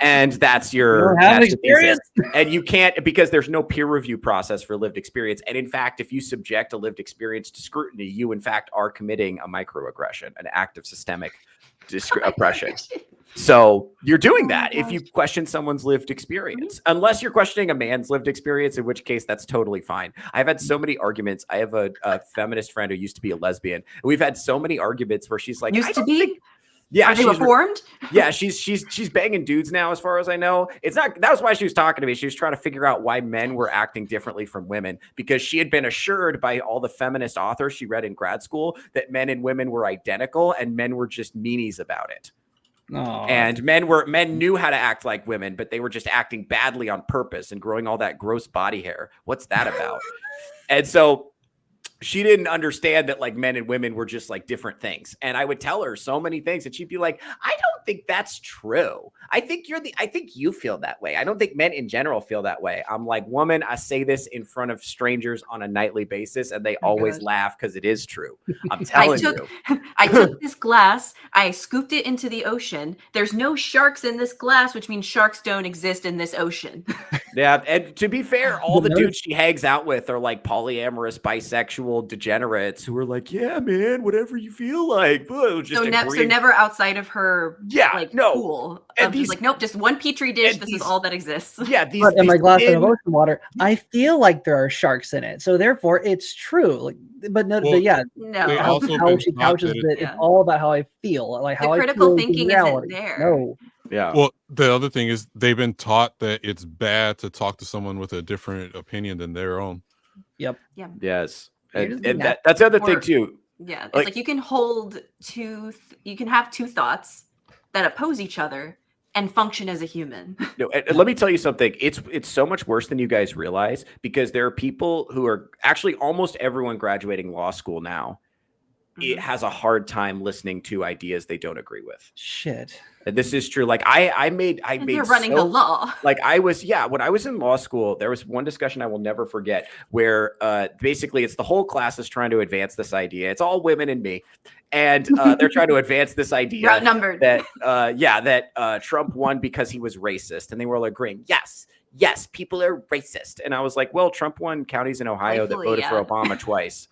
and that's your experience. And you can't, because there's no peer review process for lived experience. And in fact, if you subject a lived experience to scrutiny, you in fact are committing a microaggression, an act of systemic oppression. So you're doing that if you question someone's lived experience, unless you're questioning a man's lived experience, in which case that's totally fine. I've had so many arguments. I have a feminist friend who used to be a lesbian. We've had so many arguments where she's like, Used to be? Yeah, Are they reformed? Yeah, she's banging dudes now, as far as I know. It's not. That was why she was talking to me. She was trying to figure out why men were acting differently from women, because she had been assured by all the feminist authors she read in grad school that men and women were identical, and men were just meanies about it. Oh. And men knew how to act like women, but they were just acting badly on purpose and growing all that gross body hair. What's that about? And so she didn't understand that like men and women were just like different things. And I would tell her so many things and she'd be like, I don't think that's true. I think you feel that way. I don't think men in general feel that way. I'm like, woman, I say this in front of strangers on a nightly basis and they always laugh because it is true. I'm telling you. I took this glass, I scooped it into the ocean. There's no sharks in this glass, which means sharks don't exist in this ocean. Yeah. And to be fair, all the dudes she hangs out with are like polyamorous, bisexual degenerates who are like, yeah, man, whatever you feel like. So never outside of her pool. These, like, nope, just one petri dish. This is all that exists. Yeah, but in my glass of ocean water, I feel like there are sharks in it. So therefore it's true. Like, but no, No. how she couches it, it's all about how I feel. Like how the I critical feel thinking isn't there. No. Yeah. Well, the other thing is they've been taught that it's bad to talk to someone with a different opinion than their own. Yep. Yeah. Yes. And that's the other thing too. Yeah. It's like you can hold you can have two thoughts that oppose each other and function as a human. No, and let me tell you something. It's so much worse than you guys realize, because there are people who are actually almost everyone graduating law school now. It has a hard time listening to ideas they don't agree with. Shit. And this is true. Like I made you're running the law. Like when I was in law school, there was one discussion I will never forget where basically it's the whole class is trying to advance this idea. It's all women and me. And they're trying to advance this idea You're outnumbered. that Trump won because he was racist. And they were all agreeing, yes, people are racist. And I was like, well, Trump won counties in Ohio that voted for Obama twice.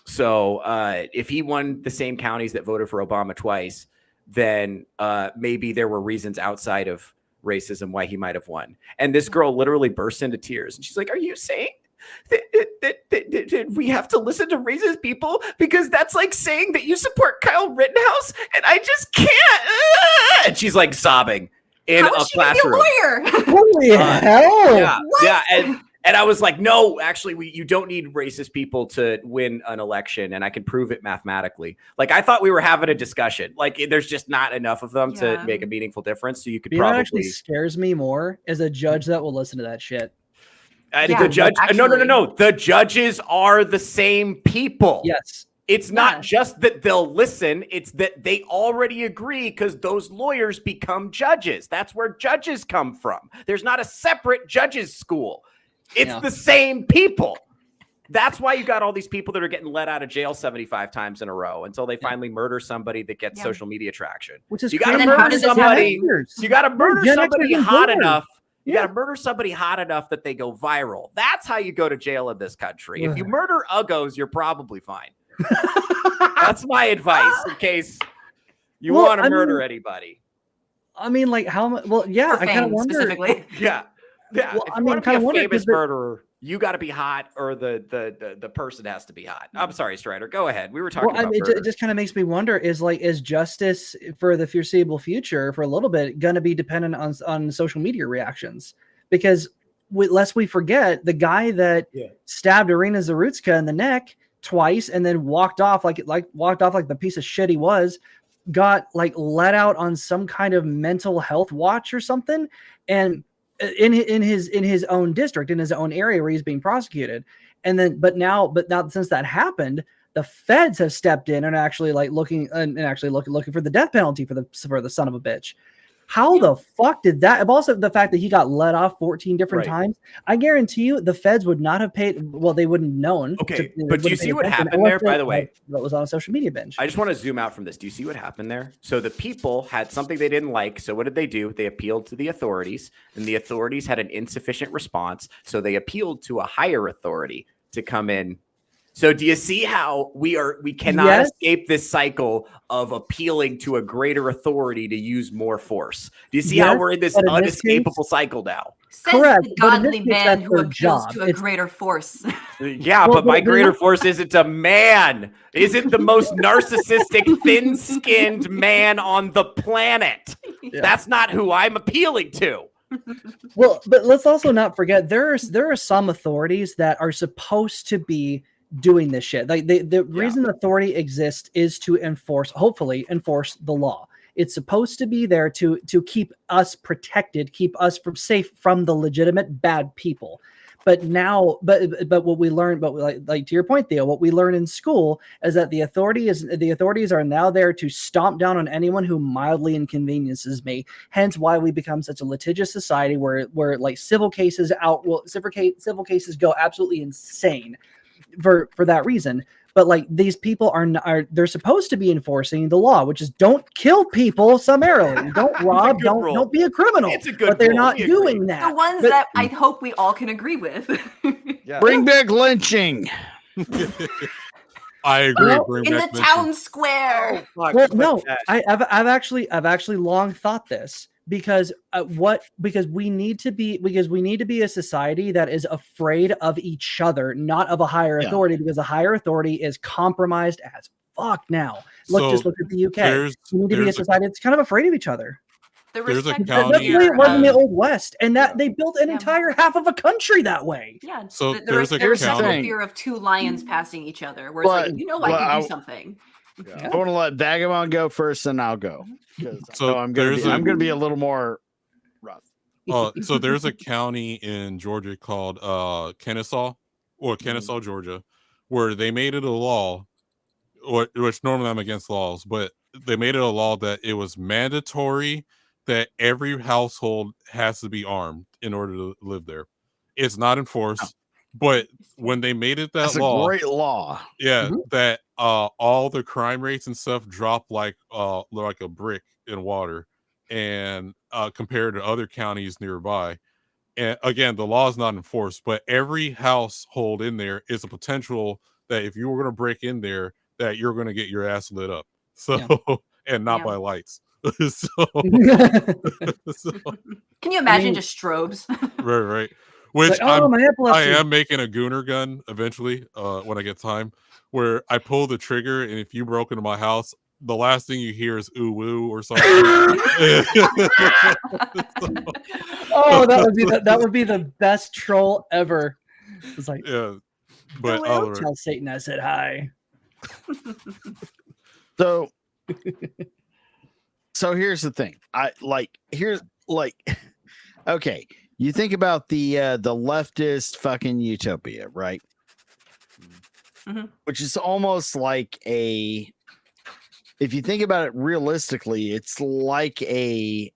So if he won the same counties that voted for Obama twice, then maybe there were reasons outside of racism why he might have won. And this girl literally burst into tears. And she's like, are you saying that we have to listen to racist people? Because that's like saying that you support Kyle Rittenhouse and I just can't. And she's like sobbing in a classroom. Holy hell. Yeah. And I was like, no, actually, you don't need racist people to win an election, and I can prove it mathematically. Like, I thought we were having a discussion. Like, there's just not enough of them to make a meaningful difference. So you could probably. What actually scares me more is a judge that will listen to that shit. The judge, no. The judges are the same people. Yes. It's not just that they'll listen, it's that they already agree because those lawyers become judges. That's where judges come from. There's not a separate judges school. It's the same people. That's why you got all these people that are getting let out of jail 75 times in a row until they finally murder somebody that gets social media traction. Which is you got to murder somebody. You got to murder somebody hot enough. You got to murder somebody hot enough that they go viral. That's how you go to jail in this country. If you murder uggos, you're probably fine. That's my advice in case you want to murder anybody. I mean, like how much? Well, yeah, I kind of wonder. Specifically. Yeah. Well, if you want to be a famous murderer, you got to be hot, or the person has to be hot. I'm sorry, Strider. Go ahead. We were talking about murder. It just kind of makes me wonder: is justice for the foreseeable future, for a little bit, going to be dependent on social media reactions? Because lest we forget, the guy that stabbed Irina Zarutska in the neck twice and then walked off like the piece of shit he was, got like let out on some kind of mental health watch or something, and in his own district, in his own area where he's being prosecuted. but now since that happened, the feds have stepped in and actually like looking for the death penalty for the son of a bitch. How the fuck did that? Also, the fact that he got let off 14 different times. I guarantee you, the feds would not have paid. Well, they wouldn't have known. Okay, but do you see what happened there? By the way, that was on a social media binge. I just want to zoom out from this. Do you see what happened there? So the people had something they didn't like. So what did they do? They appealed to the authorities, and the authorities had an insufficient response. So they appealed to a higher authority to come in. So do you see how we cannot escape this cycle of appealing to a greater authority to use more force? Do you see how we're in this unescapable cycle now? Correct. The godly man who appeals to a greater force. Yeah, but my greater force isn't a man. Isn't the most narcissistic, thin-skinned man on the planet. Yeah. That's not who I'm appealing to. Well, but let's also not forget there are some authorities that are supposed to be doing this shit. Like the reason authority exists is to hopefully enforce the law. It's supposed to be there to keep us protected, keep us safe from the legitimate bad people. But now, but what we learn, but like to your point, Theo, what we learn in school is that the authorities are now there to stomp down on anyone who mildly inconveniences me. Hence, why we become such a litigious society where like civil cases go absolutely insane for that reason. But like these people they're supposed to be enforcing the law, which is don't kill people summarily, don't rob, don't be a criminal. It's a good but they're rule. not doing that. The ones that I hope we all can agree with. Bring back lynching. I agree. In the town square. I've actually long thought this. Because we need to be a society that is afraid of each other, not of a higher authority, because a higher authority is compromised as fuck now. Just look at the UK. We need to be a society that's kind of afraid of each other. There's a county. That's the way it was in the Old West, and that they built an entire half of a country that way. Yeah. So there's such a fear of two lions passing each other, where it's like, I can do something. I want to let Vagabond go first, and I'll go. So I'm going to be a little more rough. So there's a county in Georgia called Kennesaw, Georgia, where they made it a law, which normally I'm against laws, but they made it a law that it was mandatory that every household has to be armed in order to live there. It's not enforced. But when they made it that's law, a great law. Yeah, that all the crime rates and stuff dropped like a brick in water, and compared to other counties nearby. And again, the law is not enforced, but every household in there is a potential that if you were going to break in there, that you're going to get your ass lit up. So and not by lights. So, can you imagine just strobes? Right. Which I am making a gooner gun eventually when I get time, where I pull the trigger, and if you broke into my house, the last thing you hear is ooh woo or something. Oh, that would be the best troll ever. It's like, but don't tell Satan I said hi. So here's the thing. Okay. You think about the leftist fucking utopia, right? Mm-hmm. Which is almost like if you think about it realistically, it's like a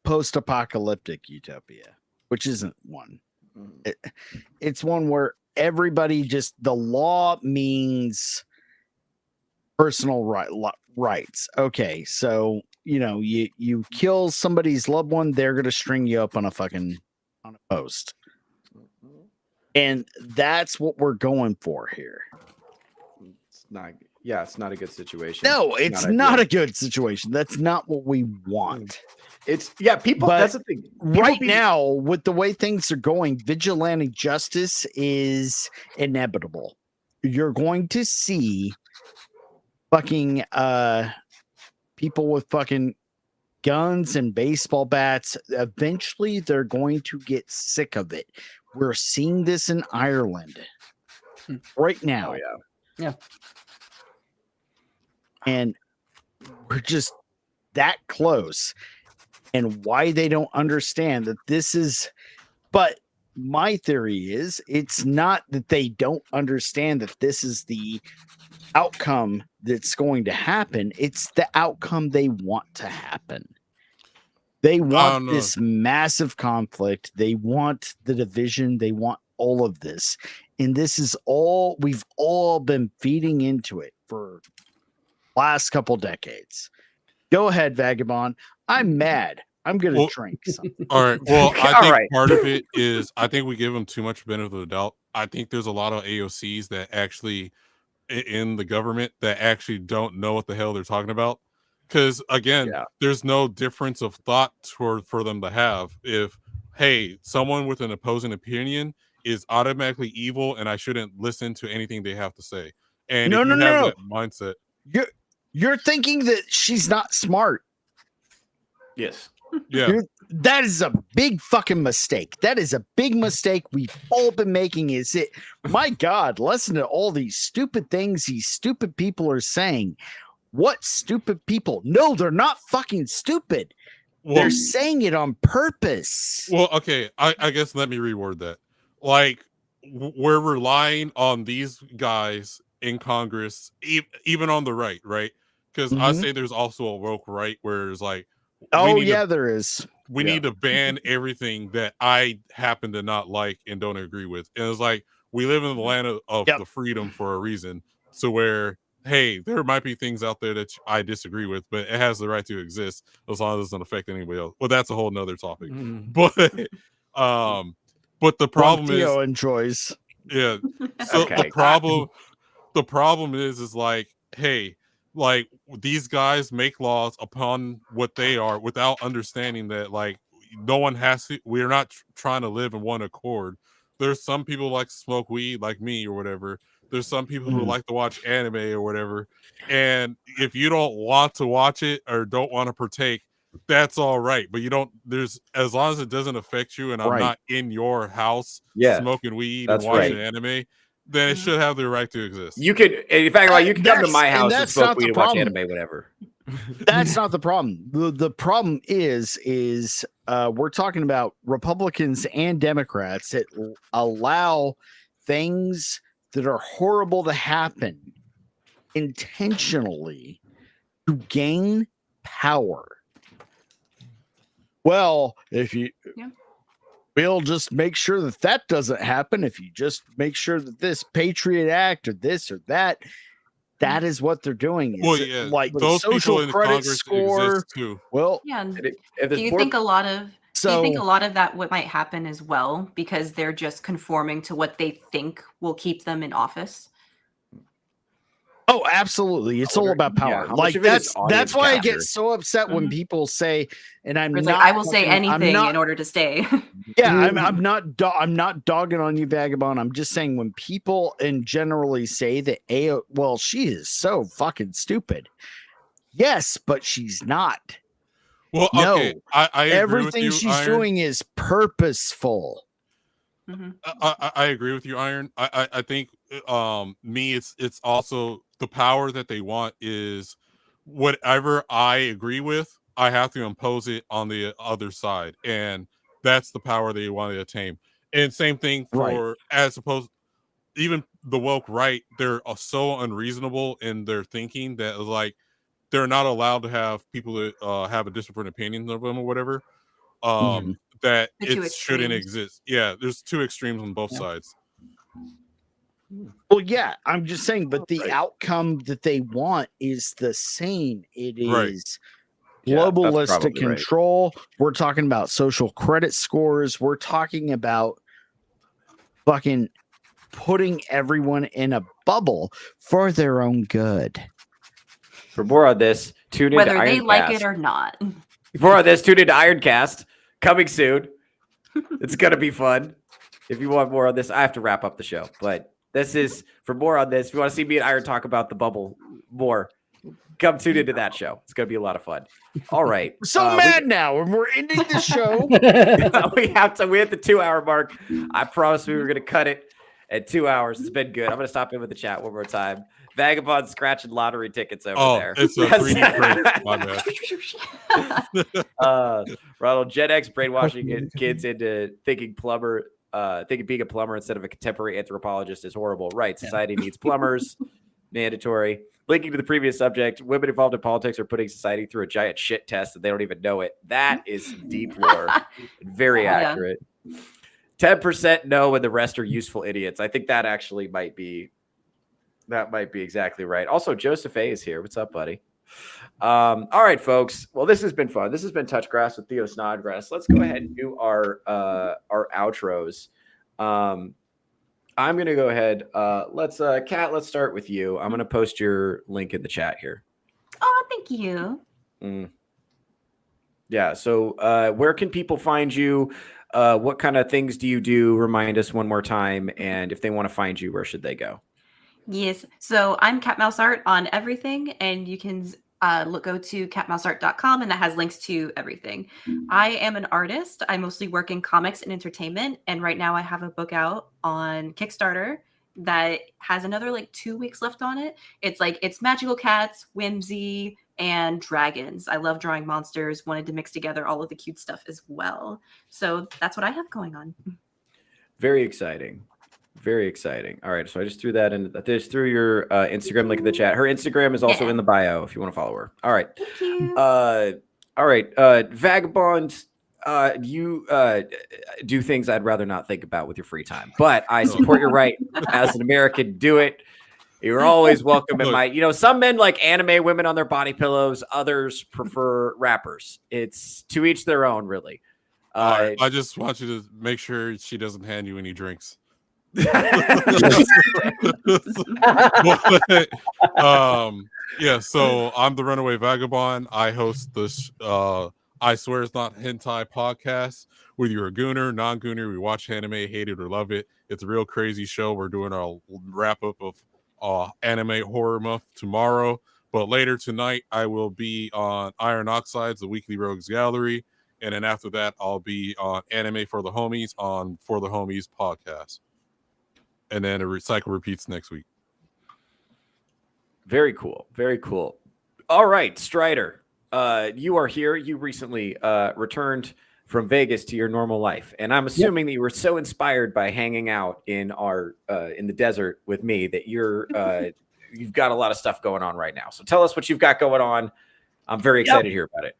post-apocalyptic utopia, which isn't one. It's one where everybody the law means personal rights. Okay, so you kill somebody's loved one, they're gonna string you up on a post, and that's what we're going for here. It's not a good situation. No, it's not a good situation. That's not what we want. People. But that's the thing. Now, with the way things are going, vigilante justice is inevitable. You're going to see fucking people with fucking guns and baseball bats. Eventually they're going to get sick of it. We're seeing this in Ireland right now. Oh, yeah. And we're just that close. And why they don't understand that this is, but my theory is it's not that they don't understand that this is the outcome that's going to happen. It's the outcome they want to happen. They want this massive conflict. They want the division. They want all of this. And this is all we've all been feeding into it for last couple decades. Go ahead, Vagabond. I'm mad. I'm going to drink something. All right. Well, I think part of it is I think we give them too much benefit of the doubt. I think there's a lot of AOCs that actually in the government that actually don't know what the hell they're talking about. Because again, there's no difference of thought for them to have. If, hey, someone with an opposing opinion is automatically evil and I shouldn't listen to anything they have to say. And if you have that mindset. You're thinking that she's not smart. Yes. Yeah. That is a big fucking mistake. That is a big mistake we've all been making. Is it? My God, listen to all these stupid things these stupid people are saying. What stupid people? No, they're not fucking stupid. They're saying it on purpose. Well, okay. I guess let me reword that. Like, we're relying on these guys in Congress, even on the right? Because I say there's also a woke right where it's like, there is. We need to ban everything that I happen to not like and don't agree with. And it's like, we live in the land of the freedom for a reason. So where, hey, there might be things out there that I disagree with, but it has the right to exist as long as it doesn't affect anybody else. Well, that's a whole nother topic. But the problem is Theo enjoys. Yeah. So the problem is like, hey, like these guys make laws upon what they are without understanding that like no one has to. We're not trying to live in one accord. There's some people like to smoke weed, like me or whatever. There's some people who like to watch anime or whatever. And if you don't want to watch it or don't want to partake, that's all right. But you don't. There's as long as it doesn't affect you, and I'm not in your house smoking weed and watching anime. Then it should have the right to exist. You could, in fact, you can come to my house and smoke weed and watch anime, whatever. That's not the problem. The problem is we're talking about Republicans and Democrats that allow things that are horrible to happen intentionally to gain power. Well, if you... We'll just make sure that doesn't happen. If you just make sure that this Patriot Act or this or that is what they're doing. Like those social people in credit Congress score. exist too. Well, do you think a lot of that what might happen as well because they're just conforming to what they think will keep them in office? Oh, absolutely. It's all about power. Like that's why I get so upset when people say, and I'm not, like, I will say anything in order to stay. Yeah, I'm not dogging on you, Vagabond. I'm just saying when people generally say that she is so fucking stupid. Yes, but she's not. Well, okay. I everything she's doing is purposeful. I agree with you, Iron. I think it's also the power that they want is whatever I agree with, I have to impose it on the other side, and that's the power they want to attain. And same thing for as opposed, even the woke right, they're so unreasonable in their thinking that like they're not allowed to have people that have a different opinion of them or whatever. That it shouldn't exist. Yeah, there's two extremes on both sides. Well, yeah, I'm just saying, but the outcome that they want is the same. It is globalistic control. We're talking about social credit scores. We're talking about fucking putting everyone in a bubble for their own good. For more on this, tune in to whether they Ironcast. like it or not. For more on this, tune in to Ironcast. Coming soon. It's going to be fun. If you want more on this, I have to wrap up the show. But this is for more on this. If you want to see me and Iron talk about the bubble more, come tune into that show. It's going to be a lot of fun. All right. We're so mad now, and we're ending the show. We hit the 2-hour mark. I promised we were going to cut it at 2 hours. It's been good. I'm going to stop in with the chat one more time. Vagabond scratching lottery tickets over there. It's a 3D print. My bad. Ronald, Gen X brainwashing kids into thinking plumber thinking being a plumber instead of a contemporary anthropologist is horrible. Right. Society needs plumbers. Mandatory. Linking to the previous subject, women involved in politics are putting society through a giant shit test that they don't even know it. That is deep lore. Very accurate. 10% no, and the rest are useful idiots. I think that actually might be exactly right. Also, Joseph A is here. What's up, buddy? All right, folks. Well, this has been fun. This has been Touch Grass with Theo Snodgrass. Let's go ahead and do our outros. I'm going to go ahead. Let's Kat, let's start with you. I'm going to post your link in the chat here. Oh, thank you. Yeah. So where can people find you? What kind of things do you do? Remind us one more time. And if they want to find you, where should they go? Yes. So I'm Cat Mouse Art on everything, and you can go to catmouseart.com, and that has links to everything. I am an artist. I mostly work in comics and entertainment, and right now I have a book out on Kickstarter that has another like 2 weeks left on it. It's magical cats, whimsy, and dragons. I love drawing monsters. Wanted to mix together all of the cute stuff as well. So that's what I have going on. Very exciting. Very exciting. All right. So I just threw that in. Just threw your Instagram link in the chat. Her Instagram is also in the bio if you want to follow her. All right. Thank you. All right. Vagabond, you do things I'd rather not think about with your free time, but I support your right as an American. Do it. You're always welcome in my, some men like anime women on their body pillows. Others prefer rappers. It's to each their own, really. I just want you to make sure she doesn't hand you any drinks. So I'm the Runaway Vagabond. I host this I Swear It's Not Hentai podcast. Whether you're a gooner, non-gooner, we watch anime, hate it or love it. It's a real crazy show. We're doing our wrap up of anime horror month tomorrow, but later tonight I will be on Iron Oxides, the weekly Rogues Gallery, and then after that I'll be on Anime for the Homies on For the Homies podcast. And then a cycle repeats next week. Very cool. Very cool. All right, Strider, you are here. You recently returned from Vegas to your normal life, and I'm assuming that you were so inspired by hanging out in the desert with me that you've got a lot of stuff going on right now. So tell us what you've got going on. I'm very excited to hear about it.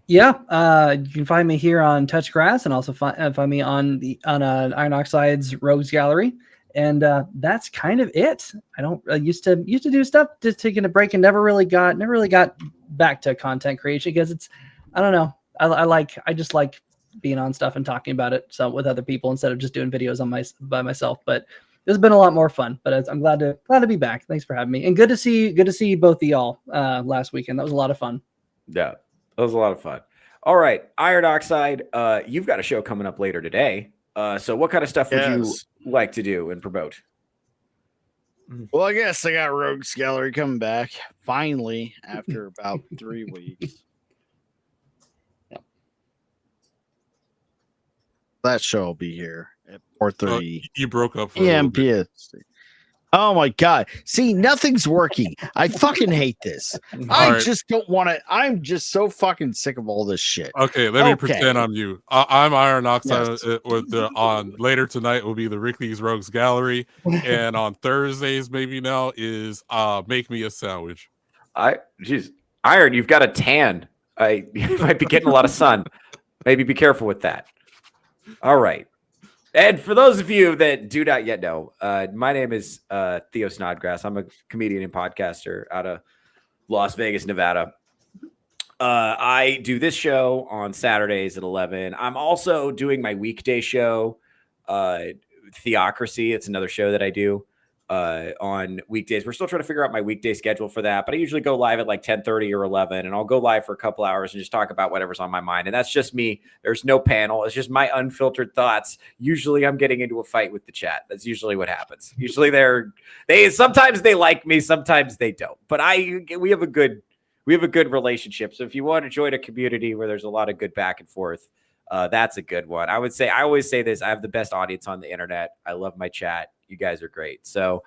Yeah, you can find me here on Touch Grass, and also find me on Iron Oxides Rogues Gallery. And that's kind of it. I used to do stuff, just taking a break, and never really got back to content creation because I don't know. I just like being on stuff and talking about it with other people instead of just doing videos by myself. But it's been a lot more fun. But I'm glad to be back. Thanks for having me, and good to see both of y'all last weekend. That was a lot of fun. Yeah, that was a lot of fun. All right, Iron Oxide, you've got a show coming up later today. So what kind of stuff would you like to do and promote? Well, I guess I got Rogues Gallery coming back finally after about 3 weeks. That show will be here at 4:30. You broke up for p.m. PST. Oh my God. See, nothing's working. I fucking hate this. I just don't want to. I'm just so fucking sick of all this shit. Okay, let me pretend I'm you. I'm Iron Oxide. On later tonight will be the Rickey's Rogues Gallery, and on Thursdays maybe now is Make Me a Sandwich. Iron, you've got a tan. You might be getting a lot of sun. Maybe be careful with that. All right. And for those of you that do not yet know, my name is Theo Snodgrass. I'm a comedian and podcaster out of Las Vegas, Nevada. I do this show on Saturdays at 11. I'm also doing my weekday show, Theocracy. It's another show that I do on weekdays. We're still trying to figure out my weekday schedule for that, but I usually go live at like 10:30 or 11, and I'll go live for a couple hours and just talk about whatever's on my mind. And that's just me. There's no panel. It's just my unfiltered thoughts. Usually I'm getting into a fight with the chat. That's usually what happens. Usually sometimes they like me, sometimes they don't, but we have a good relationship. So if you want to join a community where there's a lot of good back and forth, that's a good one. I always say this. I have the best audience on the internet. I love my chat. You guys are great. So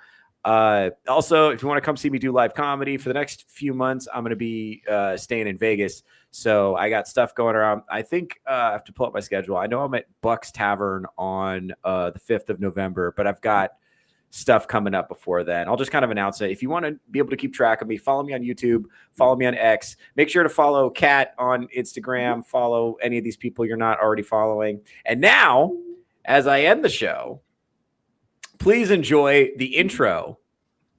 Also, if you want to come see me do live comedy for the next few months, I'm going to be staying in Vegas. So I got stuff going around. I think I have to pull up my schedule. I know I'm at Buck's Tavern on the 5th of November, but I've got stuff coming up before then. I'll just kind of announce it. If you want to be able to keep track of me, follow me on YouTube, follow me on X. Make sure to follow Kat on Instagram, follow any of these people you're not already following. And now, as I end the show, please enjoy the intro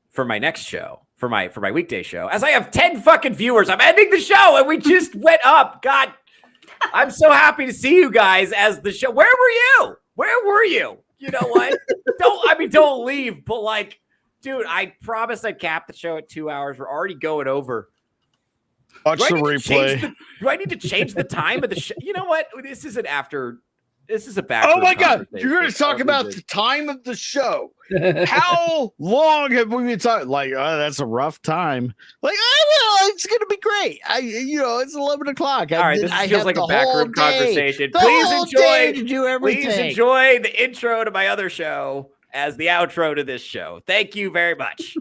for my next show, for my weekday show. As I have 10 fucking viewers, I'm ending the show and we just went up. God, I'm so happy to see you guys as the show. Where were you? Where were you? You know what? Don't leave. But like, dude, I promised I'd cap the show at 2 hours. We're already going over. Watch the replay. Do I need to change the time of the show? You know what? This is a back. Oh my God. You're going to talk about the time of the show. How long have we been talking? Like, that's a rough time. Like, it's going to be great. It's 11 o'clock. All right. This feels like a backroom conversation. Please enjoy the intro to my other show as the outro to this show. Thank you very much.